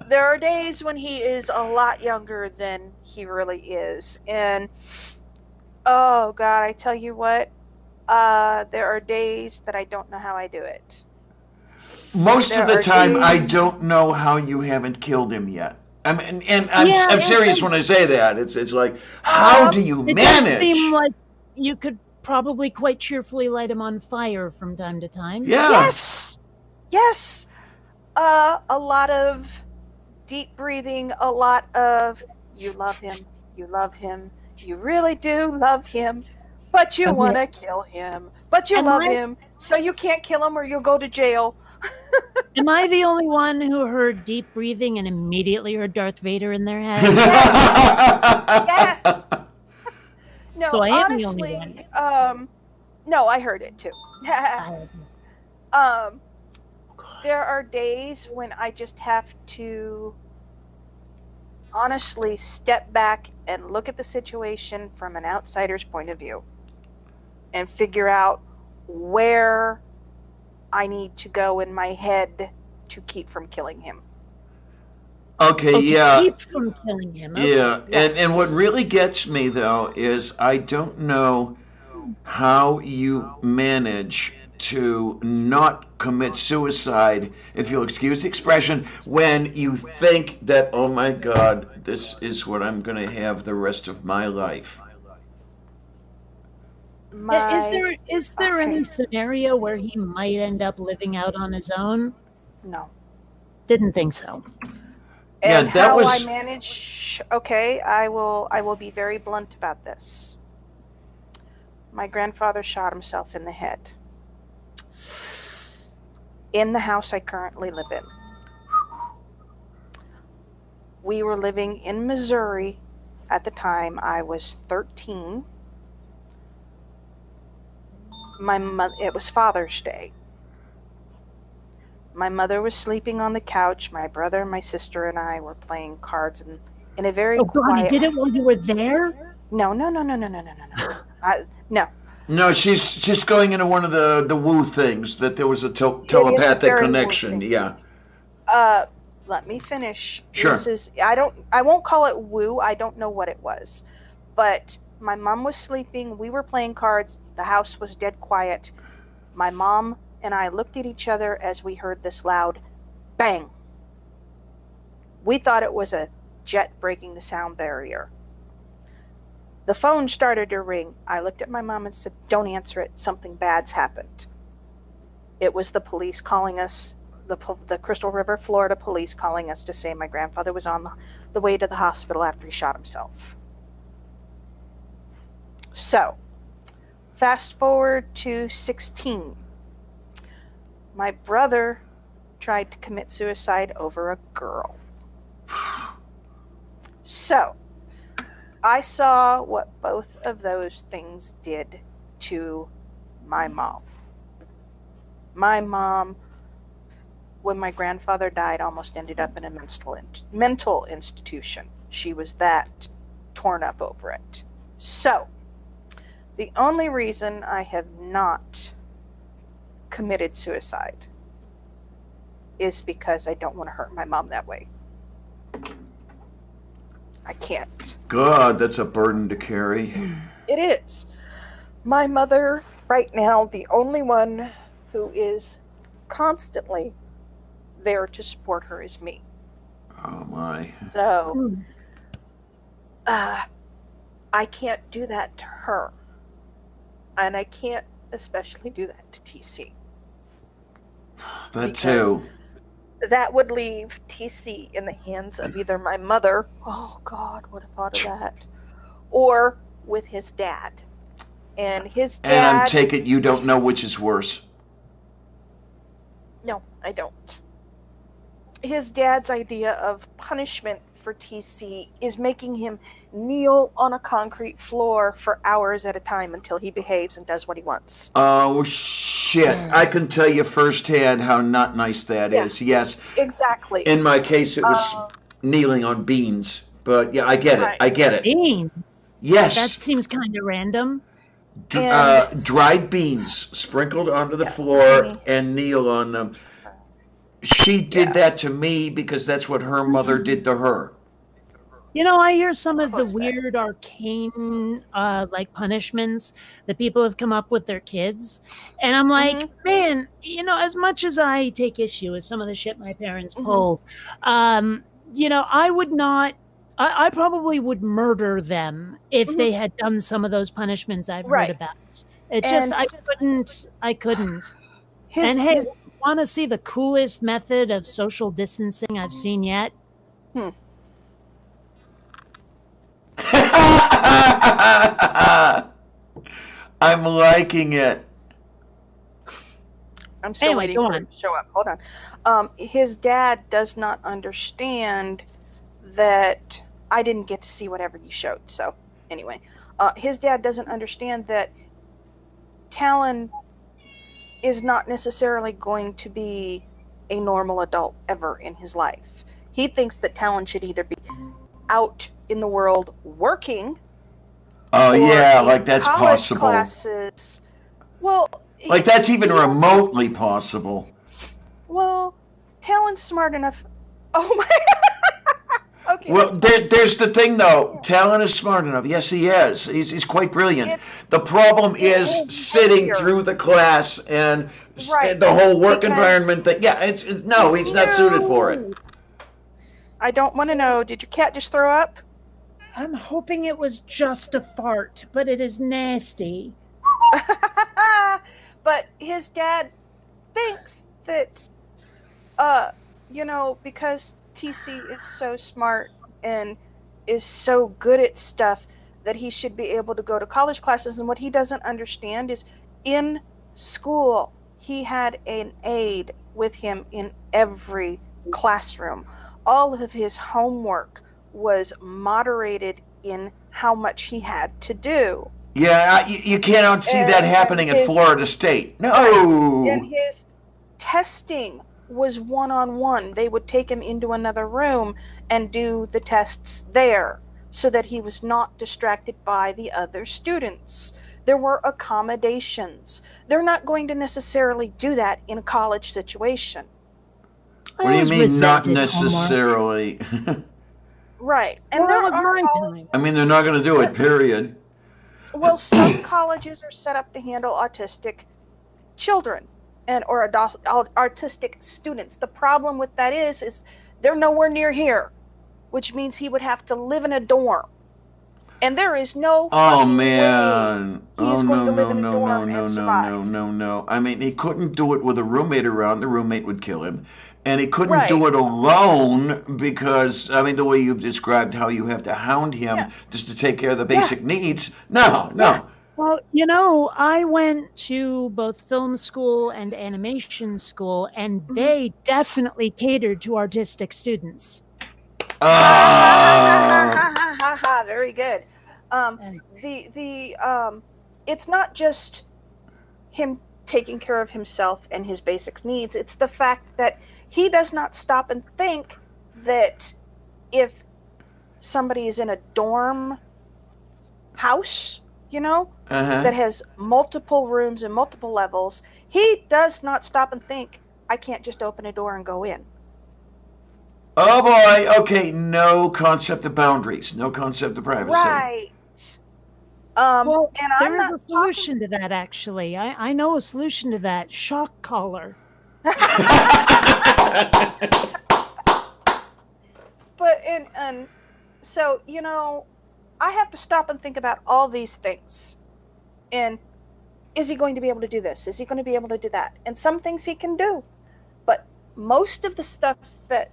There are days when he is a lot younger than he really is. And oh God, I tell you what, there are days that I don't know how I do it. Most There of the are time, I days- don't know how you haven't killed him yet. I mean, and I'm Yeah, serious when I say that. It's like, how do you It does manage? seem like you could probably quite cheerfully light him on fire from time to time. Yeah. Yes. A lot of deep breathing, a lot of you love him, you really do love him, but you Okay. want to kill him, but you And love my- him, so you can't kill him or you'll go to jail. Am I the only one who heard deep breathing and immediately heard Darth Vader in their head? Yes. No, So I am the only honestly, no, I heard it too. There are days when I just have to honestly step back and look at the situation from an outsider's point of view and figure out where I need to go in my head to keep from killing him. Okay, Oh, yeah. to keep from killing him. Okay. Yeah, Yes. and what really gets me though is I don't know how you manage to not commit suicide, if you'll excuse the expression, when you think that, oh my God, this is what I'm going to have the rest of my life. Is there Okay. any scenario where he might end up living out on his own? No. Didn't think so. Yeah, And that how was- I manage, okay, I will be very blunt about this. My grandfather shot himself in the head. In the house I currently live in. We were living in Missouri at the time. I was 13. It was Father's Day. My mother was sleeping on the couch. My brother, my sister, and I were playing cards in a very Oh God, he quiet. did it while you were there? No. No. No, she's going into one of the woo things, that there was a telepathic very woo connection. thing. Yeah. Let me finish. Sure. I won't call it woo. I don't know what it was. But my mom was sleeping. We were playing cards. The house was dead quiet. My mom and I looked at each other as we heard this loud bang. We thought it was a jet breaking the sound barrier. The phone started to ring. I looked at my mom and said, "Don't answer it. Something bad's happened." It was the police calling us, the Crystal River, Florida police calling us to say my grandfather was on the way to the hospital after he shot himself. So, fast forward to 16. My brother tried to commit suicide over a girl. So, I saw what both of those things did to my mom. My mom, when my grandfather died, almost ended up in a mental institution. She was that torn up over it. So, The only reason I have not committed suicide is because I don't want to hurt my mom that way. I can't. God, that's a burden to carry. It is. My mother, right now, the only one who is constantly there to support her is me. Oh my. So, Hmm. I can't do that to her. And I can't especially do that to TC. That Because- too. That would leave TC in the hands of either my mother, oh God, would have thought of that, or with his dad. And his And I'm dad, taking you don't know which is worse. no, I don't. His dad's idea of punishment for TC is making him kneel on a concrete floor for hours at a time until he behaves and does what he wants. Oh shit. I can tell you firsthand how not nice that Yeah. is. Yes. Exactly. In my case it was kneeling on beans. But yeah, I get it. Right. I get it. Beans. Yes. That seems kind of random. Dried beans sprinkled onto the Yeah. floor and kneel on them. She did Yeah. that to me because that's what her mother did to her. You know, I hear some of the course that- weird arcane like punishments that people have come up with their kids. And I'm like, Mhm. man, you know, as much as I take issue with some of the shit my parents Mhm. pulled, you know, I would not I probably would murder them if Mhm. they had done some of those punishments I've Right. heard about. It just And- I couldn't. His, And hey, his, want to see the coolest method of social distancing I've seen yet? I'm liking it. I'm still Anyway, waiting go for on. him to show up. Hold on. His dad does not understand that I didn't get to see whatever you showed. So, anyway, his dad doesn't understand that Talon is not necessarily going to be a normal adult ever in his life. He thinks that Talon should either be out in the world working. Oh or yeah, in like that's college possible. Classes. Well, Like that's even he also- remotely possible. Well, Talon's smart enough. Oh my. Okay. Well, that's there's the thing though. Talon is smart enough. Yes, he is. He's quite brilliant. It's- The problem is it's sitting easier. through the class and Right, the whole work because- environment. That yeah, no, he's not suited for it. No. I don't want to know. Did your cat just throw up? I'm hoping it was just a fart, but it is nasty. But his dad thinks that, because TC is so smart and is so good at stuff that he should be able to go to college classes. And what he doesn't understand is in school, he had an aide with him in every classroom. All of his homework was moderated in how much he had to do. Yeah, you can't see that And happening at his- Florida State. No. And his testing was one-on-one. They would take him into another room and do the tests there so that he was not distracted by the other students. There were accommodations. They're not going to necessarily do that in a college situation. I What do you always mean, not resented homework. necessarily? Right. And Well, there it was are my colleges, I mean, they're not going to do it, period. well, some colleges are set up to handle autistic children or autistic students. The problem with that is they're nowhere near here, which means he would have to live in a dorm. And there is no Oh fucking way man! he Oh is going no to live no in a no dorm no no and no survive. no! I mean, he couldn't do it with a roommate around. The roommate would kill him, and he couldn't Right. do it alone because I mean, the way you've described how you have to hound him Yeah. just to take care of the basic needs. No, no. Well, you know, I went to both film school and animation school, and they definitely catered to artistic students. Ah. Very good. It's not just him taking care of himself and his basic needs. It's the fact that he does not stop and think that if somebody is in a dorm house you know, Uh-huh. that has multiple rooms and multiple levels, he does not stop and think, I can't just open a door and go in. Oh boy. Okay. No concept of boundaries. No concept of privacy. Right. Well, and I'm there is not a solution to that, actually. I know a solution to that. Shock collar. But and so, you know, I have to stop and think about all these things. And is he going to be able to do this? Is he going to be able to do that? And some things he can do. But most of the stuff that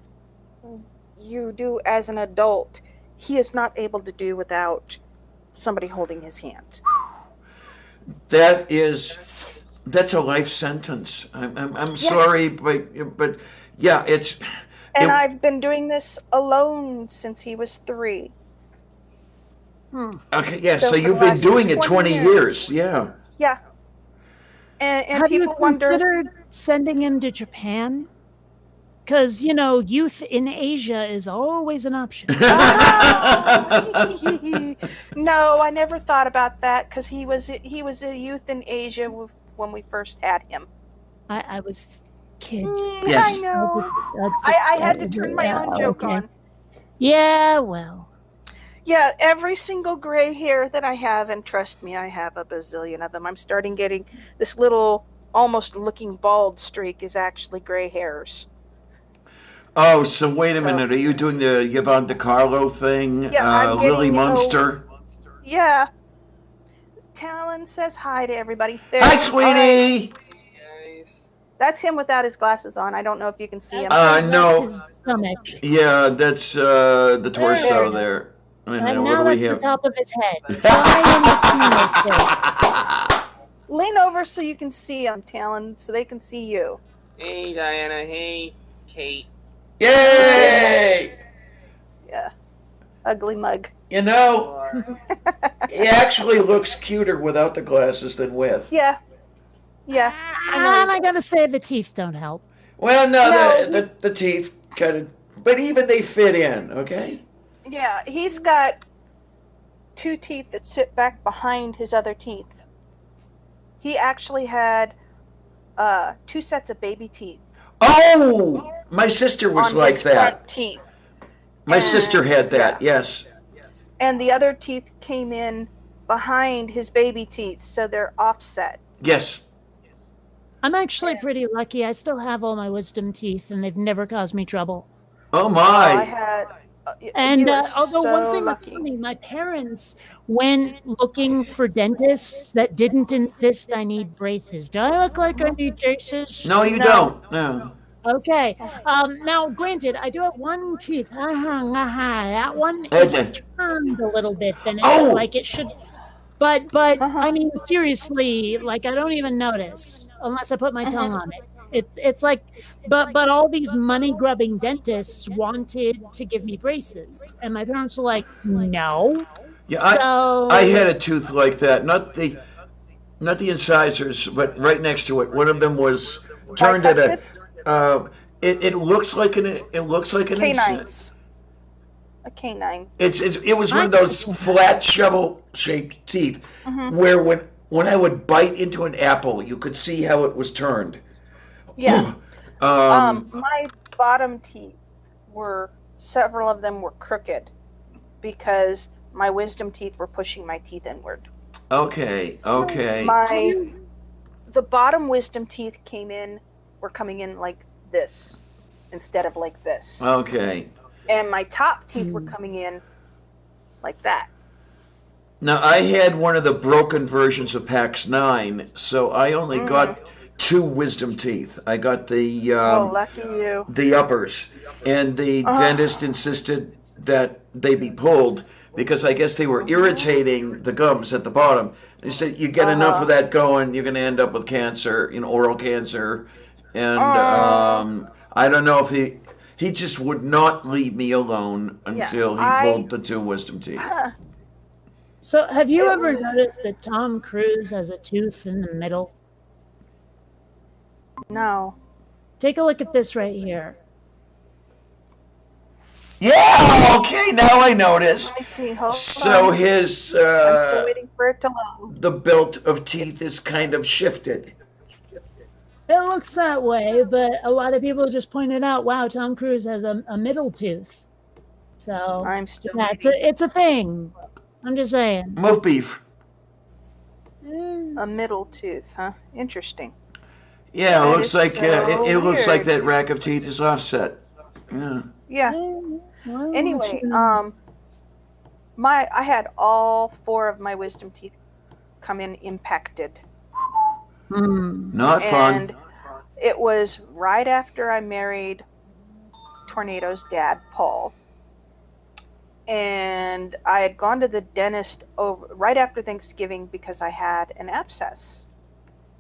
you do as an adult, he is not able to do without somebody holding his hand. That's a life sentence. I'm Yes. sorry, but yeah, And it- I've been doing this alone since he was 3. okay. Yeah, So so for you've the been last doing it 20 20 years. Yeah. Yeah. And Have you people wonder. considered sending him to Japan? Because, you know, youth in Asia is always an option. No, I never thought about that because he was a youth in Asia when we first had him. I was kid. Yes. I know. I had to turn my own joke okay. on. Yeah, well. Yeah, every single gray hair that I have, and trust me, I have a bazillion of them. I'm starting getting this little, almost looking bald streak is actually gray hairs. Oh, so wait a So- minute. Are you doing the Yvonne DiCarlo thing? Yeah, I'm Lily getting Munster. Yeah. Talon says hi to everybody. There. Hi, All right. sweetie. That's him without his glasses on. I don't know if you can see him. No. That's his stomach. Yeah, that's the torso There. there. And And what now do we that's the have? top of his head. Try Lean over so you can see him, Talon, so they can see you. Hey, Diana. Hey, Kate. Yay! Yeah. Ugly mug. You know, Or- he actually looks cuter without the glasses than with. Yeah. Yeah. and I gotta say, the teeth don't help. Well, no, No, the teeth kind of, but even they fit in, okay? Yeah. He's got 2 teeth that sit back behind his other teeth. He actually had 2 sets of baby teeth Oh, my sister was on like his that. front teeth. My And- sister had that, yes. And the other teeth came in behind his baby teeth, so they're offset. Yes. I'm actually pretty lucky. I still have all my wisdom teeth, and they've never caused me trouble. Oh, I my. had. And you are although so one thing lucky. that's funny, my parents went looking for dentists that didn't insist I need braces. Do I look like I need braces? No, you No. don't. No. Okay. Now, granted, I do have one tooth. That one Okay. is turned a little bit than it, Oh! like it should. But Uh-huh. I mean, seriously, like I don't even notice unless I put my tongue on it. It's like, but all these money grubbing dentists wanted to give me braces, and my parents were like, no. Yeah, So I had a tooth like that. Not the incisors, but right next to it. One of them was turned at a. Bicuspids? It looks like an. It looks like an. Canines. A canine. It was one of those flat shovel-shaped teeth, Mm-hmm. where when I would bite into an apple, you could see how it was turned. Yeah. Um, My bottom teeth several of them were crooked because my wisdom teeth were pushing my teeth inward. okay. Okay. The bottom wisdom teeth were coming in like this instead of like this. Okay. And my top teeth were coming in like that. Now I had one of the broken versions of Pax 9, so I only got 2 wisdom teeth. I got the Oh, lucky you. the uppers, and the dentist insisted that they be pulled because I guess they were irritating the gums at the bottom. He said, "You get enough of that going, you're going to end up with cancer, oral cancer." And I don't know if he just would not leave me alone until he pulled the 2 wisdom teeth. So, have you ever noticed that Tom Cruise has a tooth in the middle? No. Take a look at this right here. Yeah, okay, now I notice. Let me see. Hold So on. his I'm still waiting for it to load. the belt of teeth is kind of shifted. It looks that way, but a lot of people just pointed out, wow, Tom Cruise has a middle tooth. So I'm still yeah, waiting. it's a thing. I'm just saying. Move beef. Mm, A middle tooth, huh? Interesting. Yeah, it That looks is like so it looks like weird. that rack of teeth is offset. Yeah. Yeah. well, Anyway, you- I had all 4 of my wisdom teeth come in impacted. Not And fun. it was right after I married Tornado's dad, Paul. And I had gone to the dentist right after Thanksgiving because I had an abscess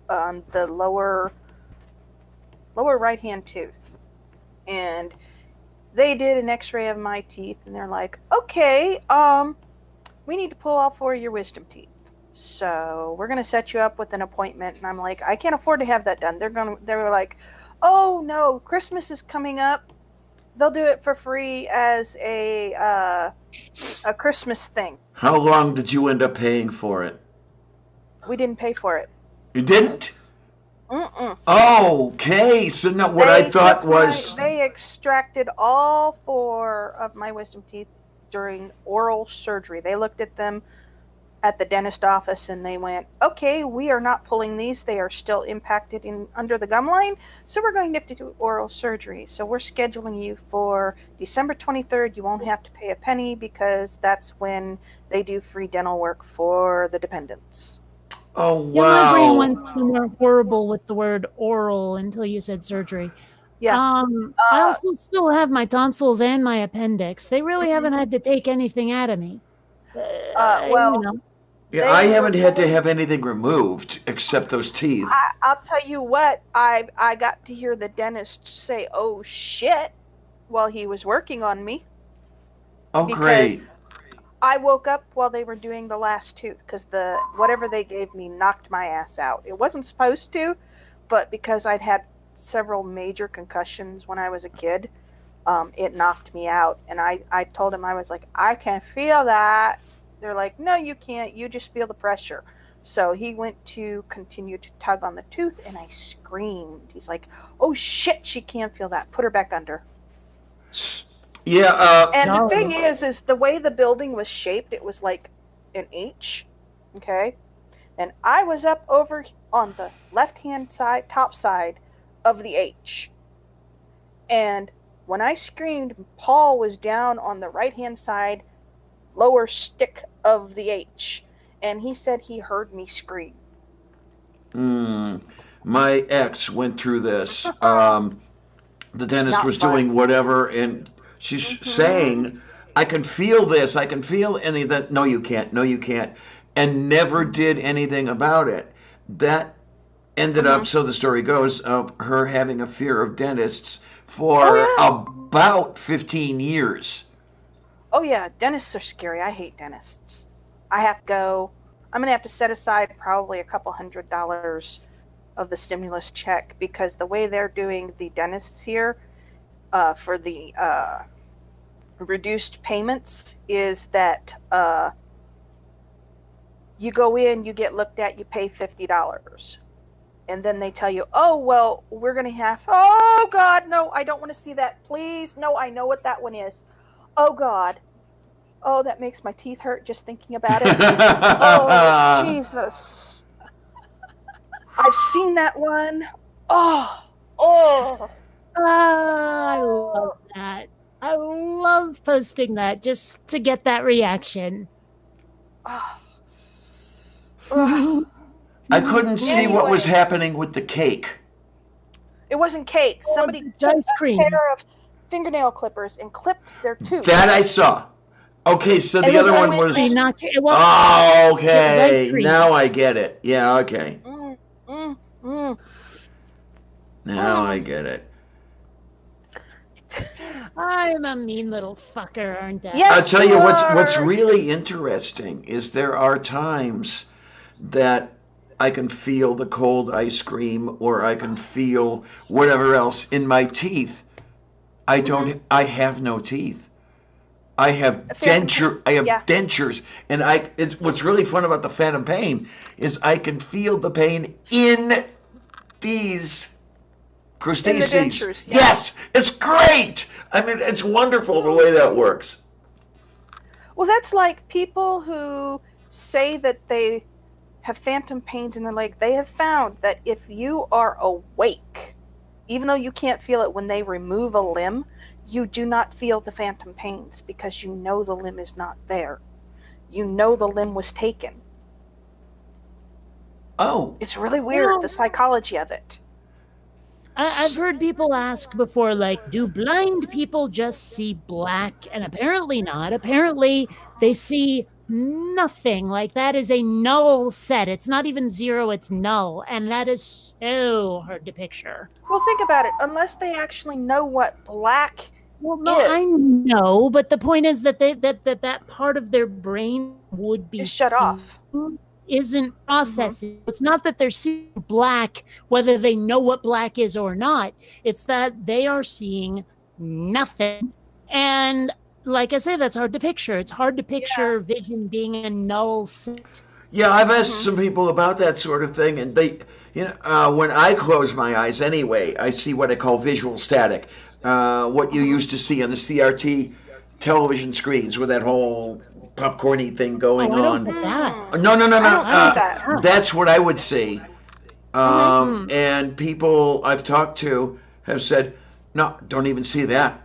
on the lower right hand tooth. And they did an x-ray of my teeth and they're like, okay, we need to pull all 4 of your wisdom teeth. So we're going to set you up with an appointment. And I'm like, I can't afford to have that done. They were like, oh no, Christmas is coming up. They'll do it for free as a Christmas thing. How long did you end up paying for it? We didn't pay for it. You didn't? Mm-mm. Okay, so now what I thought was They extracted all 4 of my wisdom teeth during oral surgery. They looked at them at the dentist office and they went, okay, we are not pulling these. They are still impacted under the gum line. So we're going to have to do oral surgery. So we're scheduling you for December 23rd. You won't have to pay a penny because that's when they do free dental work for the dependents. oh Yeah, my brain wow. went somewhere horrible with the word oral until you said surgery. Yeah. I also still have my tonsils and my appendix. They really Mhm. haven't had to take anything out of me. Well, you know. Yeah, I They haven't were had to going- have anything removed except those teeth. I'll tell you what, I got to hear the dentist say, oh shit, while he was working on me. Oh because- great. I woke up while they were doing the last tooth because whatever they gave me knocked my ass out. It wasn't supposed to, but because I'd had several major concussions when I was a kid, it knocked me out. And I told him, I was like, I can feel that. They're like, no, you can't. You just feel the pressure. So he went to continue to tug on the tooth, and I screamed. He's like, oh shit, she can't feel that. Put her back under. Yeah, And No. the thing is the way the building was shaped, it was like an H, okay? And I was up over on the left-hand side, top side of the H. And when I screamed, Paul was down on the right-hand side, lower stick of the H. And he said he heard me scream. my ex went through this. The dentist Not was fun. doing whatever, and she's saying, "I can feel this. I can feel," and that no, you can't. No, you can't, and never did anything about it. That ended up, so the story goes, of her having a fear of dentists for about 15 years. Oh yeah, dentists are scary. I hate dentists. I have to go. I'm gonna have to set aside probably a couple $100 of the stimulus check because the way they're doing the dentists here for the reduced payments is that you go in, you get looked at, you pay $50. And then they tell you, oh, well, we're going to have, oh, God, no, I don't want to see that. Please. No, I know what that one is. Oh, God. Oh, that makes my teeth hurt just thinking about it. Oh, Jesus. I've seen that one. Oh. I love that. I love posting that just to get that reaction. Oh. Ugh. I couldn't see what was Anyway. happening with the cake. It wasn't cake. Somebody it's took ice cream. a pair of fingernail clippers and clipped their tooth. That I saw. Okay, so It the was other one ice was. cream, not ca- well, Oh, It was ice okay. cream. Now I get it. Yeah, okay. Mm. Now I get it. I'm a mean little fucker, aren't I? Yes. I'll tell you what's are. really interesting is there are times that I can feel the cold ice cream or I can feel whatever else in my teeth. I have no teeth. I have Phantom I have yeah. dentures, and what's really fun about the phantom pain is I can feel the pain in these prostheses. dentures, yeah. Yes, it's great. I mean, it's wonderful the way that works. Well, that's like people who say that they have phantom pains in their leg. They have found that if you are awake, even though you can't feel it when they remove a limb, you do not feel the phantom pains because you know the limb is not there. You know the limb was taken. Oh, It's really weird, the psychology of it. I've heard people ask before, like, do blind people just see black? And apparently not. Apparently they see nothing. Like, that is a null set. It's not even zero, it's null. And that is so hard to picture. Well, think about it. Unless they actually know what black Well, no, is, I know, but the point is that that part of their brain would be is shut off. isn't processing. It's not that they're seeing black, whether they know what black is or not. It's that they are seeing nothing. And like I say, that's hard to picture. It's hard to picture vision being a null set. yeah, I've asked some people about that sort of thing, and they, when I close my eyes anyway, I see what I call visual static. What you used to see on the CRT television screens with that whole popcorny thing going I on. don't get that. No. I don't see that. That's what I would see. And people I've talked to have said, no, don't even see that.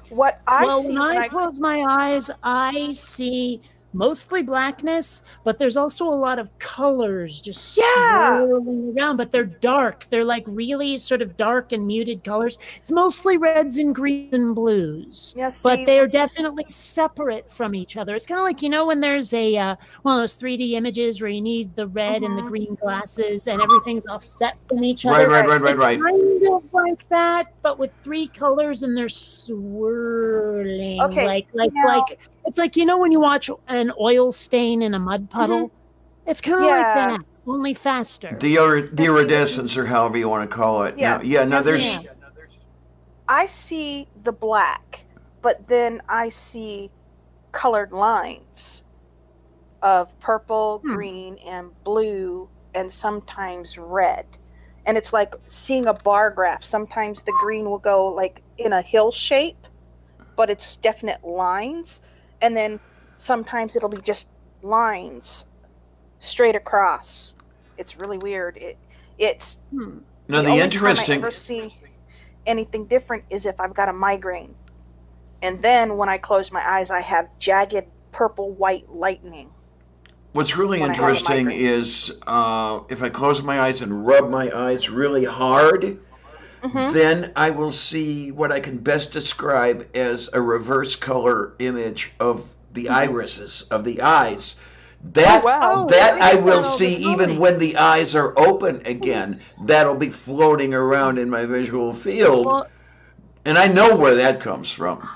What I Well, see when I close my eyes, I see mostly blackness, but there's also a lot of colors just swirling around, but they're dark. They're like really sort of dark and muted colors. It's mostly reds and greens and blues, Yeah, but see- they're definitely separate from each other. It's kind of like, when there's a one of those 3D images where you need the red and the green glasses and everything's offset from each other. Right. It's kind of like that, but with 3 colors and they're swirling. Okay, Like now- it's like, when you watch an oil stain in a mud puddle, it's kind of like Yeah. that, only faster. The iridescence, or however you want to call it. Yeah. Now there's. Yeah. I see the black, but then I see colored lines of purple, green, and blue, and sometimes red. And it's like seeing a bar graph. Sometimes the green will go like in a hill shape, but it's definite lines. And then sometimes it'll be just lines straight across. It's really weird. It's Now the only interesting. time I ever see anything different is if I've got a migraine. And then when I close my eyes, I have jagged purple white lightning. What's really when I have a interesting migraine. is if I close my eyes and rub my eyes really hard, then I will see what I can best describe as a reverse color image of the irises of the eyes. That wow. that I Oh, will all the see even time. when the eyes are open again. That'll be floating around in my visual field, Well, and I know where that comes from.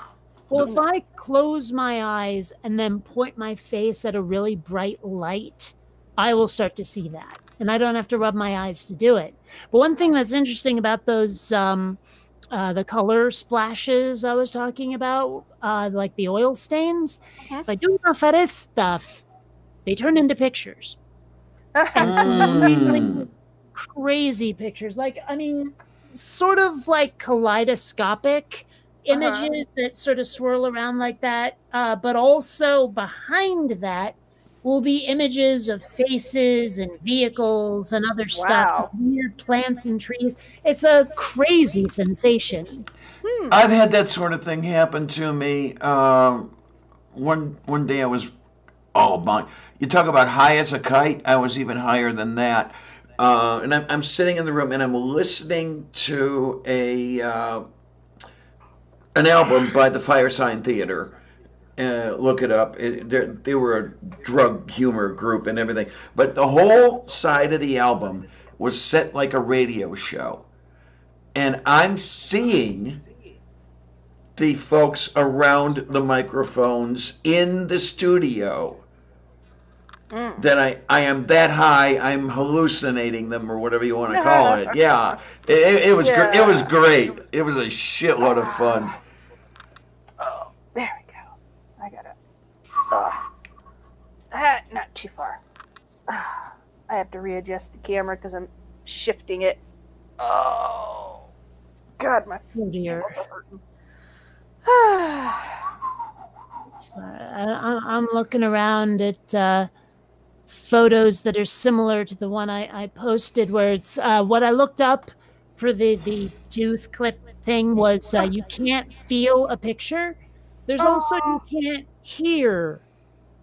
well, if I close my eyes and then point my face at a really bright light, I will start to see that. And I don't have to rub my eyes to do it. But one thing that's interesting about those, the color splashes I was talking about, like the oil stains, if I do enough of this stuff, they turn into pictures. Mm. Crazy pictures. Like, I mean, sort of like kaleidoscopic images that sort of swirl around like that. But also behind that will be images of faces and vehicles and other stuff, weird plants and trees. It's a crazy sensation. I've had that sort of thing happen to me. One day I was, oh my! You talk about high as a kite. I was even higher than that. And I'm sitting in the room and I'm listening to an album by the Firesign Theater. Look it up. They were a drug humor group and everything. But the whole side of the album was set like a radio show. And I'm seeing the folks around the microphones in the studio that I am that high, I'm hallucinating them or whatever you want to call it. Yeah, it was it was great. It was a shitload of fun. There we go. Not too far. I have to readjust the camera because I'm shifting it. Oh, God, my Oh dear. muscles are hurting. So I'm looking around at photos that are similar to the one I posted, where it's what I looked up for the tooth clip thing was you can't feel a picture. There's also you can't hear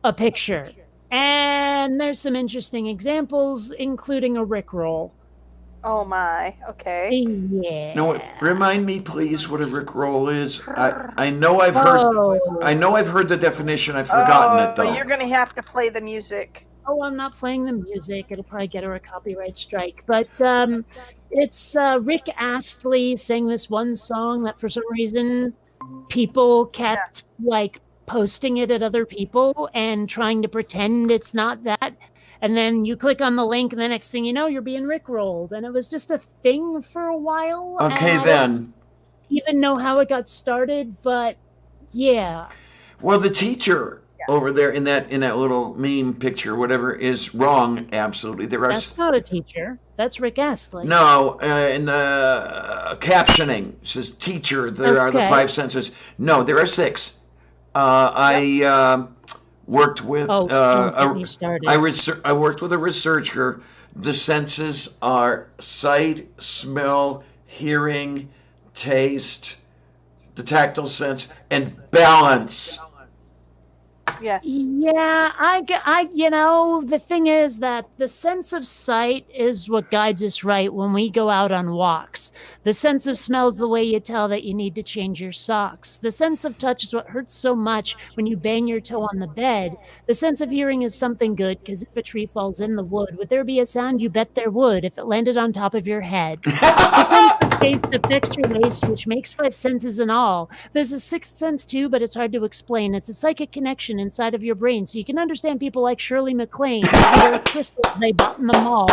a picture. And there's some interesting examples, including a Rickroll. Oh my. Okay. Yeah. No, remind me, please, what a Rickroll is. I know I've heard. Oh. I know I've heard the definition. I've forgotten it though. But you're gonna have to play the music. Oh, I'm not playing the music. It'll probably get her a copyright strike. But it's Rick Astley sang this one song that for some reason people kept like posting it at other people and trying to pretend it's not that. And then you click on the link, and the next thing you know, you're being Rickrolled. And it was just a thing for a while. Okay, and then. I don't even know how it got started, but yeah. Well, the teacher over there in that little meme picture, whatever, is wrong. Absolutely, there are. That's not a teacher. That's Rick Astley. No, in the captioning it says teacher. There are the Okay. 5 senses. No, there are 6. I worked with. Oh, don't get me started. I worked with a researcher. The senses are sight, smell, hearing, taste, the tactile sense, and balance. Yes. Yeah, the thing is that the sense of sight is what guides us right when we go out on walks. The sense of smell is the way you tell that you need to change your socks. The sense of touch is what hurts so much when you bang your toe on the bed. The sense of hearing is something good, because if a tree falls in the wood, would there be a sound? You bet there would if it landed on top of your head. The sense of taste affects your waist, which makes 5 senses in all. There's a 6th sense too, but it's hard to explain. It's a psychic connection inside of your brain, so you can understand people like Shirley MacLaine and the crystals they bought in the mall.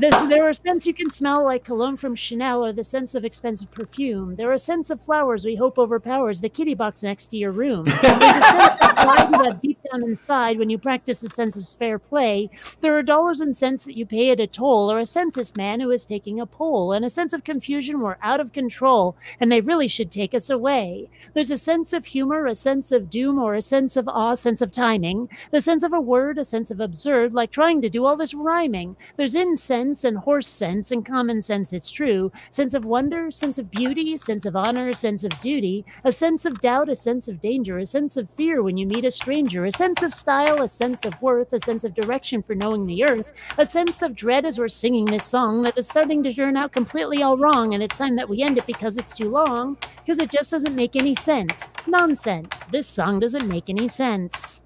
There are scents you can smell, like cologne from Chanel, or the sense of expensive perfume. There are scents of flowers we hope overpowers the kitty box next to your room. There's a sense of pride you have deep down inside when you practice a sense of fair play. There are dollars and cents that you pay at a toll, or a census man who is taking a poll, and a sense of confusion we're out of control, and they really should take us away. There's a sense of humor, a sense of doom, or a sense of awe, sense of timing. The sense of a word, a sense of absurd, like trying to do all this rhyming. There's incense and horse sense and common sense, it's true. Sense of wonder, sense of beauty, sense of honor, sense of duty. A sense of doubt, a sense of danger, a sense of fear when you meet a stranger. A sense of style, a sense of worth, a sense of direction for knowing the earth. A sense of dread as we're singing this song that is starting to turn out completely all wrong, and it's time that we end it because it's too long, because it just doesn't make any sense. Nonsense. This song doesn't make any sense.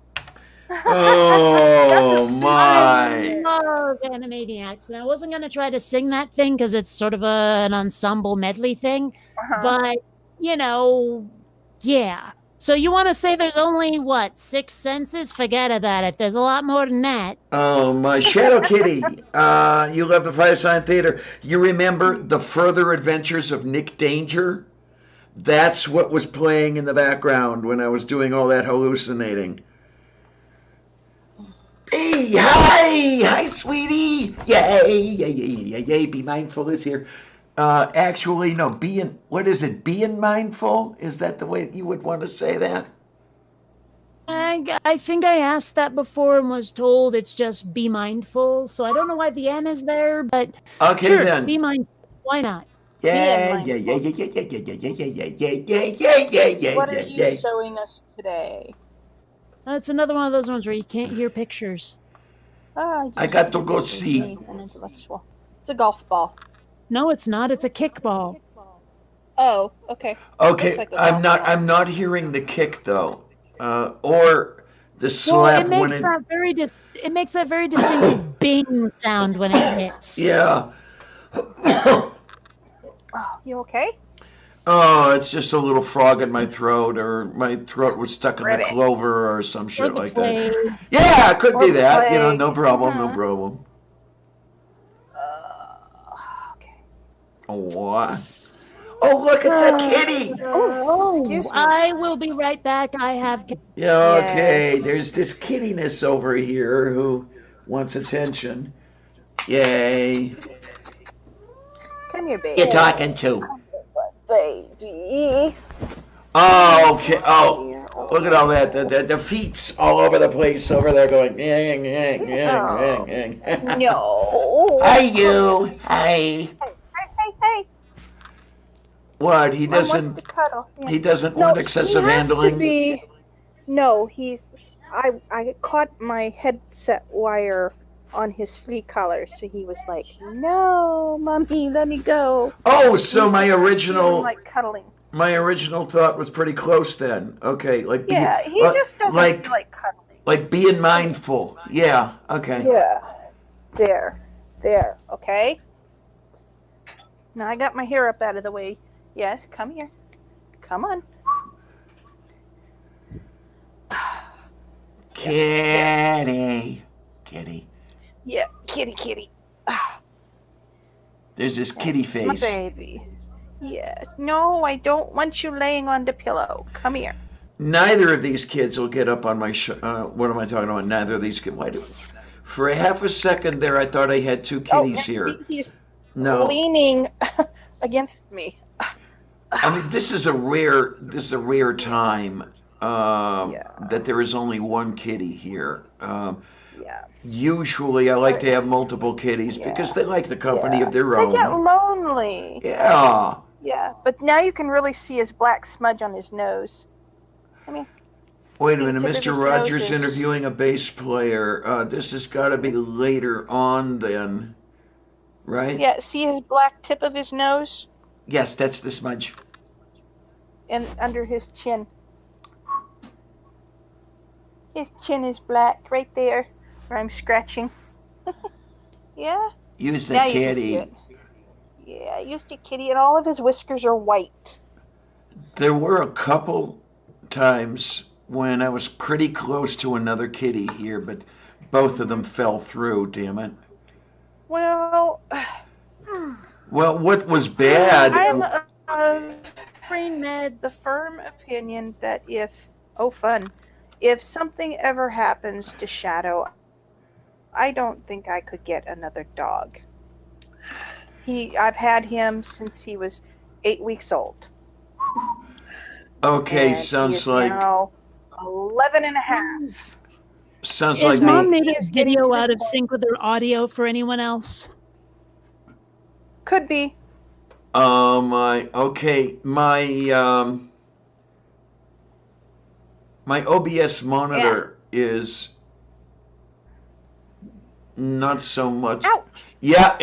Oh I my! love Animaniacs, and I wasn't going to try to sing that thing because it's sort of an ensemble medley thing, but, yeah. So you want to say there's only, 6 senses? Forget about it. There's a lot more than that. Oh my! Shadow Kitty, you love the Firesign Theater. You remember the Further Adventures of Nick Danger? That's what was playing in the background when I was doing all that hallucinating. Hey, hi, sweetie. Yay. Be Mindful is here. Actually, no, what is it? Being mindful? Is that the way you would want to say that? I think I asked that before and was told it's just be mindful, so I don't know why the N is there, but Okay, sure, then. be mindful. Why not? Yeah. What are you showing us today? That's another one of those ones where you can't hear pictures. I got to go see. An intellectual. It's a golf ball. No, it's not. It's a kickball. Oh, okay. Okay, Looks like a golf ball. I'm not hearing the kick though, or the Well, slap it makes when it. that it makes that very distinctive bing sound when it hits. Yeah. Oh, you okay? Oh, it's just a little frog in my throat, or my throat was stuck in the Ribbit. clover, or some Or shit the like that. plague. Yeah, it could Or be the that. plague. No problem, no Uh-huh. problem. Okay. What? Oh, look, it's a kitty. Oh, excuse me. I will be right back. I have. Yeah, okay. Yes. There's this kittiness over here who wants attention. Yay. Come here, baby. You're talking to. Baby. Oh, okay. Oh, look at all that. The feet's all over the place over there going, yang, yang, yang, yang, yang. No. Hi, you. Hi. Hey. What? He I want doesn't. to cuddle. Yeah. He doesn't No, want excessive he has handling. To be, no, he's. I caught my headset wire on his flea collar, so he was like, "No, mommy, let me go." Oh, so He's my just original. feeling like cuddling. My original thought was pretty close then. Okay, like Yeah, he just doesn't like like cuddling. like being mindful. Yeah. Okay. Yeah. There. Okay. Now I got my hair up out of the way. Yes, come here. Come on. Kitty. Yeah, kitty. There's this kitty It's my face. baby. Yes. No, I don't want you laying on the pillow. Come here. Neither of these kids will get up on my. What am I talking about? Neither of these kids. Why do? For a half a second there, I thought I had two kitties and here. He's No, leaning against me. I mean this is a rare time that there is only one kitty here. Yeah. Usually, I like to have multiple kitties because they like the company of their They own. get lonely. Yeah. Yeah, but now you can really see his black smudge on his nose. Come here. Wait a minute, Tip of his Mr. Rogers noses. interviewing a bass player. This has got to be later on then, right? Yeah, see his black tip of his nose Yes, that's the smudge. and under his chin. His chin is black right there where I'm scratching. Yeah? Use the Now you can see kitty. it. Yeah, I used to kitty, and all of his whiskers are white. There were a couple times when I was pretty close to another kitty here, but both of them fell through, damn it. Well, Well, what was bad? I'm of Brain the meds. firm opinion that if something ever happens to Shadow, I don't think I could get another dog. I've had him since he was 8 weeks old. Okay, And he sounds is like now 11 and a half. sounds Is like mom me. made He a is getting video to out this of point. sync with her audio for anyone else? Could be. My OBS monitor is not so much. Ouch. Yeah,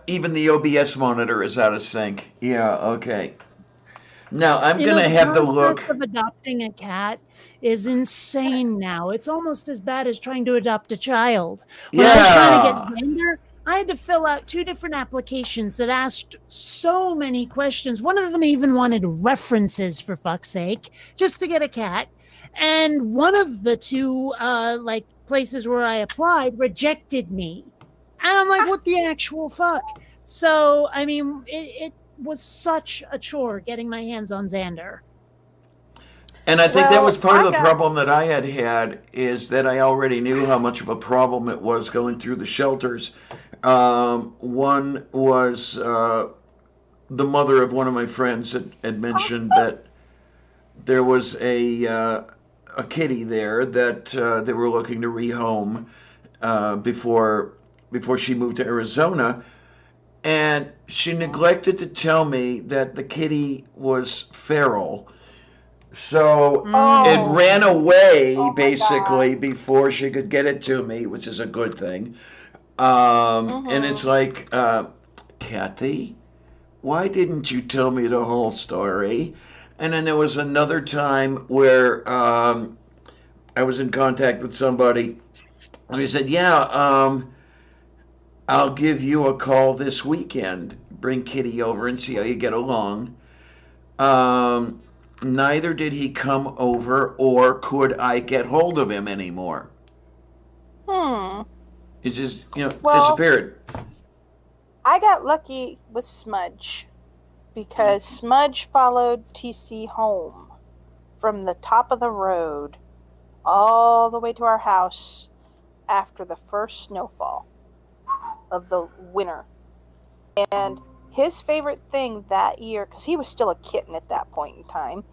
even the OBS monitor is out of sync. Yeah, okay. Now I'm gonna have to look. The process of adopting a cat is insane now. It's almost as bad as trying to adopt a child. When I was trying to get Xander, I had to fill out 2 different applications that asked so many questions. One of them even wanted references, for fuck's sake, just to get a cat. And one of the 2 places where I applied rejected me. And I'm like, what the actual fuck? So, I mean, it was such a chore getting my hands on Xander. And I think that was Well, part of I the got- problem that I had is that I already knew how much of a problem it was going through the shelters. One was the mother of one of my friends had mentioned that there was a kitty there that they were looking to rehome before she moved to Arizona. And she neglected to tell me that the kitty was feral. So Oh. it ran away Oh my basically before she could get it to me, which is a good thing. And it's like, Kathy, why didn't you tell me the whole story? And then there was another time where I was in contact with somebody, and he said, yeah, I'll give you a call this weekend. Bring Kitty over and see how you get along. Neither did he come over, or could I get hold of him anymore. It just, Well- disappeared. I got lucky with Smudge. because Smudge followed TC home from the top of the road all the way to our house after the first snowfall of the winter. And his favorite thing that year, because he was still a kitten at that point in time,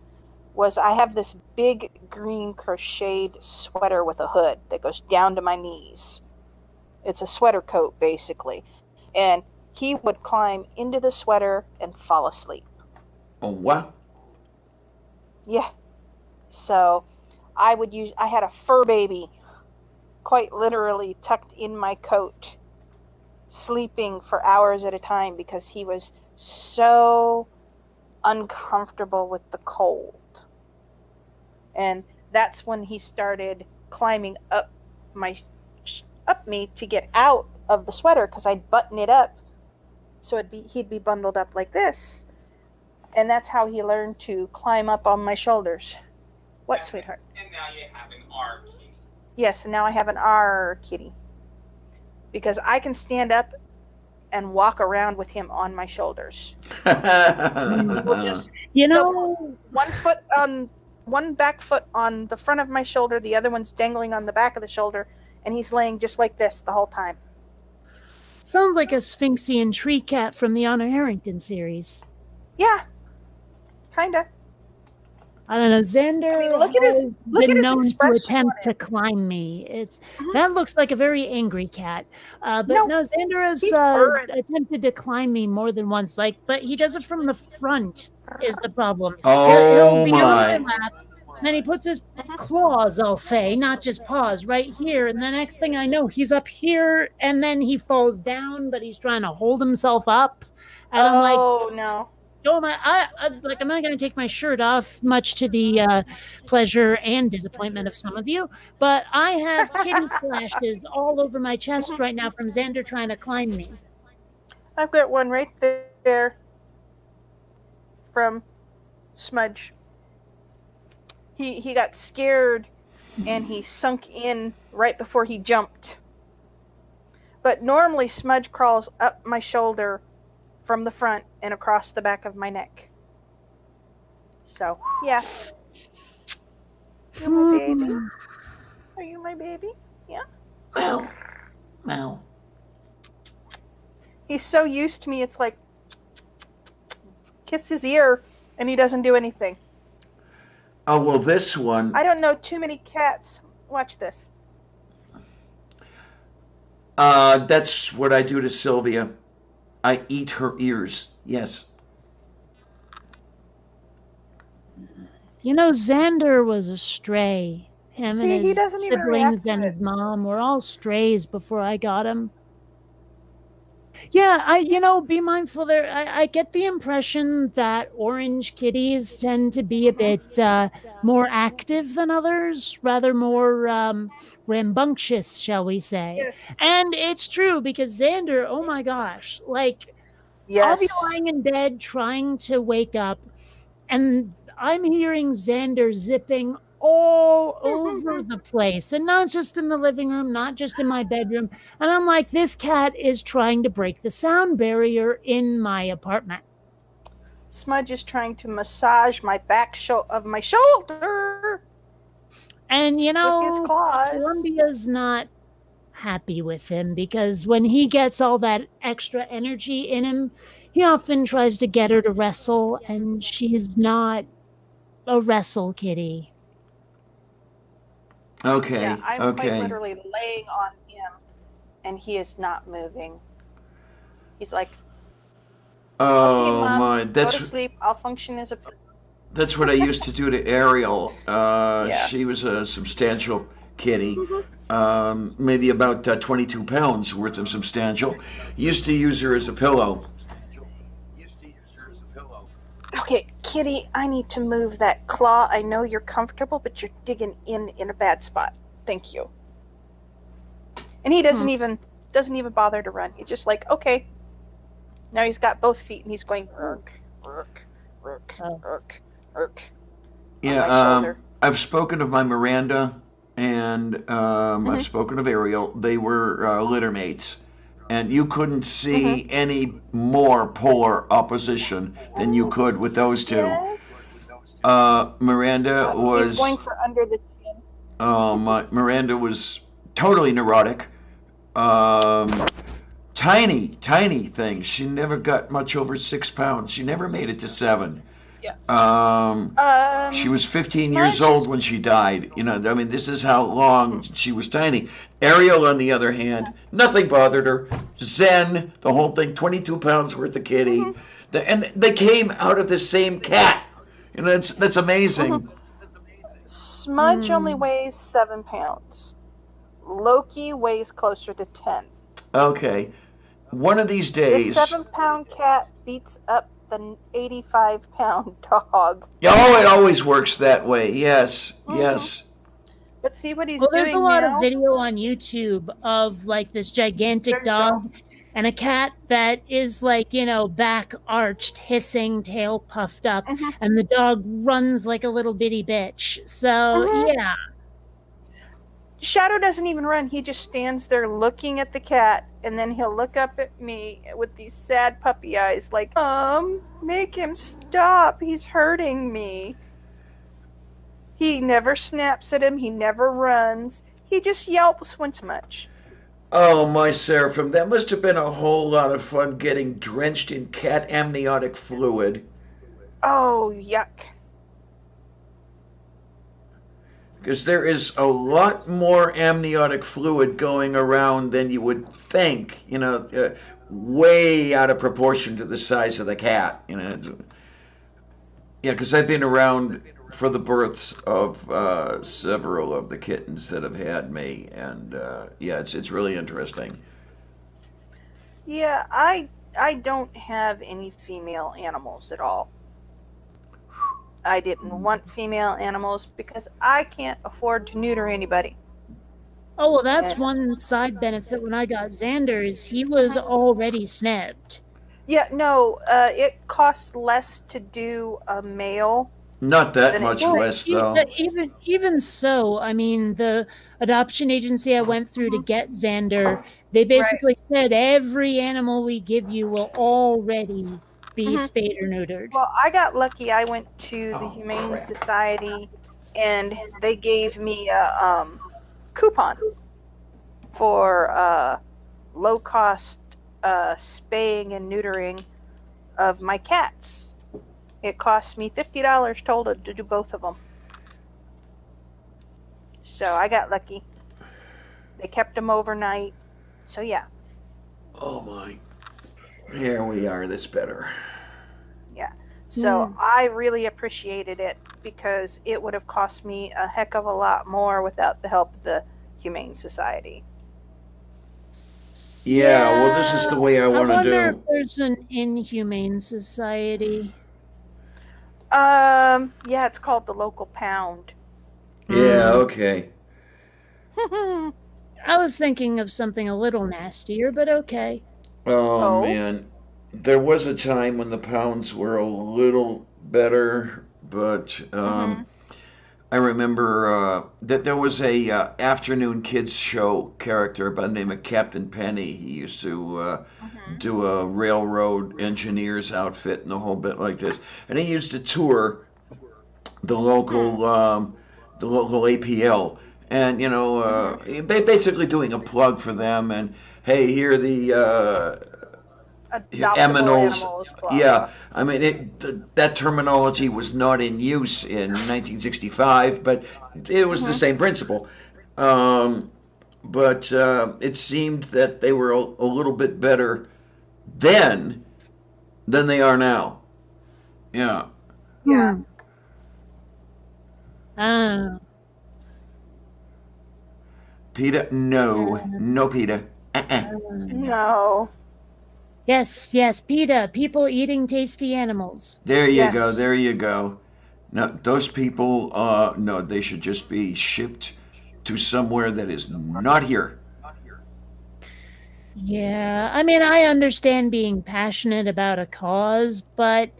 was I have this big green crocheted sweater with a hood that goes down to my knees. It's a sweater coat, basically. And he would climb into the sweater and fall asleep. Oh, what? Yeah. So I had a fur baby quite literally tucked in my coat, sleeping for hours at a time because he was so uncomfortable with the cold. And that's when he started climbing up me to get out of the sweater, because I'd button it up so he'd be bundled up like this. And that's how he learned to climb up on my shoulders. What, sweetheart? And now you have an R kitty. Yes, and now I have an R kitty. Because I can stand up and walk around with him on my shoulders. We'll just one back foot on the front of my shoulder, the other one's dangling on the back of the shoulder, and he's laying just like this the whole time. Sounds like a Sphinxian tree cat from the Anna Harrington series. Yeah, kinda. I don't know. Xander I mean, look at his known to expression attempt on to climb me. That looks like a very angry cat. But no, Xander has he's purring. attempted to climb me more than once. But he does it from the front. Is the problem? Oh, he'll be on my. my lap, and then he puts his claws, I'll say, not just paws, right here. And the next thing I know, he's up here, and then he falls down, but he's trying to hold himself up. And I'm like, oh no. I'm not going to take my shirt off, much to the pleasure and disappointment of some of you. But I have kitty flashes all over my chest right now from Xander trying to climb me. I've got one right there from Smudge. He got scared and he sunk in right before he jumped. But normally Smudge crawls up my shoulder from the front and across the back of my neck. So, yeah. You're my baby. Are you my baby? Yeah. Well. He's so used to me, it's like, kiss his ear, and he doesn't do anything. Oh, well, this one. I don't know too many cats. Watch this. That's what I do to Sylvia. I eat her ears. Yes. Xander was a stray. Him and his siblings and his mom were all strays before I got him. Yeah, be mindful there. I get the impression that orange kitties tend to be a bit more active than others, rather more rambunctious, shall we say. Yes. And it's true, because Xander, oh my gosh, yes. I'll be lying in bed trying to wake up, and I'm hearing Xander zipping all over the place, and not just in the living room, not just in my bedroom. And I'm like, this cat is trying to break the sound barrier in my apartment. Smudge is trying to massage my back of my shoulder. And with his claws. Columbia's not happy with him, because when he gets all that extra energy in him, he often tries to get her to wrestle, and she's not a wrestle kitty. Okay. Yeah, I'm quite literally laying on him, and he is not moving. He's like, oh, okay, Mom, my. go to sleep. I'll function as a... That's what I used to do to Ariel. Yeah. She was a substantial kitty. Maybe about 22 pounds worth of substantial. Used to use her as a pillow. Okay, kitty, I need to move that claw. I know you're comfortable, but you're digging in a bad spot. Thank you. And he doesn't even bother to run. He's just like, okay. Now he's got both feet and he's going irk, irk, irk, irk, irk. Yeah, I've spoken of my Miranda, and I've spoken of Ariel. They were litter mates. and you couldn't see any more polar opposition than you could with those two. Yes. Miranda He's was going for under the chin. Miranda was totally neurotic. Tiny thing. She never got much over 6 pounds. She never made it to 7. Yes. She was 15 Smudge years old when she died. You know, I mean, this is how long she was tiny. Ariel, on the other hand, nothing bothered her. Zen, the whole thing, 22 pounds worth of kitty. And they came out of the same cat. You know, that's amazing. Smudge only weighs 7 pounds. Loki weighs closer to 10. Okay. One of these The days. 7-pound cat beats up the 85-pound dog. Oh, it always works that way. Yes, yes. But see what he's Well, doing there's a lot now? of video on YouTube of like this gigantic dog and a cat that is like, back arched, hissing, tail puffed up, and the dog runs like a little bitty bitch. So, yeah. Shadow doesn't even run. He just stands there looking at the cat, and then he'll look up at me with these sad puppy eyes like, make him stop. He's hurting me. He never snaps at him. He never runs. He just yelps once much. Oh, my Seraphim, that must have been a whole lot of fun getting drenched in cat amniotic fluid. Oh, yuck. Because there is a lot more amniotic fluid going around than you would think, way out of proportion to the size of the cat. Yeah, because I've been around for the births of several of the kittens that have had me, and it's really interesting. Yeah, I don't have any female animals at all. I didn't want female animals because I can't afford to neuter anybody. Oh, well, that's one side benefit when I got Xander is he was already snipped. Yeah, no, it costs less to do a male. Not that Then much it- less, though. But even so, I mean, the adoption agency I went through to get Xander, they basically said every animal we give you will already be spayed or neutered. Well, I got lucky. I went to the Humane Society, and they gave me a coupon for low-cost spaying and neutering of my cats. It cost me $50 total to do both of them. So I got lucky. They kept them overnight. So yeah. Oh, my. Here we are. That's better. So I really appreciated it because it would have cost me a heck of a lot more without the help of the Humane Society. Yeah, well, this is the way I want to wonder do. if there's an inhumane society. Yeah, it's called the local pound. Yeah, okay. I was thinking of something a little nastier, but okay. Oh, Oh. man. There was a time when the pounds were a little better, but I remember that there was a afternoon kids show character by the name of Captain Penny. He used to do a railroad engineer's outfit and a whole bit like this, and he used to tour the local APL, and basically doing a plug for them. And hey, here are the Adoptable Aminals. Animals Club. Yeah, I mean that terminology was not in use in 1965, but it was the same principle. But it seemed that they were a little bit better then than they are now. Yeah. Yeah. Ah. PETA? No PETA. No. Yes, PETA, people eating tasty animals. There you go. Yes. There you go. Now those people, no, they should just be shipped to somewhere that is not here. Yeah, I mean, I understand being passionate about a cause, but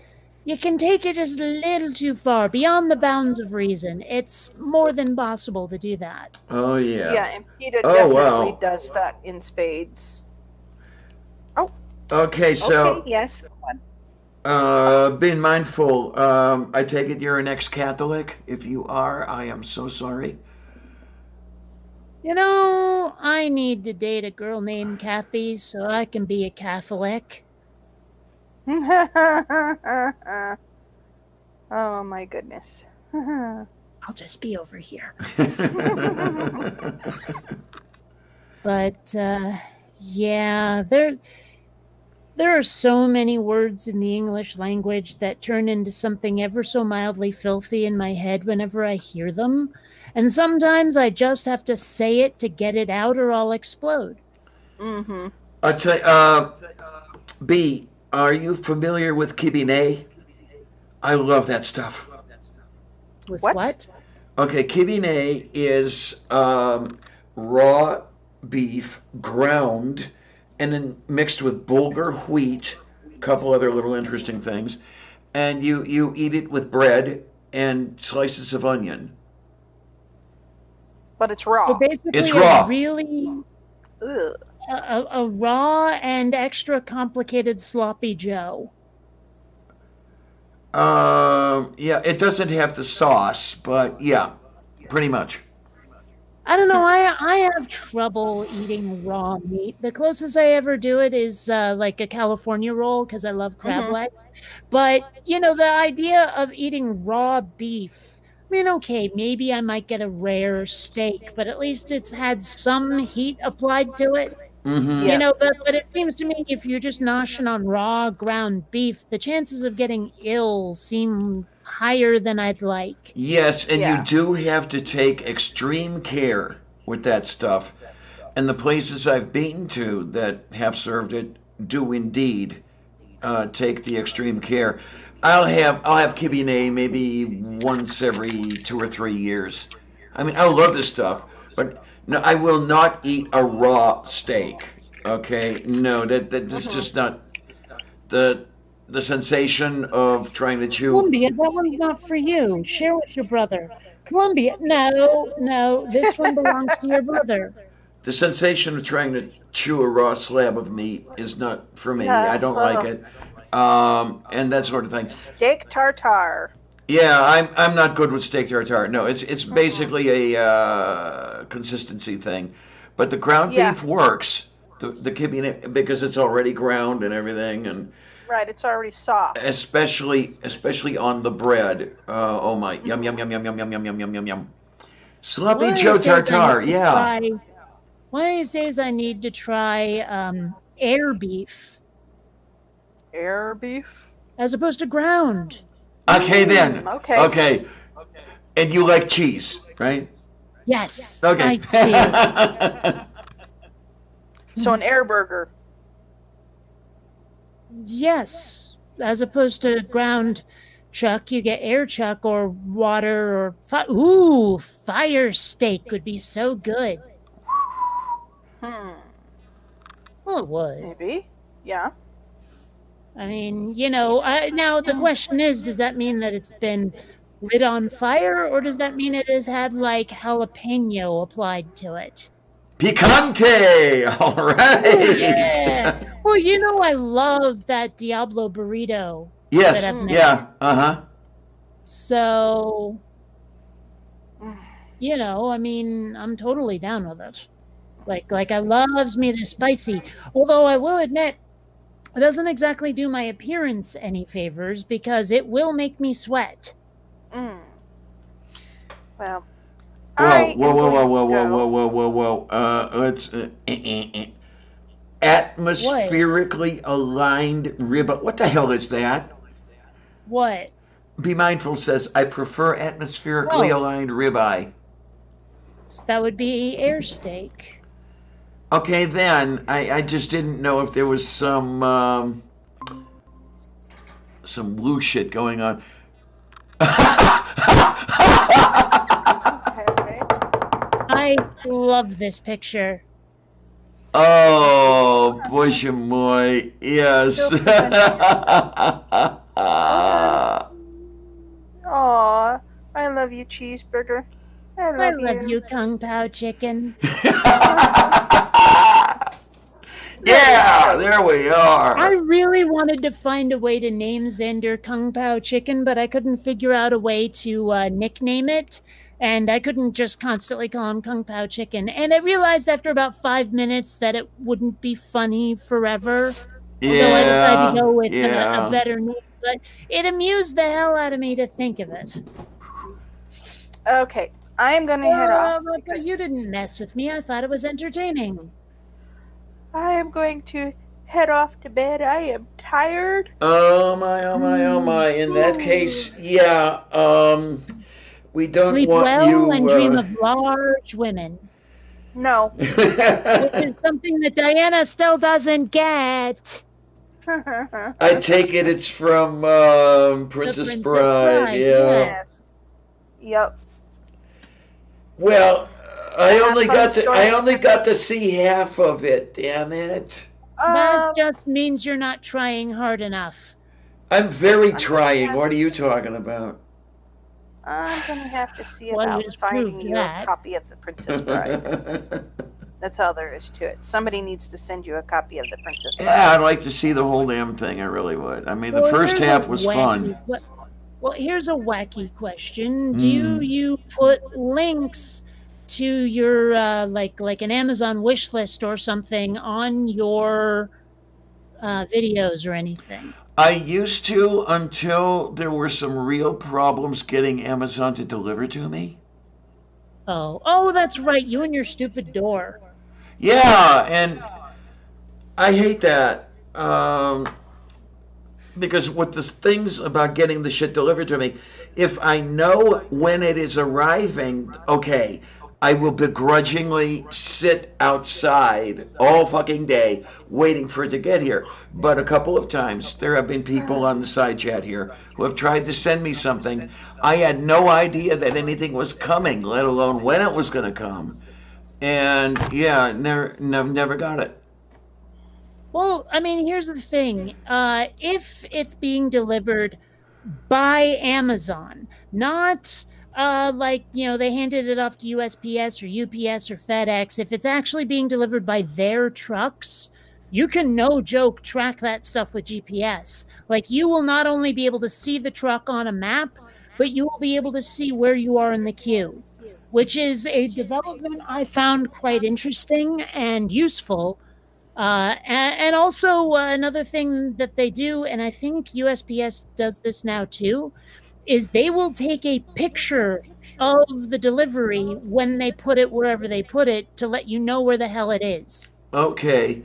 you can take it just a little too far, beyond the bounds of reason. It's more than possible to do that. Oh yeah. Yeah, and PETA Oh, definitely wow. does that in spades. Oh, Okay, so okay, yes. Go on. being mindful, I take it you're an ex-Catholic. If you are, I am so sorry. You know, I need to date a girl named Kathy so I can be a Catholic. Oh my goodness. I'll just be over here. But yeah, there are so many words in the English language that turn into something ever so mildly filthy in my head whenever I hear them. And sometimes I just have to say it to get it out or I'll explode. Mm-hmm. I'll tell you, B, are you familiar with kibine? I love that stuff. With What? what? Okay, kibine is raw beef ground and then mixed with bulgur wheat, a couple other little interesting things, and you eat it with bread and slices of onion. But it's raw. So basically, It's raw. a really Ugh. a raw and extra complicated sloppy Joe. Yeah, it doesn't have the sauce, but yeah, pretty much. I don't know. I have trouble eating raw meat. The closest I ever do it is like a California roll because I love crab Mhm. legs. But you know, the idea of eating raw beef. I mean, okay, maybe I might get a rare steak, but at least it's had some heat applied to it. Mm-hmm. Yeah. You know, but it seems to me if you're just noshing on raw ground beef, the chances of getting ill seem higher than I'd like. Yes, and Yeah. you do have to take extreme care with that stuff. And the places I've been to that have served it do indeed take the extreme care. I'll have kibine maybe once every 2 or 3 years. I mean, I love this stuff, but no, I will not eat a raw steak. Okay, no, that's just not the sensation of trying to chew. Columbia, that one's not for you. Share with your brother. Columbia, no, this one belongs to your brother. The sensation of trying to chew a raw slab of meat is not for me. Yeah, I don't like it, and that sort of thing. Steak tartare. Yeah, I'm not good with steak tartare. No, it's basically a consistency thing, but the ground Yeah. beef works. The kibine because it's already ground and everything, and Right, it's already soft. especially on the bread. Oh my, yum yum yum yum yum yum yum yum yum yum yum. Sloppy One of Joe these days I tartare, need to yeah. one of these days I need to try air beef Air beef. as opposed to ground. Okay then. Okay. Okay. And you like cheese, right? Yes, Okay. I do. So an air burger. Yes, as opposed to ground chuck, you get air chuck or water or ooh, fire steak would be so good. Well, it would. Maybe. Yeah. I mean, you know, now the question is, does that mean that it's been lit on fire or does that mean it has had like jalapeno applied to it? Picante! All right. Yeah. Well, you know, I love that Diablo burrito. Yes, that I've made. yeah, uh-huh. So, you know, I mean, I'm totally down with it. Like I loves me the spicy. Although I will admit, it doesn't exactly do my appearance any favors because it will make me sweat. Mm. Well. Whoa, I whoa, am whoa, going whoa, to whoa, go- whoa, whoa, whoa, whoa. Let's atmospherically aligned rib. What the hell is that? What? Be Mindful says, I prefer atmospherically Oh. aligned ribeye. So that would be air steak. Okay, then I just didn't know if there was some woo shit going on. Okay. I love this picture. Oh, boy, yes. So Aw, I love you, cheeseburger. I love I love you, Kung Pao chicken. Yeah, there we are. I really wanted to find a way to name Xander Kung Pao Chicken, but I couldn't figure out a way to nickname it. And I couldn't just constantly call him Kung Pao Chicken. And I realized after about 5 minutes that it wouldn't be funny forever. So I decided to go with a better name. But it amused the hell out of me to think of it. Okay, I'm gonna head off. But because you didn't mess with me. I thought it was entertaining. I am going to head off to bed. I am tired. Oh my, oh my, oh my. In that case, yeah, we don't Sleep want well you... and dream of large women. No. Which is something that Diana still doesn't get. I take it's from Princess Princess Bride, Bride, yeah. Yes. Yep. Well, I have only fun got to see half of it, damn it. That just means you're not trying hard enough. I'm very trying. What are you talking about? I'm gonna have to see Well, you about just finding proved you that. a copy of the Princess Bride. That's all there is to it. Somebody needs to send you a copy of the Princess Bride. Yeah, I'd like to see the whole damn thing. I really would. I mean, the Well, first here's a half was fun. Well, here's a wacky question. Hmm. Do you put links to your like an Amazon wish list or something on your videos or anything? I used to until there were some real problems getting Amazon to deliver to me. Oh, that's right. You and your stupid door. Yeah, and I hate that. Because with the things about getting the shit delivered to me, if I know when it is arriving, okay, I will begrudgingly sit outside all fucking day waiting for it to get here. But a couple of times there have been people on the side chat here who have tried to send me something. I had no idea that anything was coming, let alone when it was going to come. And yeah, never got it. Well, I mean, here's the thing. If it's being delivered by Amazon, not they handed it off to USPS or UPS or FedEx, if it's actually being delivered by their trucks, you can no joke track that stuff with GPS. Like, you will not only be able to see the truck on a map, but you will be able to see where you are in the queue, which is a development I found quite interesting and useful. And also another thing that they do, and I think USPS does this now too, is they will take a picture of the delivery when they put it wherever they put it to let you know where the hell it is. Okay.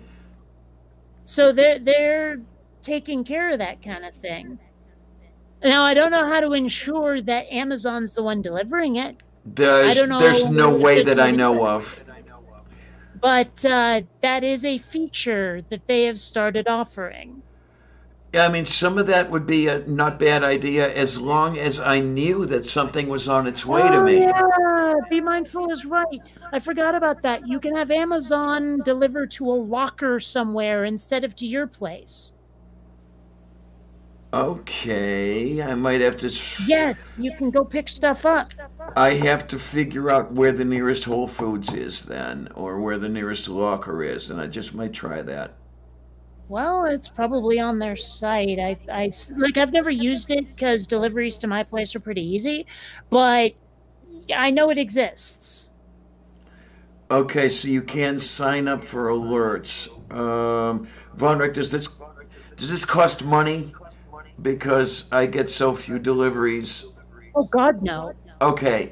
So they're taking care of that kind of thing. Now, I don't know how to ensure that Amazon's the one delivering it. I don't know. There's no way that I know of. But that is a feature that they have started offering. Yeah, I mean, some of that would be a not bad idea as long as I knew that something was on its way to me. Yeah, Be Mindful is right. I forgot about that. You can have Amazon deliver to a locker somewhere instead of to your place. Okay, I might have to... Yes, you can go pick stuff up. I have to figure out where the nearest Whole Foods is then, or where the nearest locker is, and I just might try that. Well, it's probably on their site. I've never used it because deliveries to my place are pretty easy, but I know it exists. Okay, so you can sign up for alerts. Von Rick, does this cost money? Because I get so few deliveries. Oh, God, no. Okay.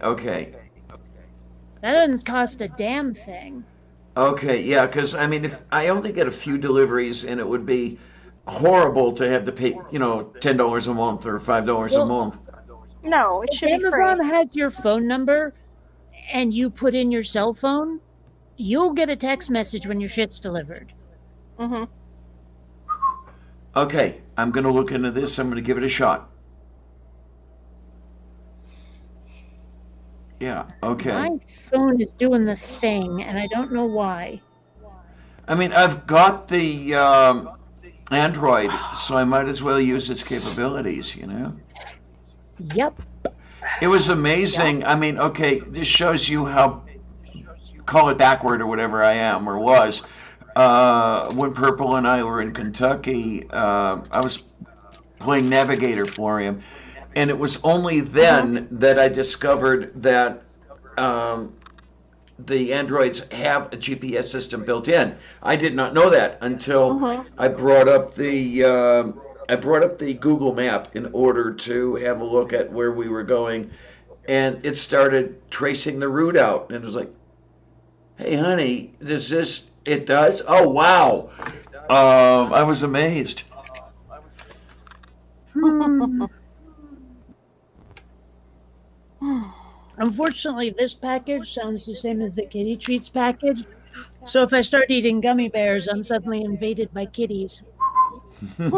That doesn't cost a damn thing. Okay, yeah, because, I mean, if I only get a few deliveries, and it would be horrible to have to pay, $10 a month or $5 a month. No, it should be free. Amazon has your phone number, and you put in your cell phone, you'll get a text message when your shit's delivered. Mm-hmm. Okay, I'm going to look into this. I'm going to give it a shot. Yeah, okay. My phone is doing the thing, and I don't know why. I mean, I've got the Android, so I might as well use its capabilities, Yep. It was amazing. I mean, okay, this shows you how, call it backward or whatever I am or was. when Purple and I were in Kentucky, I was playing Navigator for him, and it was only then that I discovered that the Androids have a GPS system built in. I did not know that until I brought up the Google Map in order to have a look at where we were going, and it started tracing the route out, and it was like, "Hey, honey, does this? It does? Oh, wow!" I was amazed. Unfortunately, this package sounds the same as the kitty treats package. So if I start eating gummy bears, I'm suddenly invaded by kitties. I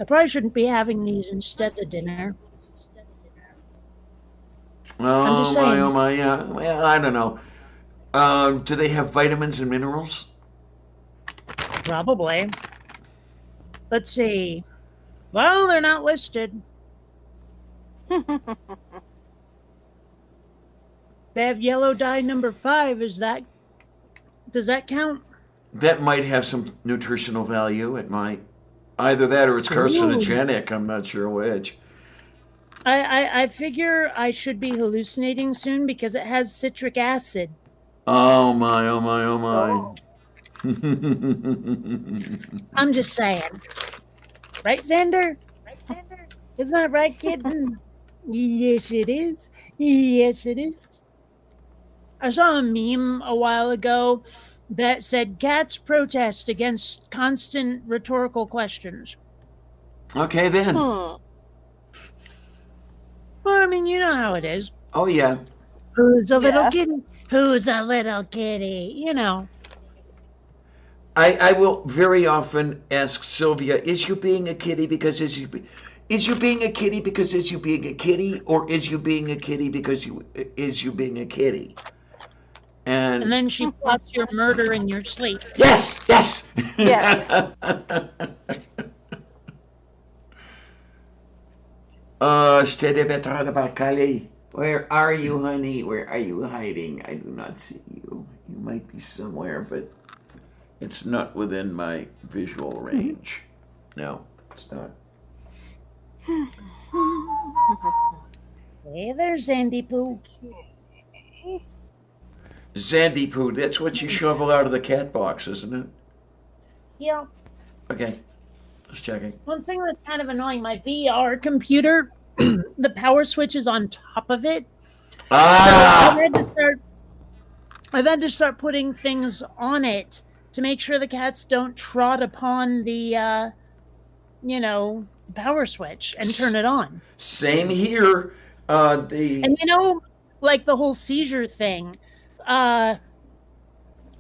probably shouldn't be having these instead of dinner. I'm just Oh my, saying. oh my, yeah. Well, I don't know. Do they have vitamins and minerals? Probably. Let's see. Well, they're not listed. They have yellow dye number 5. Does that count? That might have some nutritional value. It might. Either that or it's carcinogenic. I'm not sure which. I figure I should be hallucinating soon because it has citric acid. Oh my, oh my, oh my. I'm just saying. Right, Xander? Isn't that right, kid? Yes, it is. Yes, it is. I saw a meme a while ago that said cats protest against constant rhetorical questions. Okay then. Well, I mean, you know how it is. Oh yeah. Who's a little kitty? Who's a little kitty? You know. I will very often ask Sylvia, is you being a kitty because is you being a kitty because is you being a kitty, or is you being a kitty because is you being a kitty? And then she plots your murder in your sleep. Yes, yes. Yes. Steady better about Kali. Where are you, honey? Where are you hiding? I do not see you. You might be somewhere, but it's not within my visual range. No, it's not. Hey there, Sandy Poo. Zandy poo, that's what you shovel out of the cat box, isn't it? Yeah. Okay, just checking. One thing that's kind of annoying, my VR computer, the power switch is on top of it. Ah! So I've had to start putting things on it to make sure the cats don't trot upon the the power switch and turn it on. Same here. And like the whole seizure thing. I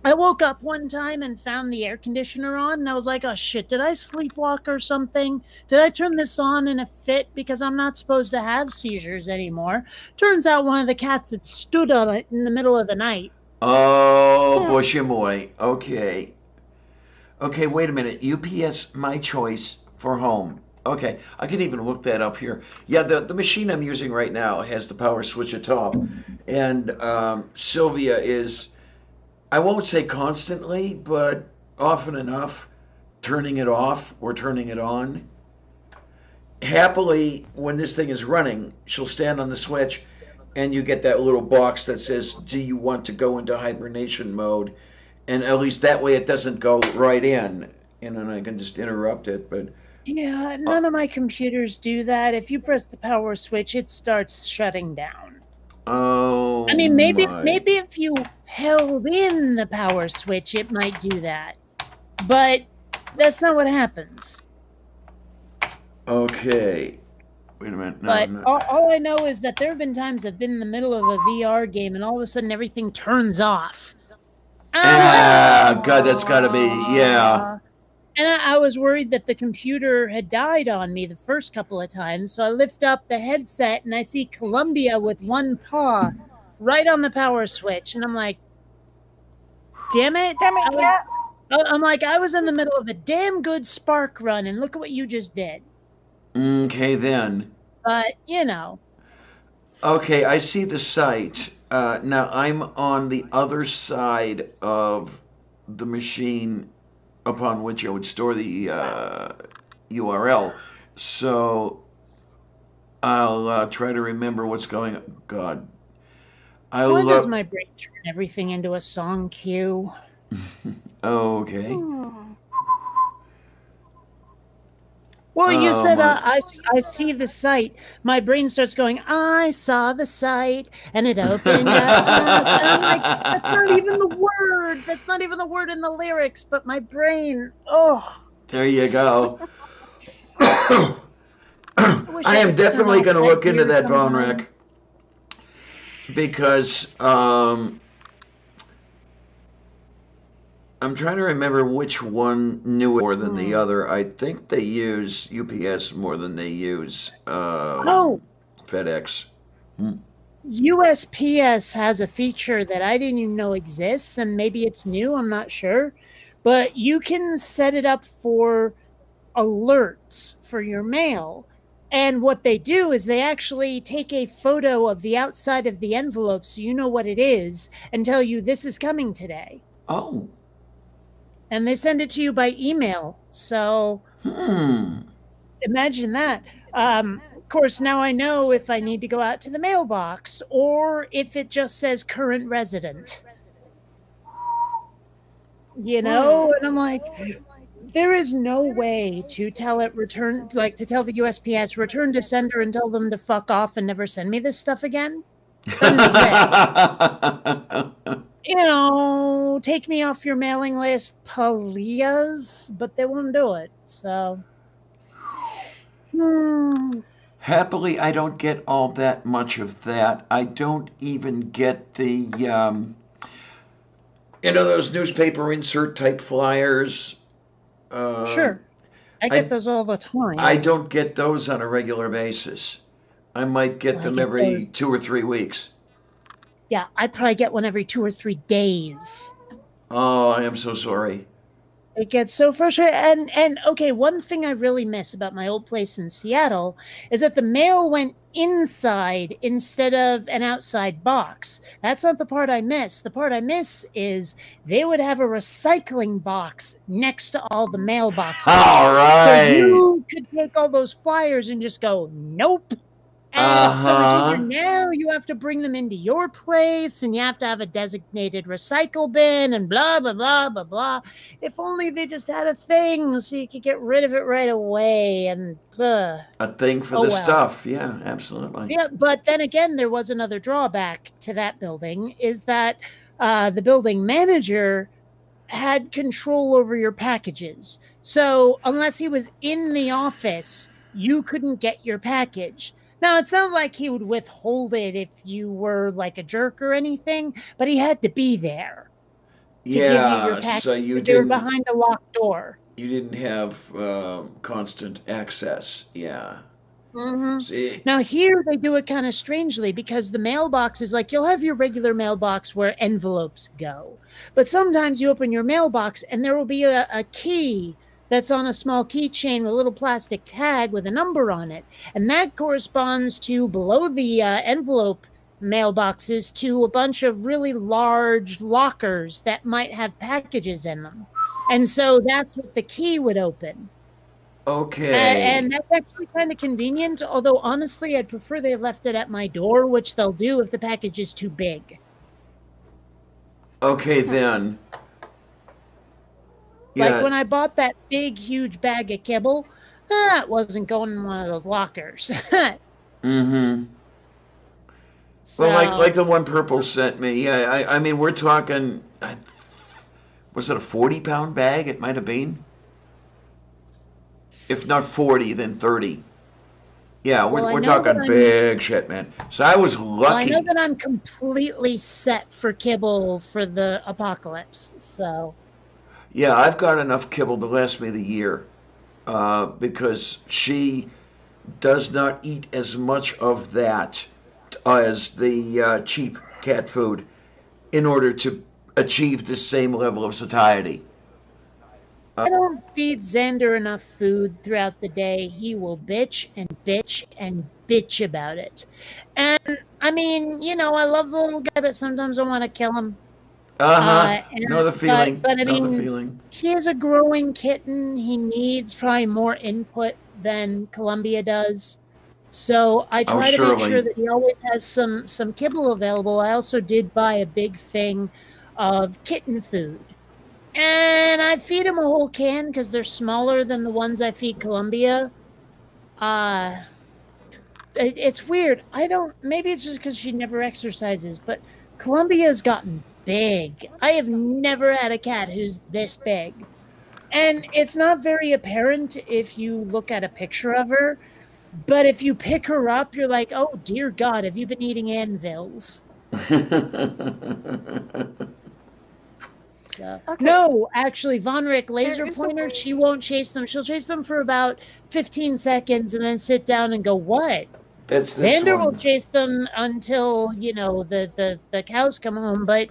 woke up one time and found the air conditioner on, and I was like, oh shit, did I sleepwalk or something? Did I turn this on in a fit because I'm not supposed to have seizures anymore? Turns out one of the cats had stood on it in the middle of the night. Oh, bushy boy. Okay. Okay, wait a minute. UPS, my choice for home. Okay, I can even look that up here. Yeah, the machine I'm using right now has the power switch atop. And Sylvia is, I won't say constantly, but often enough, turning it off or turning it on. Happily, when this thing is running, she'll stand on the switch and you get that little box that says, do you want to go into hibernation mode? And at least that way it doesn't go right in. And then I can just interrupt it. But yeah, none of my computers do that. If you press the power switch, it starts shutting down. oh, I mean, maybe my. if you held in the power switch, it might do that. But that's not what happens. Okay. Wait a minute. No, But no. all I know is that there have been times I've been in the middle of a VR game and all of a sudden everything turns off. Ah, God, that's got to be, yeah. And I was worried that the computer had died on me the first couple of times. So I lift up the headset and I see Columbia with one paw right on the power switch. And I'm like, damn it. I'm like, I was in the middle of a damn good Spark run and look at what you just did. Okay, then. But, Okay, I see the site. Now I'm on the other side of the machine upon which I would store the URL. So I'll try to remember what's going on. God. Why I'll. does my brain turn everything into a song cue? Okay. Hmm. Well, you Oh, said my. I see the site. My brain starts going, I saw the site, and it opened up. And I'm like, that's not even the word. That's not even the word in the lyrics. But my brain, oh, There you go. I wish I I am could turn definitely off going to that look into gear that bone sometime. wreck because I'm trying to remember which one knew it more than the other. I think they use UPS more than they use Oh, FedEx. Hmm. USPS has a feature that I didn't even know exists, and maybe it's new. I'm not sure. But you can set it up for alerts for your mail. And what they do is they actually take a photo of the outside of the envelope so you know what it is and tell you this is coming today. Oh. And they send it to you by email. So Hmm. imagine that. Of course, now I know if I need to go out to the mailbox or if it just says current resident, Hmm. And I'm like, there is no way to tell it return, like to tell the USPS return to sender and tell them to fuck off and never send me this stuff again. Doesn't exist. Take me off your mailing list, please, but they won't do it. So, hmm. Happily, I don't get all that much of that. I don't even get the, those newspaper insert type flyers. Um, Sure, I get I those all the I time. don't get those on a regular basis. I might get Well, I them get every those. 2 or 3 weeks. Yeah, I probably get one every 2 or 3 days. Oh, I am so sorry. It gets so frustrating. And okay, one thing I really miss about my old place in Seattle is that the mail went inside instead of an outside box. That's not the part I miss. The part I miss is they would have a recycling box next to all the mailboxes. All So right. you could take all those flyers and just go, nope, and Uh it's so much easier. huh. Now you have to bring them into your place and you have to have a designated recycle bin and blah, blah, blah, blah, blah. If only they just had a thing so you could get rid of it right away. And A thing for oh the well. stuff. Yeah, absolutely. Yeah, but then again, there was another drawback to that building is that the building manager had control over your packages. So unless he was in the office, you couldn't get your package. Now, it's not like he would withhold it if you were like a jerk or anything, but he had to be there to give you your Yeah. package So because they were behind a locked door. you didn't have constant access. Yeah. Mhm. See. Now, here they do it kind of strangely because the mailbox is like you'll have your regular mailbox where envelopes go. But sometimes you open your mailbox and there will be a key that's on a small keychain with a little plastic tag with a number on it. And that corresponds to below the envelope mailboxes to a bunch of really large lockers that might have packages in them. And so that's what the key would open. And Okay. that's actually kind of convenient, although honestly, I'd prefer they left it at my door, which they'll do if the package is too big. Okay then. Like Yeah. when I bought that big, huge bag of kibble, that wasn't going in one of those lockers. Mm-hmm. Well, like So, the one Purple sent me. Yeah. I mean, we're talking. Was it a 40-pound bag? It might have been. If not 40, then 30. Yeah, well, I we're know that talking I'm big shit, man. So I was well, I know lucky. that I'm completely set for kibble for the apocalypse. So, Yeah, I've got enough kibble to last me the year because she does not eat as much of that as the cheap cat food in order to achieve the same level of satiety. I don't feed Xander enough food throughout the day. He will bitch and bitch and bitch about it. And I mean, I love the little guy, but sometimes I want to kill him. Uh-huh. And Know the feeling. but I Know the mean, feeling. he is a growing kitten. He needs probably more input than Columbia does. So I Oh, try to make sure surely. that he always has some kibble available. I also did buy a big thing of kitten food. And I feed him a whole can because they're smaller than the ones I feed Columbia. Uh it's weird. I don't. Maybe it's just because she never exercises, but Columbia's gotten big. I have never had a cat who's this big. And it's not very apparent if you look at a picture of her, but if you pick her up, you're like, oh dear God, have you been eating anvils? So, Okay. no, actually, Von Rick laser There is a pointer, way- she won't chase them. She'll chase them for about 15 seconds and then sit down and go, what? That's this Xander will one. chase them until, the cows come home, but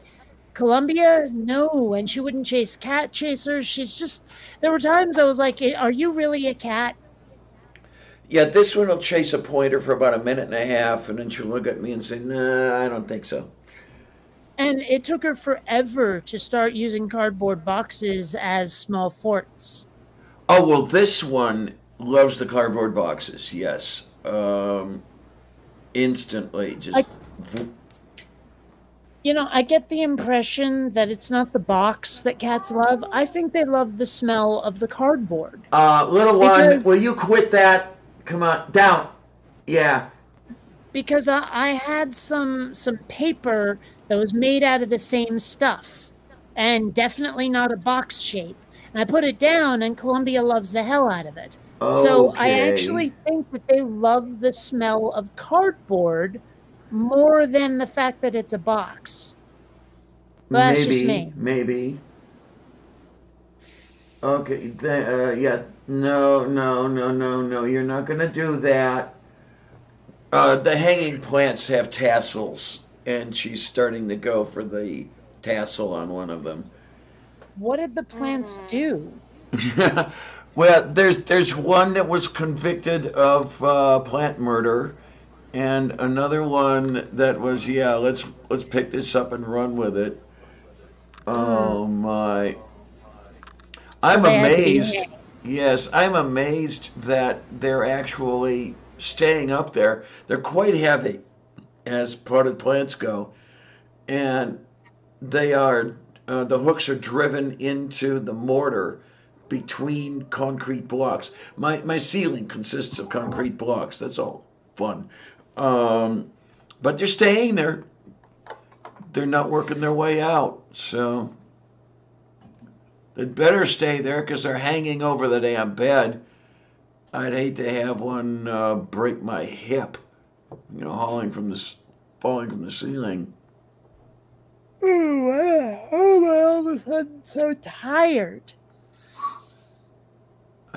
Columbia, no, and she wouldn't chase cat chasers. She's just, there were times I was like, are you really a cat? Yeah, this one will chase a pointer for about a minute and a half, and then she'll look at me and say, "Nah, I don't think so." And it took her forever to start using cardboard boxes as small forts. Oh well, this one loves the cardboard boxes. Yes, instantly, just. I get the impression that it's not the box that cats love. I think they love the smell of the cardboard. Little one, Because- will you quit that? Come on, down. Yeah. Because I had some paper that was made out of the same stuff and definitely not a box shape. And I put it down and Columbia loves the hell out of it. So I Okay. actually think that they love the smell of cardboard more than the fact that it's a box. But that's just me. Maybe. Okay. Yeah. No. You're not gonna do that. The hanging plants have tassels, and she's starting to go for the tassel on one of them. What did the plants do? Well, there's one that was convicted of plant murder, and another one that was let's pick this up and run with it. Oh my! I'm they had to be amazed. hanged. Yes, I'm amazed that they're actually staying up there. They're quite heavy, as potted plants go, and they are. The hooks are driven into the mortar between concrete blocks. My ceiling consists of concrete blocks. That's all fun. But they're staying there. They're not working their way out. So they'd better stay there because they're hanging over the damn bed. I'd hate to have one break my hip, falling from the ceiling. Oh, my, all of a sudden so tired.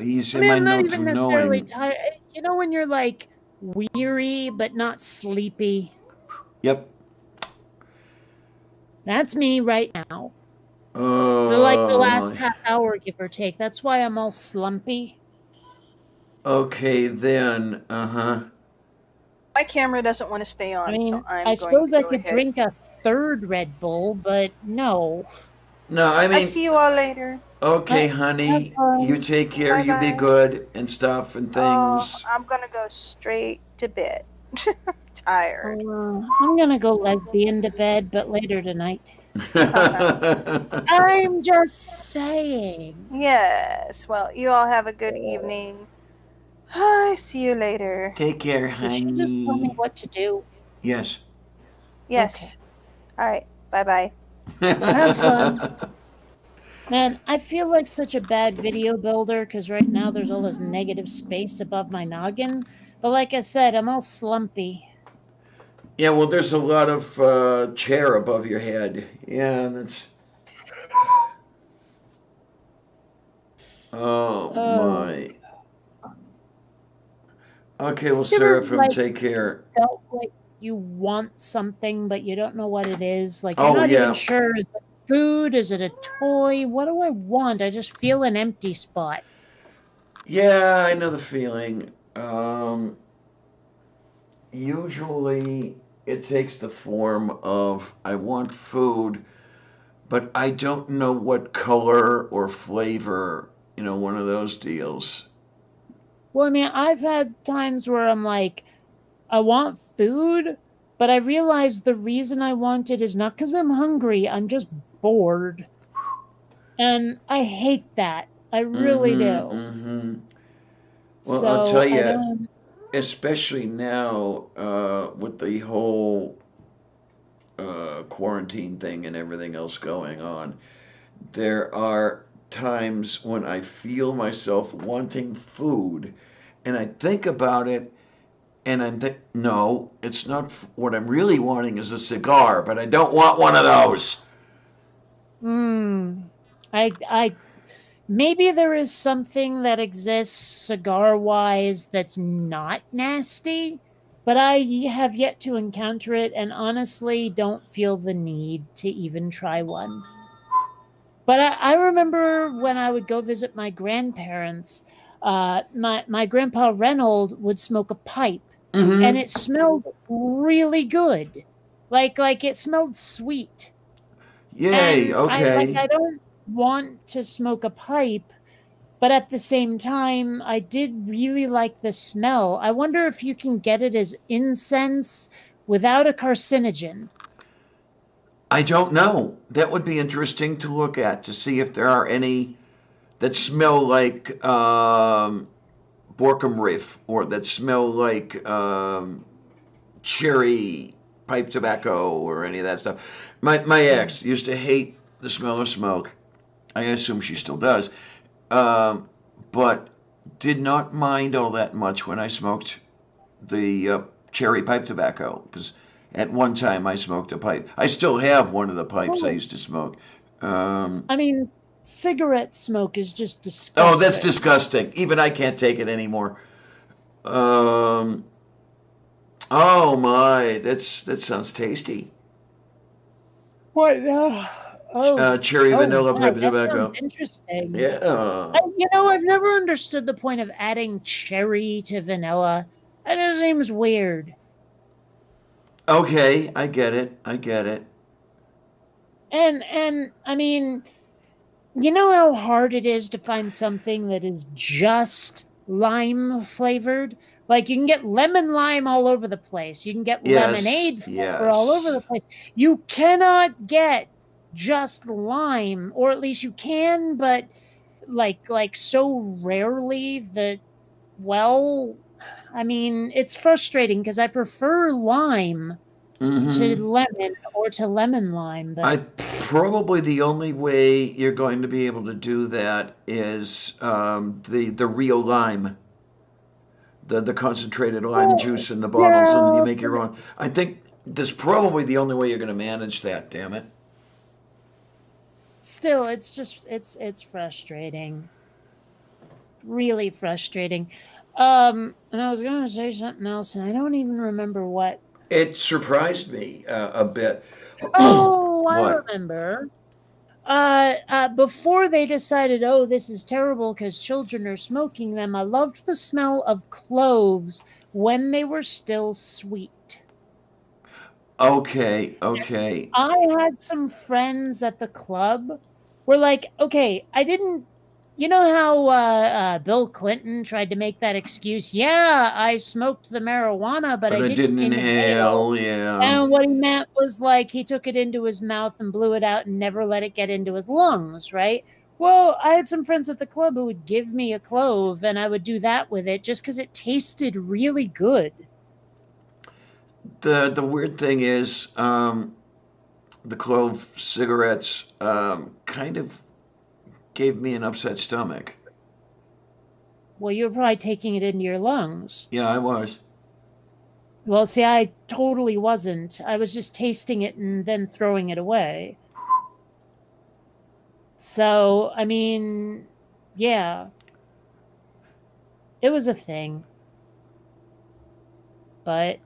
You I say mean, my I'm not notes even are necessarily knowing. tired. When you're like weary but not sleepy. Yep. That's me right now. Oh, For like the last half hour, give or take. That's why I'm all slumpy. Okay, then. My camera doesn't want to stay on, I mean, so I'm I going suppose to I go could ahead. drink a third Red Bull, but no. No, I I mean, see you all later. okay, That's honey, fine. you take care, you be Bye-bye. good and stuff and Oh, things. I'm gonna go straight to bed. Tired. I'm gonna go lesbian to bed, but later tonight. I'm just saying. Yes. Well, you all have a good evening. I see you later. Take care, You should just tell me honey. what to do. Yes. Yes. All right. Bye bye. Have fun. Man, I feel like such a bad video builder because right now there's all this negative space above my noggin. But like I said, I'm all slumpy. Yeah, well, there's a lot of chair above your head. Yeah, that's. Oh, Oh. my. Okay, well, You ever, Seraphim, like, take care. felt like you want something, but you don't know what it is? Like, Oh, you're not yeah. even sure. Is it food? Is it a toy? What do I want? I just feel an empty spot. Yeah, I know the feeling. usually it takes the form of I want food, but I don't know what color or flavor, one of those deals. Well, I mean, I've had times where I'm like, I want food, but I realize the reason I want it is not because I'm hungry. I'm just bored. And I hate that. I really Mm-hmm, do. mm-hmm. Well, I'll tell So I you, don't. especially now with the whole quarantine thing and everything else going on, there are times when I feel myself wanting food, and I think about it, and I think, no, it's not. What I'm really wanting is a cigar, but I don't want one of those. Mm, I maybe there is something that exists cigar wise that's not nasty, but I have yet to encounter it and honestly don't feel the need to even try one. But I remember when I would go visit my grandparents, my grandpa Reynold would smoke a pipe and Mm-hmm. it smelled really good. Like it smelled sweet. Yay. And I Okay. don't want to smoke a pipe, but at the same time, I did really like the smell. I wonder if you can get it as incense without a carcinogen. I don't know. That would be interesting to look at to see if there are any that smell like Borkum Riff or that smell like cherry pipe tobacco or any of that stuff. My ex used to hate the smell of smoke. I assume she still does, um, but did not mind all that much when I smoked the cherry pipe tobacco because at one time I smoked a pipe. I still have one of the pipes I Oh, used to smoke. Um, I mean, cigarette smoke is just oh, that's disgusting. disgusting. Even I can't take it anymore. Um, oh my, that sounds tasty. What? Cherry Oh, vanilla yeah, pipe that sounds tobacco. interesting. Yeah. I've never understood the point of adding cherry to vanilla. That just seems weird. Okay, I get it. I get it. And I mean, you know how hard it is to find something that is just lime flavored? Like you can get lemon lime all over the place. You can get Yes, lemonade flavor all over yes. the place. You cannot get just lime, or at least you can, but like so rarely that well, I mean, it's frustrating because I prefer lime to Mm-hmm. lemon or to lemon lime, but I probably the only way you're going to be able to do that is the real lime, the concentrated lime well, juice in the bottles, and you yeah, make your own. I think that's probably the only way you're going to manage that. Damn it. still it's frustrating. Really frustrating. And I was going to say something else and I don't even remember what. It surprised me a bit. Oh, I What? remember. Before they decided, oh, this is terrible because children are smoking them, I loved the smell of cloves when they were still sweet. Okay, okay. I had some friends at the club were like, okay, I didn't. You know how Bill Clinton tried to make that excuse? Yeah, I smoked the marijuana, but But I I didn't didn't inhale. inhale. Yeah. And what he meant was like he took it into his mouth and blew it out and never let it get into his lungs, right? Well, I had some friends at the club who would give me a clove and I would do that with it just because it tasted really good. The weird thing is, the clove cigarettes kind of gave me an upset stomach. Well, you were probably taking it into your lungs. Yeah, I was. Well, see, I totally wasn't. I was just tasting it and then throwing it away. So, I mean, yeah, it was a thing. But,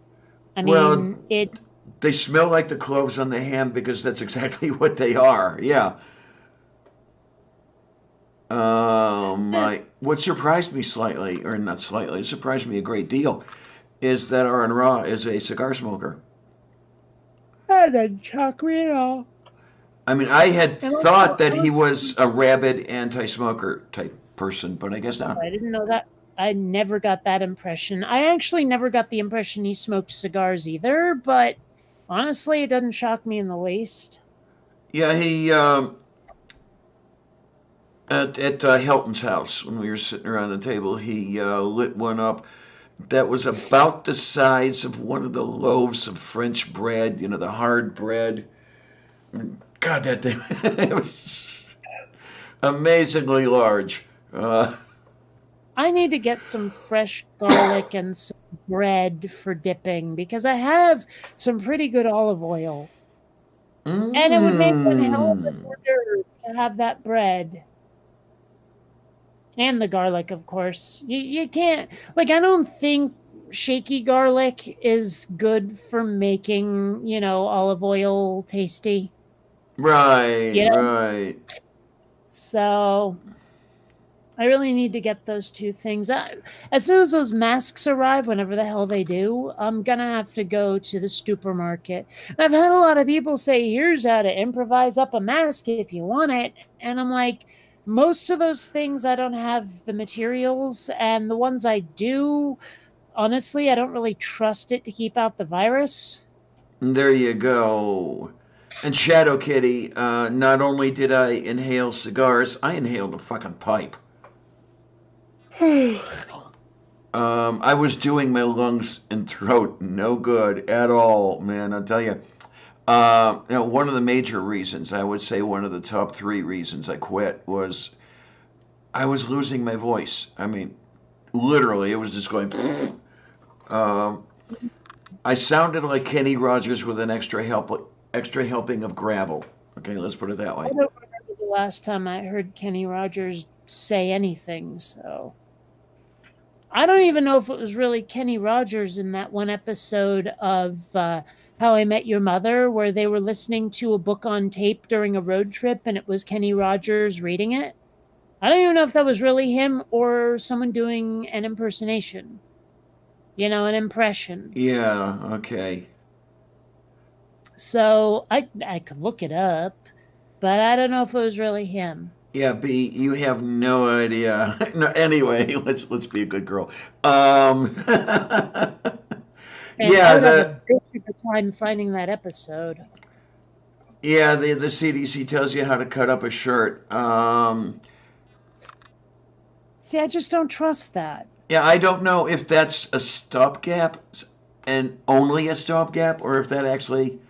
I Well, mean, it. they smell like the cloves on the ham because that's exactly what they are. Yeah. eh, My what surprised me slightly, or not slightly, it surprised me a great deal, is that Aaron Ra is a cigar smoker. That doesn't shock me at all. I mean, I had And also, thought that I he was- was a rabid anti-smoker type person, but I guess not. I didn't know that. I never got that impression. I actually never got the impression he smoked cigars either, but honestly, it doesn't shock me in the least. Yeah, he at Helton's house when we were sitting around the table, he lit one up that was about the size of one of the loaves of French bread, you know, the hard bread. God, that thing it was amazingly large. I need to get some fresh garlic and some bread for dipping because I have some pretty good olive oil. And it would make one hell of a order to have that bread. And the garlic, of course. You can't, like, I don't think shaky garlic is good for making, olive oil tasty. Right, You know? right. So I really need to get those two things. As soon as those masks arrive, whenever the hell they do, I'm going to have to go to the supermarket. I've had a lot of people say, here's how to improvise up a mask if you want it. And I'm like, most of those things I don't have the materials, and the ones I do, honestly, I don't really trust it to keep out the virus. There you go. And Shadow Kitty, not only did I inhale cigars, I inhaled a fucking pipe. I was doing my lungs and throat no good at all, man. I'll tell you. One of the major reasons, I would say one of the top 3 reasons I quit was I was losing my voice. I mean, literally, it was just going. I sounded like Kenny Rogers with an extra helping of gravel. Okay, let's put it that way. I don't remember the last time I heard Kenny Rogers say anything, so I don't even know if it was really Kenny Rogers in that one episode of How I Met Your Mother where they were listening to a book on tape during a road trip and it was Kenny Rogers reading it. I don't even know if that was really him or someone doing an impersonation. An impression. Yeah, okay. So I could look it up, but I don't know if it was really him. Yeah, B, you have no idea. No, anyway, let's be a good girl. And Yeah, I would have a bitch of a time finding that episode. yeah, the CDC tells you how to cut up a shirt. See, I just don't trust that. Yeah, I don't know if that's a stopgap and only a stopgap, or if that actually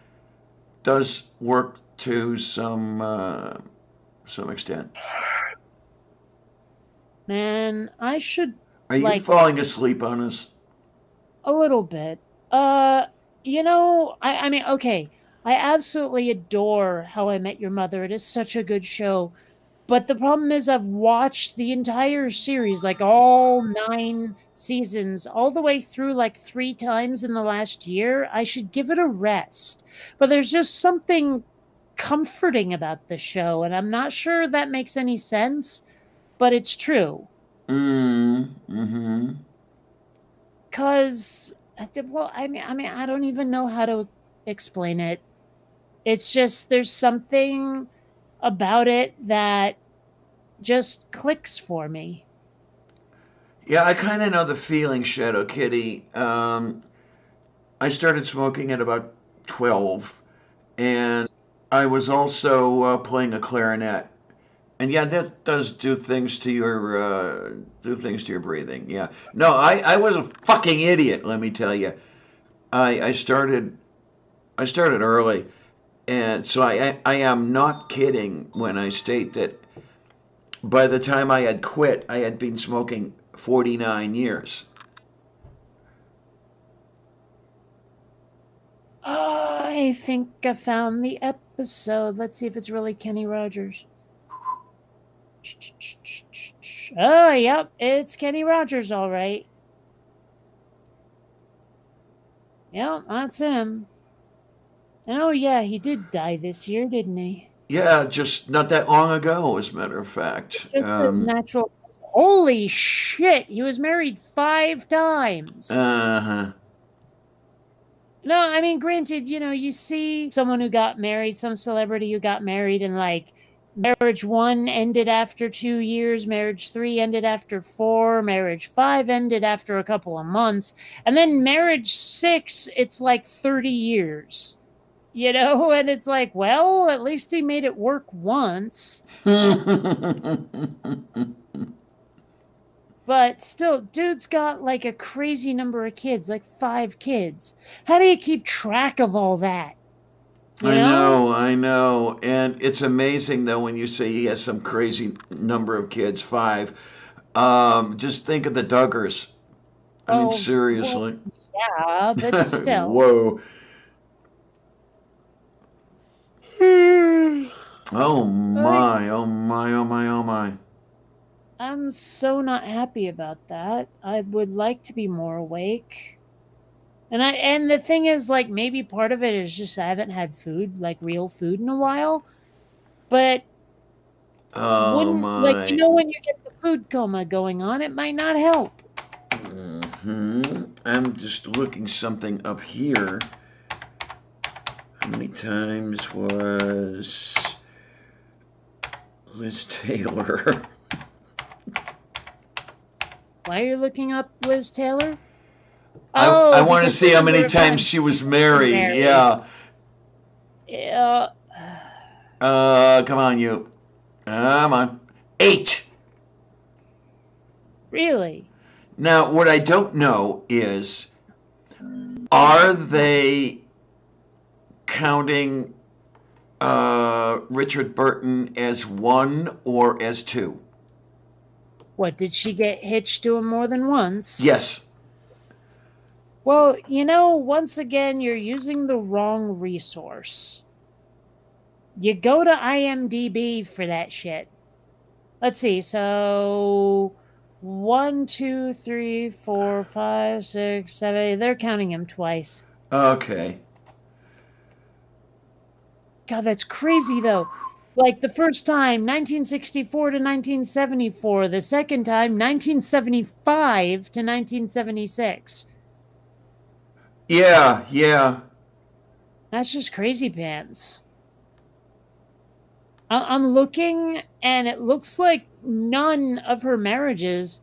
does work to some extent. Man, I should Are you Like- falling asleep on us? a little bit. I mean, okay. I absolutely adore How I Met Your Mother. It is such a good show. But the problem is I've watched the entire series, like all 9 seasons, all the way through like 3 times in the last year. I should give it a rest. But there's just something comforting about the show, and I'm not sure that makes any sense, but it's true. Mm-hmm. Because, well, I mean, I don't even know how to explain it. It's just there's something about it that just clicks for me. Yeah, I kind of know the feeling, Shadow Kitty. I started smoking at about 12, and I was also playing a clarinet. And yeah, that does do things to your breathing. Yeah. No, I was a fucking idiot, let me tell you. I started early, and so I am not kidding when I state that by the time I had quit, I had been smoking 49 years. I think I found the episode. Let's see if it's really Kenny Rogers. Oh, yep, it's Kenny Rogers, all right. Yep, that's him. And oh, yeah, he did die this year, didn't he? Yeah, just not that long ago, as a matter of fact. Just a natural. Holy shit! He was married 5 times. Uh-huh. No, I mean, granted, you see someone who got married, some celebrity who got married, and like marriage 1 ended after 2 years, marriage 3 ended after 4, marriage 5 ended after a couple of months, and then marriage 6, it's like 30 years. And it's like, well, at least he made it work once. But still, dude's got like a crazy number of kids, like 5 kids. How do you keep track of all that? I know. And it's amazing, though, when you say he has some crazy number of kids, 5. Just think of the Duggars. I mean, seriously. Yeah, but still. Whoa. Oh my, oh my, oh my, oh my. I'm so not happy about that. I would like to be more awake. And the thing is, like, maybe part of it is just I haven't had food, like real food, in a while. But Oh my. like, when you get the food coma going on, it might not help. I'm just looking something up here. How many times was Liz Taylor? Why are you looking up Liz Taylor? I want to because see the how number many of times she was married. Yeah. Yeah. Come on, you. Come on. 8. Really? Now, what I don't know is, are they counting Richard Burton as 1 or as 2? What, did she get hitched to him more than once? Yes. Well, once again, you're using the wrong resource. You go to IMDb for that shit. Let's see. So 1, 2, 3, 4, 5, 6, 7. They're counting him twice. Okay. God, that's crazy, though. Like, the first time, 1964 to 1974. The second time, 1975 to 1976. Yeah. That's just crazy pants. I'm looking, and it looks like none of her marriages...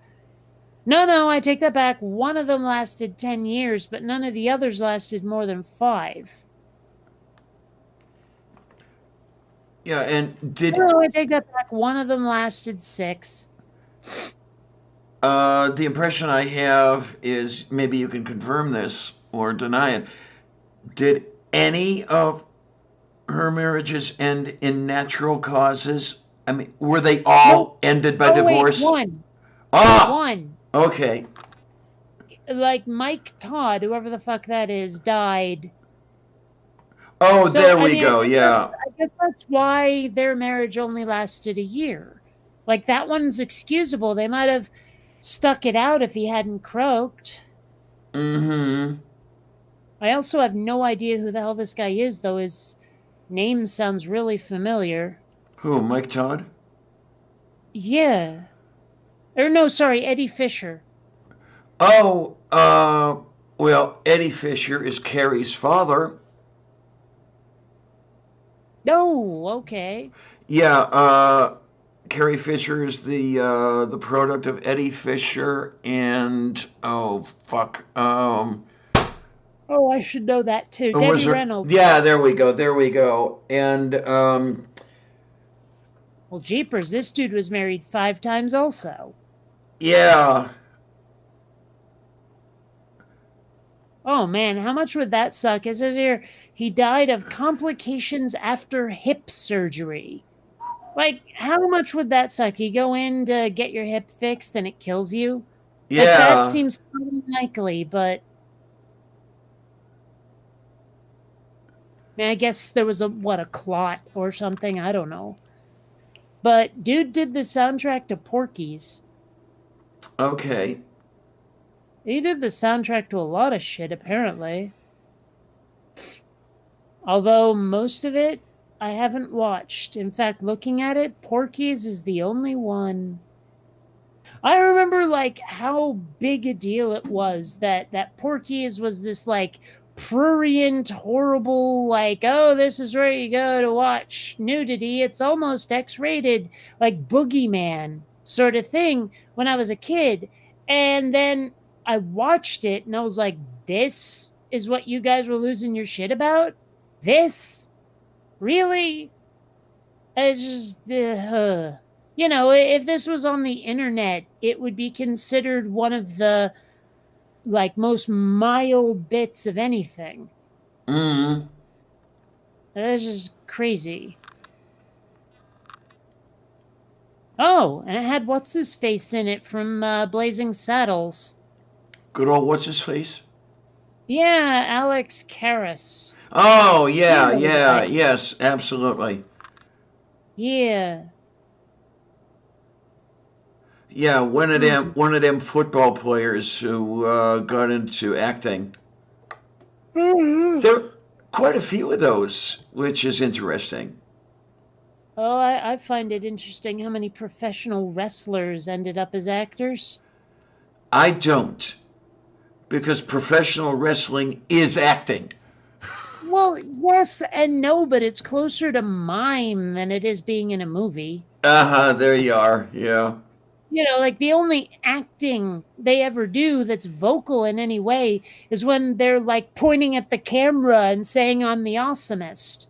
No, I take that back. One of them lasted 10 years, but none of the others lasted more than 5. Yeah, and did... No, I take that back. One of them lasted 6. The impression I have is, maybe you can confirm this or deny it, did any of her marriages end in natural causes? I mean, were they all ended by divorce? Wait, 1. Ah! 1. Okay. Like Mike Todd, whoever the fuck that is, died. Oh, So, there I we mean, go, yeah. I guess that's why their marriage only lasted a year. Like, that one's excusable. They might have stuck it out if he hadn't croaked. Mm-hmm. I also have no idea who the hell this guy is, though his name sounds really familiar. Who, Mike Todd? Yeah. Or no, sorry, Eddie Fisher. Oh, well, Eddie Fisher is Carrie's father. Oh, okay. Yeah, Carrie Fisher is the product of Eddie Fisher and, oh, fuck, Oh, I should know that too. was Debbie there- Reynolds. Yeah, there we go. And, Well, jeepers, this dude was married 5 times also. yeah. Oh, man, how much would that suck? It says here, he died of complications after hip surgery. Like, how much would that suck? You go in to get your hip fixed and it kills you? Yeah. Like, that seems unlikely, but... I mean, I guess there was a clot or something? I don't know. But dude did the soundtrack to Porky's. Okay. He did the soundtrack to a lot of shit, apparently. Although most of it, I haven't watched. In fact, looking at it, Porky's is the only one. I remember like how big a deal it was that Porky's was this like prurient, horrible, like, oh, this is where you go to watch nudity. It's almost X-rated, like boogeyman sort of thing when I was a kid. And then I watched it and I was like, this is what you guys were losing your shit about? This? Really? It's just, you know, if this was on the internet, it would be considered one of the like most mild bits of anything. Mm-hmm. That's just crazy. Oh, and it had what's his face in it from Blazing Saddles. Good old what's his face? Yeah, Alex Karras. Oh yeah, Yeah, yeah, like- yes, absolutely. Yeah. Yeah, one of them football players who got into acting. There are quite a few of those, which is interesting. Oh, I find it interesting how many professional wrestlers ended up as actors. I don't, because professional wrestling is acting. Well, yes and no, but it's closer to mime than it is being in a movie. Uh-huh, there you are. Yeah. You know, like the only acting they ever do that's vocal in any way is when they're like pointing at the camera and saying, I'm the awesomest.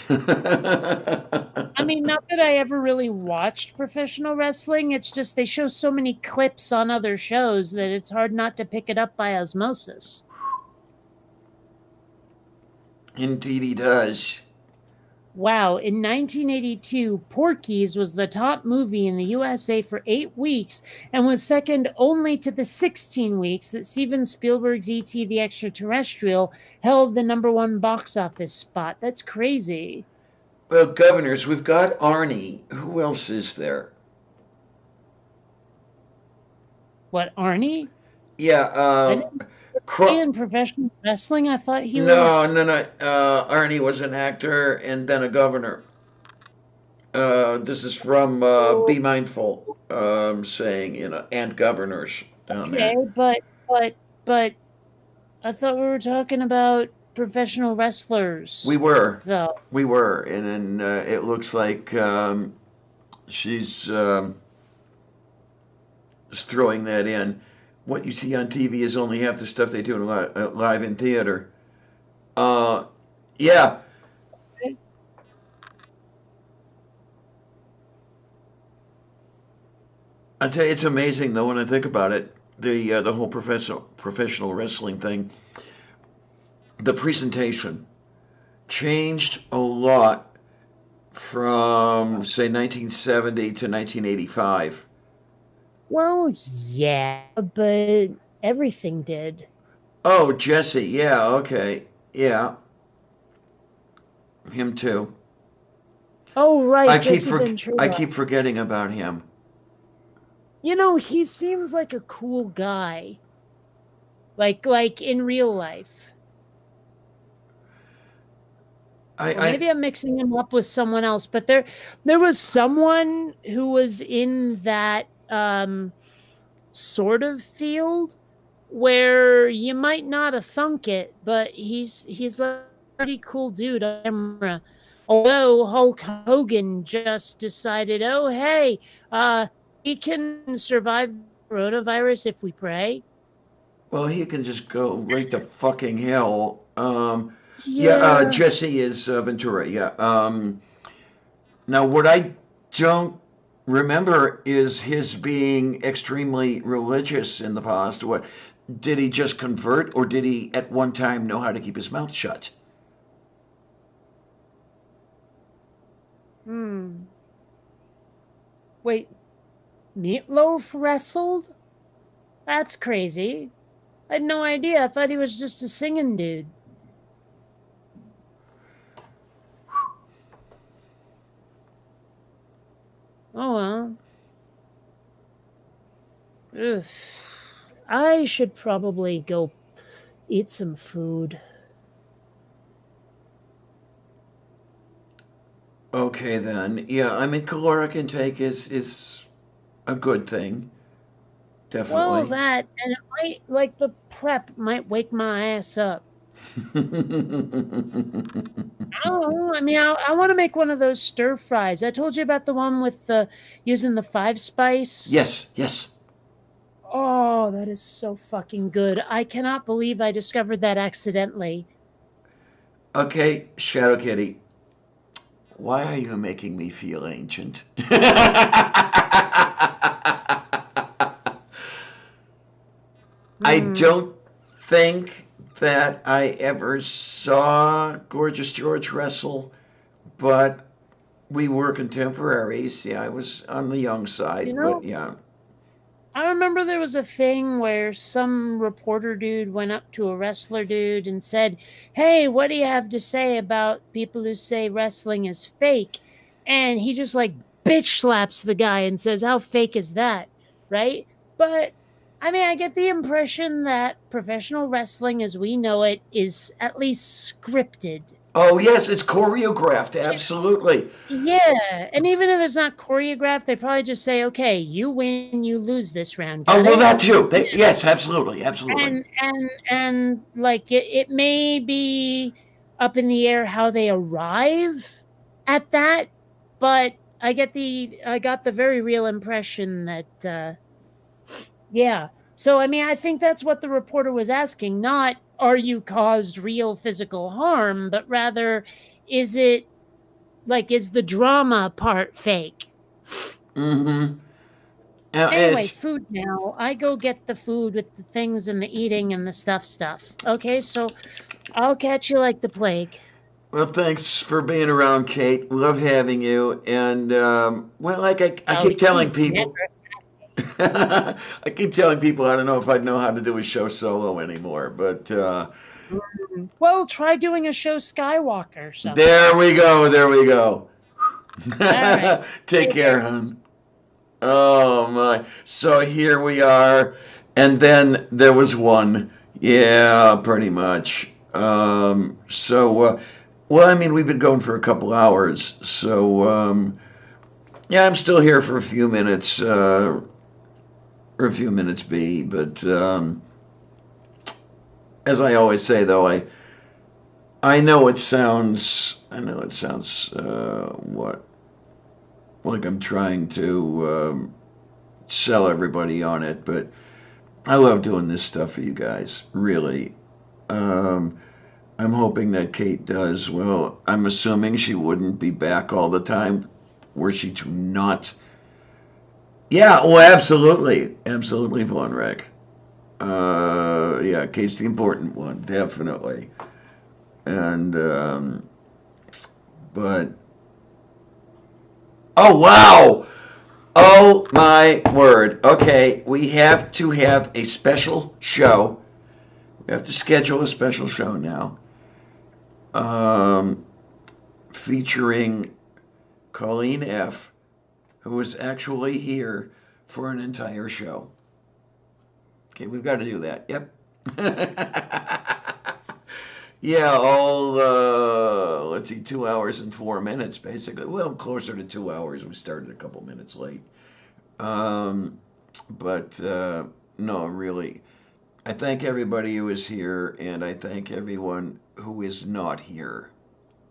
I mean, not that I ever really watched professional wrestling. It's just they show so many clips on other shows that it's hard not to pick it up by osmosis. Indeed he does. Wow, in 1982, Porky's was the top movie in the USA for 8 weeks and was second only to the 16 weeks that Steven Spielberg's E.T. the Extraterrestrial held the #1 box office spot. That's crazy. Well, governors, we've got Arnie. Who else is there? What, Arnie? Yeah, In professional wrestling, I thought he no, was... no, no. Arnie was an actor and then a governor. This is from Be Mindful, saying, and governors down Okay, there. but I thought we were talking about professional wrestlers, We were. though. We were. And then it looks like she's just throwing that in. What you see on TV is only half the stuff they do live in theater. Yeah. I tell you, it's amazing though when I think about it. The whole professional wrestling thing. The presentation changed a lot from say 1970 to 1985. Well, yeah, but everything did. Oh, Jesse. Yeah. Okay. Yeah. Him too. Oh, right, I keep Jesse I Ventura. keep forgetting about him. You know, he seems like a cool guy. Like in real life. Or maybe I'm mixing him up with someone else, but there was someone who was in that sort of field where you might not have thunk it, but he's a pretty cool dude on camera. Although Hulk Hogan just decided, oh hey, he can survive coronavirus if we pray. Well, he can just go right to fucking hell. Yeah. Jesse is Ventura. Yeah. Now, what I don't remember is his being extremely religious in the past. What did he just convert, or did he at one time know how to keep his mouth shut? Wait, Meatloaf wrestled? That's crazy. I had no idea. I thought he was just a singing dude. Oh well. Ugh. I should probably go eat some food. Okay, then. Yeah, I mean, caloric intake is a good thing. Well, definitely. that and it might like the prep might wake my ass up. Oh, I mean, I want to make one of those stir fries. I told you about the one with the using the 5 spice. Yes, yes. Oh, that is so fucking good. I cannot believe I discovered that accidentally. Okay, Shadow Kitty, why are you making me feel ancient? I Hmm. don't think that I ever saw Gorgeous George wrestle, but we were contemporaries. Yeah, I was on the young You side, but know, yeah. I remember there was a thing where some reporter dude went up to a wrestler dude and said, "Hey, what do you have to say about people who say wrestling is fake?" And he just like bitch slaps the guy and says, "How fake is that?" Right? But I mean, I get the impression that professional wrestling as we know it is at least scripted. Oh, yes, it's choreographed, absolutely. Yeah, and even if it's not choreographed, they probably just say, "Okay, you win, you lose this round." Oh, Got well, it? that too. Yes, absolutely, absolutely. And like it may be up in the air how they arrive at that, but I got the very real impression that yeah. So I mean I think that's what the reporter was asking, not are you caused real physical harm, but rather is it like is the drama part fake? Mm-hmm. Anyway, It's food now. I go get the food with the things and the eating and the stuff. Okay, so I'll catch you like the plague. well, thanks for being around, Kate. Love having you. And well, I Oh, keep telling you never. people, I keep telling people I don't know if I'd know how to do a show solo anymore. But Well, try doing a show Skywalker there sometime. we go. There we go. All right. Take care, Laters. hon. Oh my. So here we are. And then there was one. Yeah, pretty much. Well, I mean, we've been going for a couple hours. Yeah, I'm still here for a few minutes B. But as I always say, though, I know it sounds, what, like I'm trying to sell everybody on it, but I love doing this stuff for you guys, really. Um, I'm hoping that Kate does. Well, I'm assuming she wouldn't be back all the time were she to not. Yeah, well, absolutely. Absolutely, Von Rick. Yeah, Kate's the important one, definitely. And, but, oh, wow! Oh, my word. Okay, we have to have a special show. We have to schedule a special show now. Um, Featuring Colleen F., who was actually here for an entire show. Okay, we've got to do that. Yep. Yeah, all, let's see, 2 hours and 4 minutes, basically. Well, closer to 2 hours. We started a couple minutes late. Um, but no, really. I thank everybody who is here, and I thank everyone who is not here.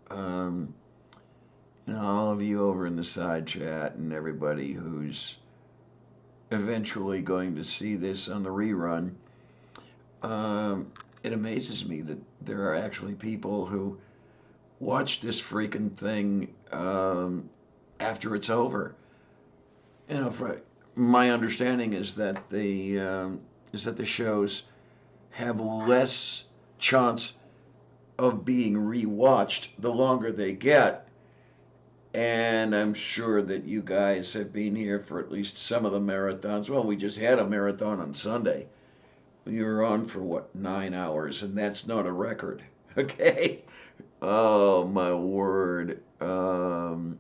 Um, all of you over in the side chat, and everybody who's eventually going to see this on the rerun. Um, it amazes me that there are actually people who watch this freaking thing after it's over. My understanding is that the shows have less chance of being rewatched the longer they get. And I'm sure that you guys have been here for at least some of the marathons. Well, we just had a marathon on Sunday. We were on for what, 9 hours, and that's not a record. Okay? Oh my word. And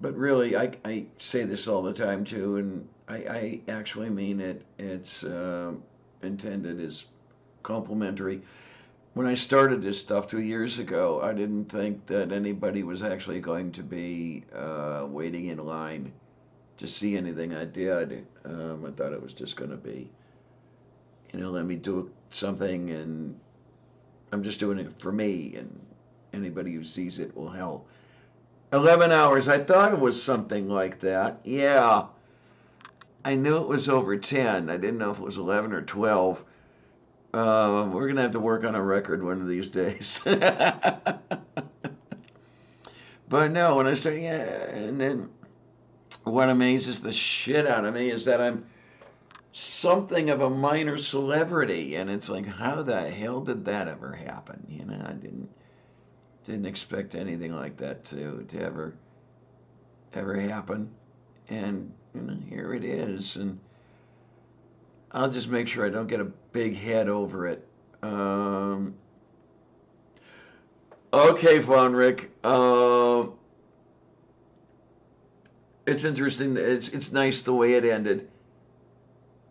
But really, I say this all the time too, and I actually mean it. It's intended as complimentary. When I started this stuff 2 years ago, I didn't think that anybody was actually going to be waiting in line to see anything I did. I thought it was just going to be, let me do something, and I'm just doing it for me, and anybody who sees it will hell. 11 hours. I thought it was something like that. Yeah. I knew it was over 10. I didn't know if it was 11 or 12. We're going to have to work on a record one of these days. But no, when I started, yeah, and then what amazes the shit out of me is that I'm something of a minor celebrity, and it's like, how the hell did that ever happen? I didn't expect anything like that to ever happen, and here it is, and I'll just make sure I don't get a big head over it. Okay, Von Rick. It's interesting. It's nice the way it ended,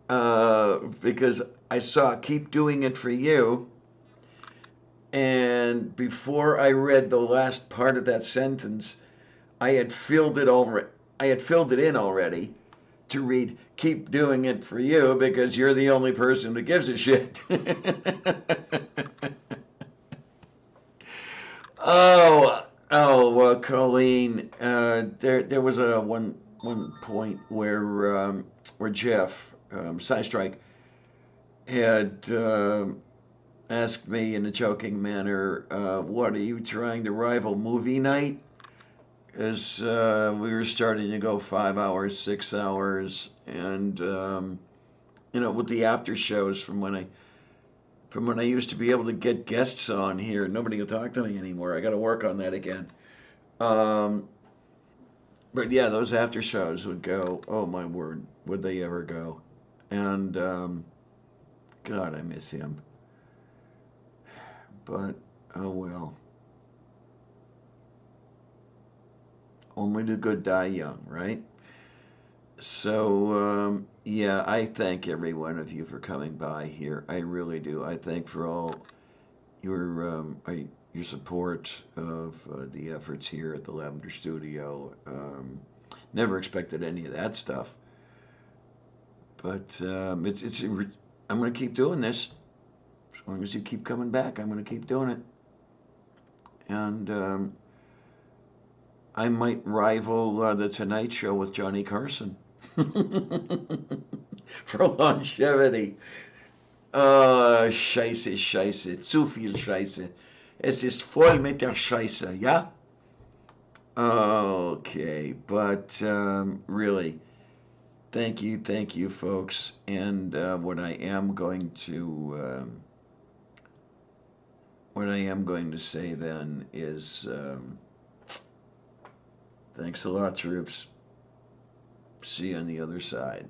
because I saw "Keep Doing It for You," and before I read the last part of that sentence, I had filled it in already to read "Keep Doing It for You" because you're the only person who gives a shit. Well, Colleen, there was a one point where Jeff Sidestrike had asked me in a joking manner, "What are you trying to rival movie night?" Because we were starting to go 5 hours, 6 hours, and with the after shows from when I used to be able to get guests on here. Nobody will talk to me anymore. I got to work on that again. But yeah, those after shows would go, oh my word, would they ever go? And God, I miss him. But oh well. Only the good die young, right? So, yeah, I thank every one of you for coming by here. I really do. I thank for all your support of the efforts here at the Lavender Studio. Never expected any of that stuff. But I'm going to keep doing this. As long as you keep coming back, I'm going to keep doing it. And I might rival the Tonight Show with Johnny Carson for longevity. Scheiße, zu viel Scheiße. Es ist voll mit der Scheiße, ja? Okay, but really, thank you, folks. And what I am going to say then is. Thanks a lot, troops. See you on the other side.